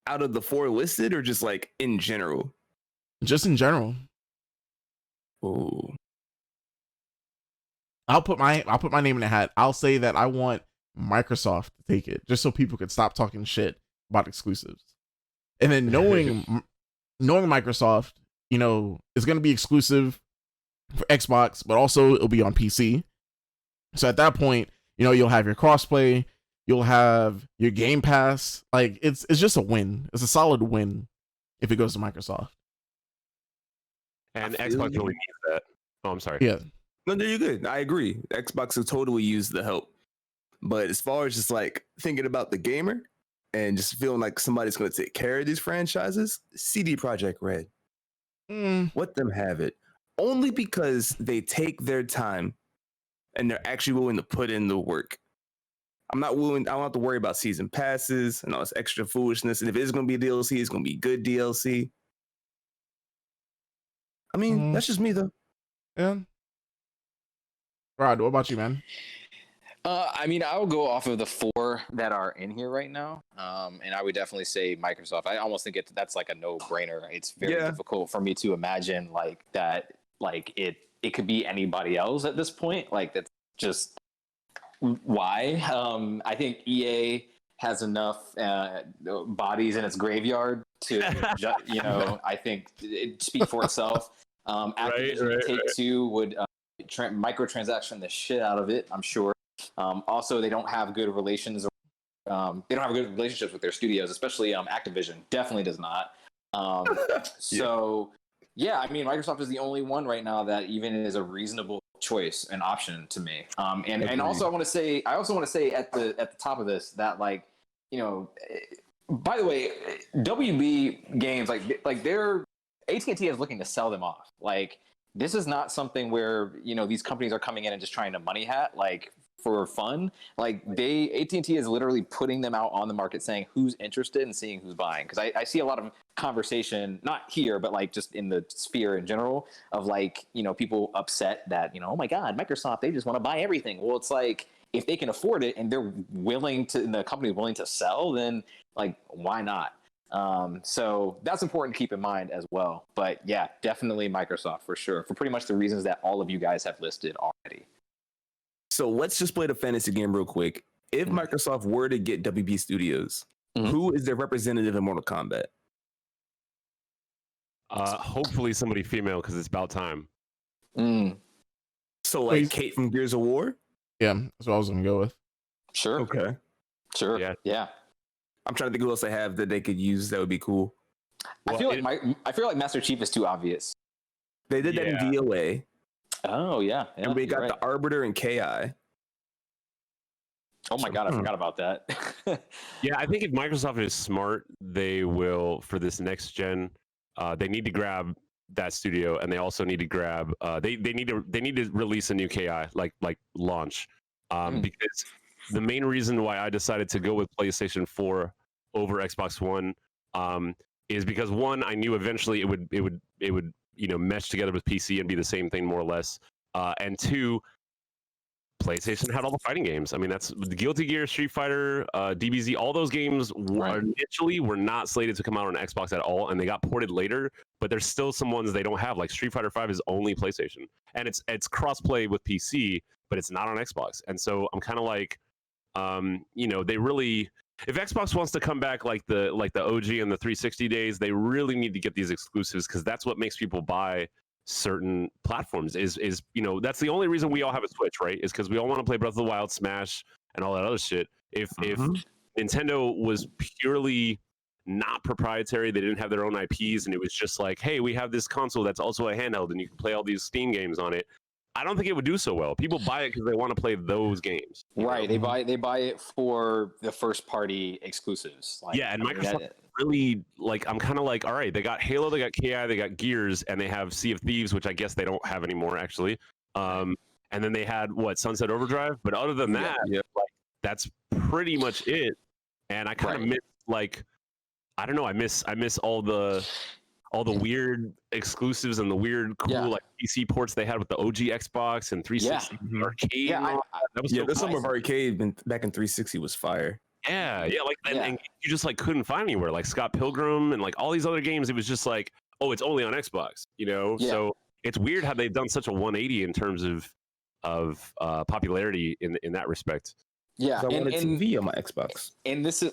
Out of the 4 listed, or just like in general? Just in general. Oh. I'll put my name in the hat. I'll say that I want Microsoft to take it, just so people could stop talking shit about exclusives. And then knowing Microsoft, is going to be exclusive for Xbox, but also it'll be on PC. So at that point, you'll have your crossplay, you'll have your Game Pass. Like it's just a win. It's a solid win if it goes to Microsoft. And Xbox really needs that. Oh, I'm sorry. Yeah. No, you're good. I agree. Xbox has totally used the help. But as far as just like thinking about the gamer and just feeling like somebody's going to take care of these franchises, CD Projekt Red. Let them have it. Only because they take their time and they're actually willing to put in the work. I don't have to worry about season passes and all this extra foolishness. And if it's going to be DLC, it's going to be good DLC. I mean, that's just me though. Yeah. Rod, what about you, man? I mean, I will go off of the 4 that are in here right now, and I would definitely say Microsoft. I almost think that's like a no-brainer. It's very difficult for me to imagine like that. Like it could be anybody else at this point. Like that's just why. I think EA has enough bodies in its graveyard to, I think it speak for itself. Activision Take-Two would microtransaction the shit out of it, I'm sure. Also, they don't have good relations. They don't have good relationships with their studios, especially Activision. Definitely does not. So, yeah, I mean, Microsoft is the only one right now that even is a reasonable choice and option to me. And also, I want to say at the top of this that by the way, WB Games like they're AT&T is looking to sell them off. Like this is not something where these companies are coming in and just trying to money hat like for fun. Like AT&T is literally putting them out on the market, saying who's interested and seeing who's buying. Because I see a lot of conversation, not here, but like just in the sphere in general, of like people upset that oh my god, Microsoft, they just want to buy everything. Well, it's like if they can afford it and they're willing to, and the company is willing to sell, then like why not? So that's important to keep in mind as well. But yeah, definitely Microsoft for sure, for pretty much the reasons that all of you guys have listed already. So let's just play the fantasy game real quick. If Microsoft were to get WB Studios, who is their representative in Mortal Kombat? Hopefully somebody female because it's about time. So like Kate from Gears of War? Yeah, that's what I was gonna go with. Sure. Okay. Sure. Yeah. I'm trying to think who else they have that they could use that would be cool. I feel like Master Chief is too obvious. They did that in VOA. Oh yeah. And we got the Arbiter and KI. Oh my god, I forgot about that. Yeah, I think if Microsoft is smart, they will for this next gen. They need to grab that studio, and they also need to grab. They need to release a new KI like launch, because the main reason why I decided to go with PlayStation 4 over Xbox One is because one, I knew eventually it would mesh together with PC and be the same thing more or less, and two, PlayStation had all the fighting games. I mean, that's the Guilty Gear, Street Fighter, DBZ. All those games initially were not slated to come out on Xbox at all, and they got ported later. But there's still some ones they don't have. Like Street Fighter 5 is only PlayStation, and it's cross-play with PC, but it's not on Xbox. And so I'm kind of like, they really, if Xbox wants to come back like the OG and the 360 days, they really need to get these exclusives because that's what makes people buy certain platforms is that's the only reason we all have a Switch, right? Is because we all want to play Breath of the Wild, Smash, and all that other shit. If Nintendo was purely not proprietary, they didn't have their own IPs, and it was just like, hey, we have this console that's also a handheld and you can play all these Steam games on it, I don't think it would do so well. People buy it because they want to play those games. Right. They buy it for the first party exclusives. And Microsoft really, I'm kind of like, all right, they got Halo, they got KI, they got Gears, and they have Sea of Thieves, which I guess they don't have anymore actually. And then they had Sunset Overdrive, but other than that, that's pretty much it. And I kind of miss I don't know, I miss all the weird exclusives and the weird cool PC ports they had with the OG Xbox and 360 arcade. Yeah, that was the Summer of Arcade back in 360 was fire. And you just couldn't find anywhere, like Scott Pilgrim and all these other games. It was just like, oh, it's only on Xbox, So it's weird how they've done such a 180 in terms of popularity in that respect. Yeah, I wanted TV on my Xbox, and this is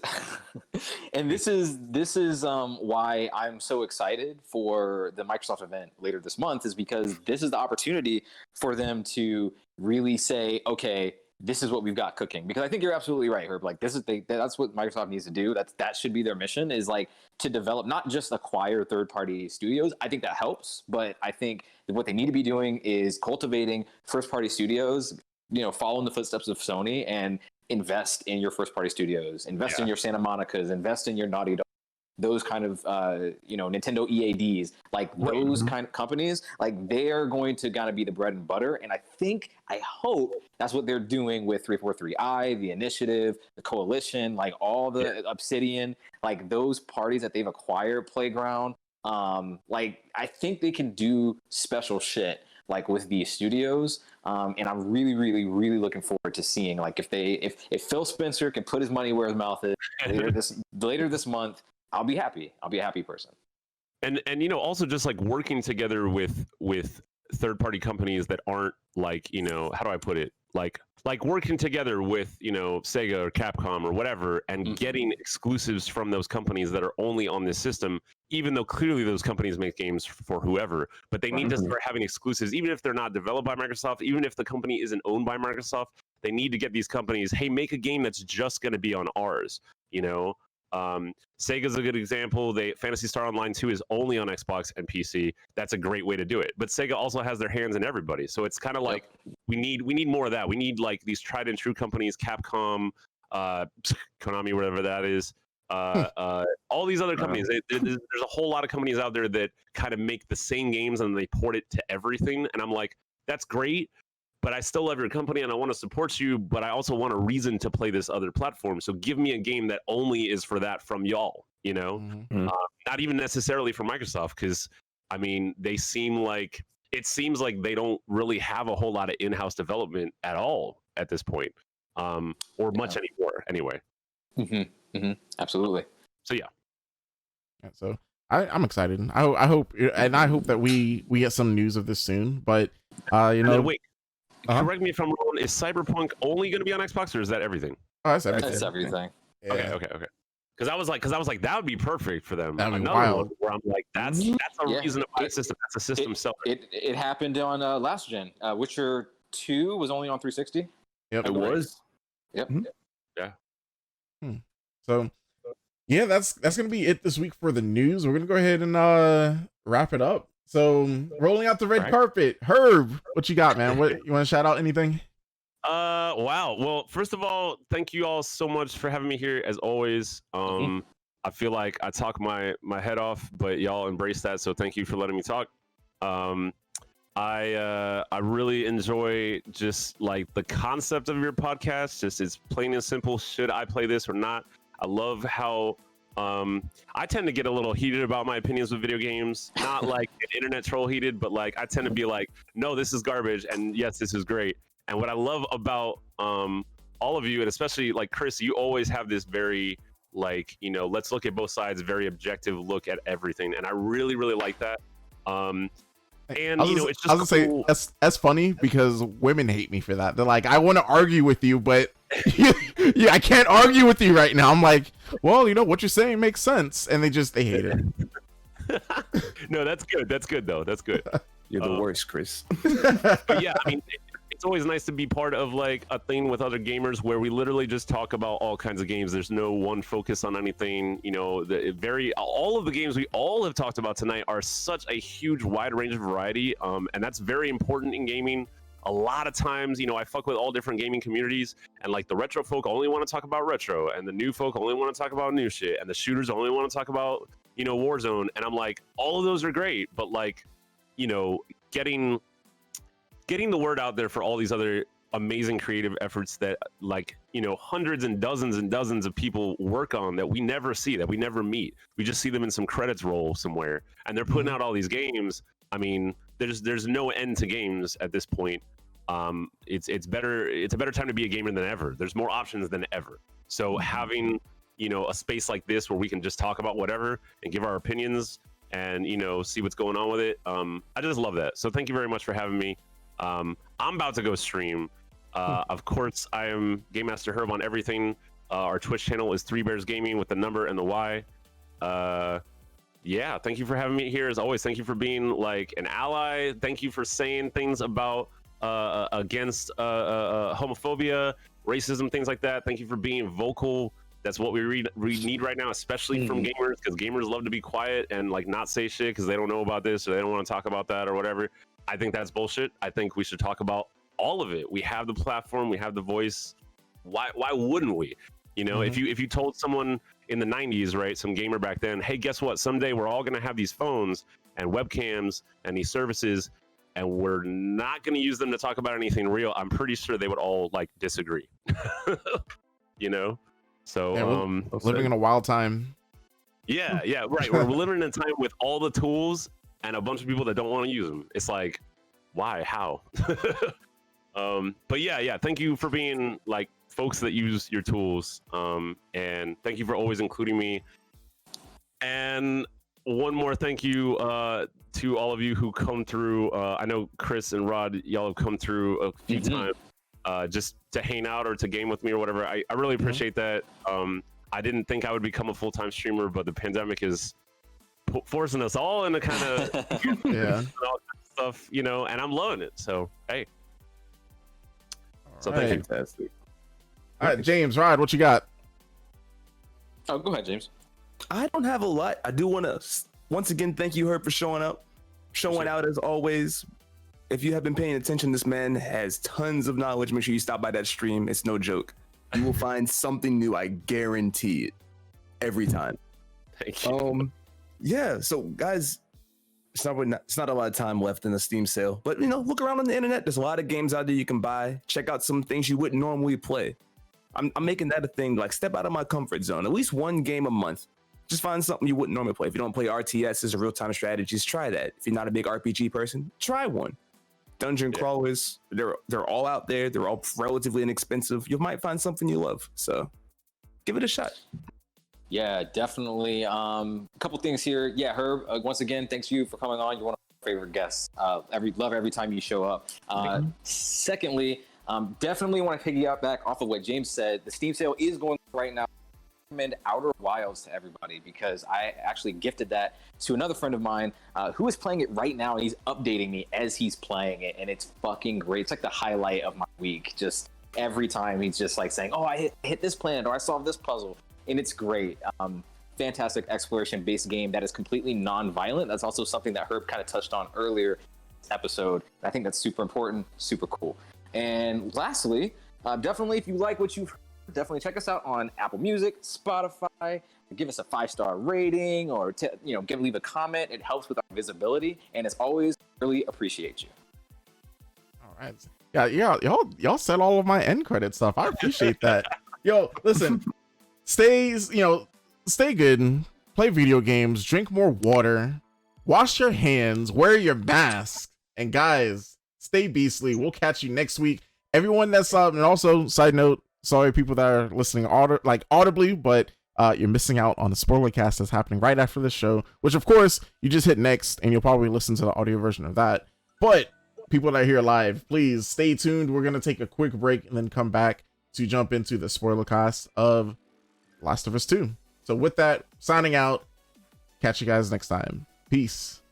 why I'm so excited for the Microsoft event later this month, is because this is the opportunity for them to really say, okay, this is what we've got cooking. Because I think you're absolutely right, Herb. That's what Microsoft needs to do. That should be their mission, is to develop, not just acquire third-party studios. I think that helps, but I think what they need to be doing is cultivating first-party studios. Following the footsteps of Sony and invest in your first-party studios, invest in your Santa Monica's, invest in your Naughty Dog, those kind of Nintendo EADs, those kind of companies, they are going to gotta be the bread and butter. And I hope that's what they're doing with 343i, the Initiative, the Coalition, all the Obsidian, those parties that they've acquired, Playground. I think they can do special shit with these studios, and I'm really, really, really looking forward to seeing if Phil Spencer can put his money where his mouth is later this month. I'll be happy. I'll be a happy person. And also just working together with third party companies that aren't how do I put it, working together with Sega or Capcom or whatever, and getting exclusives from those companies that are only on this system, even though clearly those companies make games for whoever, but they need to start having exclusives, even if they're not developed by Microsoft, even if the company isn't owned by Microsoft. They need to get these companies, hey, make a game that's just going to be on ours. Sega's a good example. Phantasy Star Online 2 is only on Xbox and PC. That's a great way to do it. But Sega also has their hands in everybody. So it's kind of we need more of that. We need these tried and true companies, Capcom, Konami, whatever that is. All these other companies. There's a whole lot of companies out there that kind of make the same games and they port it to everything. And I'm like, that's great, but I still love your company and I want to support you, but I also want a reason to play this other platform. So give me a game that only is for that from y'all, not even necessarily for Microsoft, because it seems like they don't really have a whole lot of in-house development at all at this point, or much anymore anyway. Absolutely. So so I'm excited. I hope that we get some news of this soon. But wait, correct me if I'm wrong. Is Cyberpunk only going to be on Xbox, or is that everything? Oh, that's everything. That's everything. Yeah. Okay. Because I was like, that would be perfect for them. That'd be Another wild. one where I'm like, that's a reason to buy a system. That's a system seller. It happened on last gen. Witcher 2 was only on 360. Yep, It was. Yep. Mhm. Yeah. So, yeah, that's gonna be it this week for the news. We're gonna go ahead and wrap it up. So, rolling out the red carpet, Herb, what you got, man? What you want to shout out? Anything? Wow. Well, first of all, thank you all so much for having me here as always. I feel like I talk my head off, but y'all embrace that. So thank you for letting me talk. I really enjoy just like the concept of your podcast. Just it's plain and simple. Should I play this or not? I love how I tend to get a little heated about my opinions with video games. Not like internet troll heated, but like I tend to be like, no, this is garbage, and yes, this is great. And what I love about all of you, and especially like Chris, you always have this very like, you know, let's look at both sides, very objective look at everything, and I really, really like that. And you know, it's just I was gonna say that's funny because women hate me for that. They're like, I want to argue with you, but yeah, I can't argue with you right now. I'm like, well, you know what you're saying makes sense, and they hate it. No, that's good. That's good though. That's good. You're the worst, Chris. But yeah, I mean, it's always nice to be part of like a thing with other gamers where we literally just talk about all kinds of games. There's no one focus on anything. You know, all of the games we all have talked about tonight are such a huge wide range of variety, and that's very important in gaming. A lot of times, you know, I fuck with all different gaming communities, and like the retro folk only want to talk about retro, and the new folk only want to talk about new shit, and the shooters only want to talk about, you know, Warzone. And I'm like, all of those are great, but like, you know, getting the word out there for all these other amazing creative efforts that like, you know, hundreds and dozens of people work on that we never see, that we never meet. We just see them in some credits roll somewhere, and they're putting out all these games. I mean, there's no end to games at this point. It's a better time to be a gamer than ever. There's more options than ever. So having, you know, a space like this where we can just talk about whatever and give our opinions and, you know, see what's going on with it. I just love that. So thank you very much for having me. I'm about to go stream. Of course, I am Game Master Herb on everything. Our Twitch channel is 3 Bears Gaming with the number and the Y. Yeah, thank you for having me here. As always, thank you for being like an ally. Thank you for saying things about against homophobia, racism, things like that. Thank you for being vocal. That's what we need right now, especially from gamers, because gamers love to be quiet and like not say shit because they don't know about this or they don't want to talk about that or whatever. I think that's bullshit. I think we should talk about all of it. We have the platform, we have the voice. Why wouldn't we? You know, if you told someone in the 90s, right, some gamer back then, hey, guess what? Someday we're all going to have these phones and webcams and these services, and we're not going to use them to talk about anything real. I'm pretty sure they would all like disagree. You know? So yeah, living in a wild time. Yeah, right. We're living in a time with all the tools and a bunch of people that don't want to use them. It's like, why? How? But yeah, thank you for being like folks that use your tools, and thank you for always including me. And one more thank you to all of you who come through. I know Chris and Rod, y'all have come through a few times just to hang out or to game with me or whatever. I really appreciate that. I didn't think I would become a full-time streamer, but the pandemic is forcing us all into kind of all kinds of stuff, you know, and I'm loving it. So hey, thank you. Fantastic. All right, James, Rod, what you got? Oh, go ahead, James. I don't have a lot. I do want to once again thank you, Herb, for showing up, showing out as always. If you have been paying attention, this man has tons of knowledge. Make sure you stop by that stream. It's no joke. You will find something new. I guarantee it. Every time. Thank you. Yeah. So, guys, it's not a lot of time left in the Steam sale, but you know, look around on the internet. There's a lot of games out there you can buy. Check out some things you wouldn't normally play. I'm making that a thing. Like, step out of my comfort zone. At least one game a month. Just find something you wouldn't normally play. If you don't play RTSs or real-time strategies, try that. If you're not a big RPG person, try one. Dungeon crawlers, they're all out there. They're all relatively inexpensive. You might find something you love. So give it a shot. Yeah, definitely. A couple things here. Yeah, Herb, once again, thanks you for coming on. You're one of my favorite guests. Love every time you show up. Secondly, definitely want to piggyback back off of what James said. The Steam sale is going right now. recommend Outer Wilds to everybody because I actually gifted that to another friend of mine who is playing it right now, and he's updating me as he's playing it, and it's fucking great. It's like the highlight of my week. Just every time he's just like saying, "Oh, I hit this planet," or "I solved this puzzle," and it's great. Fantastic exploration-based game that is completely non-violent. That's also something that Herb kind of touched on earlier this episode. I think that's super important, super cool. And lastly, definitely if you like what you've heard, definitely check us out on Apple Music, Spotify. Give us a 5-star rating, or leave a comment. It helps with our visibility, and as always, really appreciate you. All right, yeah, y'all said all of my end credit stuff. I appreciate that. Yo, listen, stay good, play video games, drink more water, wash your hands, wear your mask, and guys, stay beastly. We'll catch you next week. Everyone that's and also side note, sorry people that are listening audibly, but you're missing out on the spoiler cast that's happening right after this show, which of course you just hit next and you'll probably listen to the audio version of that. But people that are here live, please stay tuned. We're gonna take a quick break and then come back to jump into the spoiler cast of Last of Us 2. So with that, signing out. Catch you guys next time. Peace.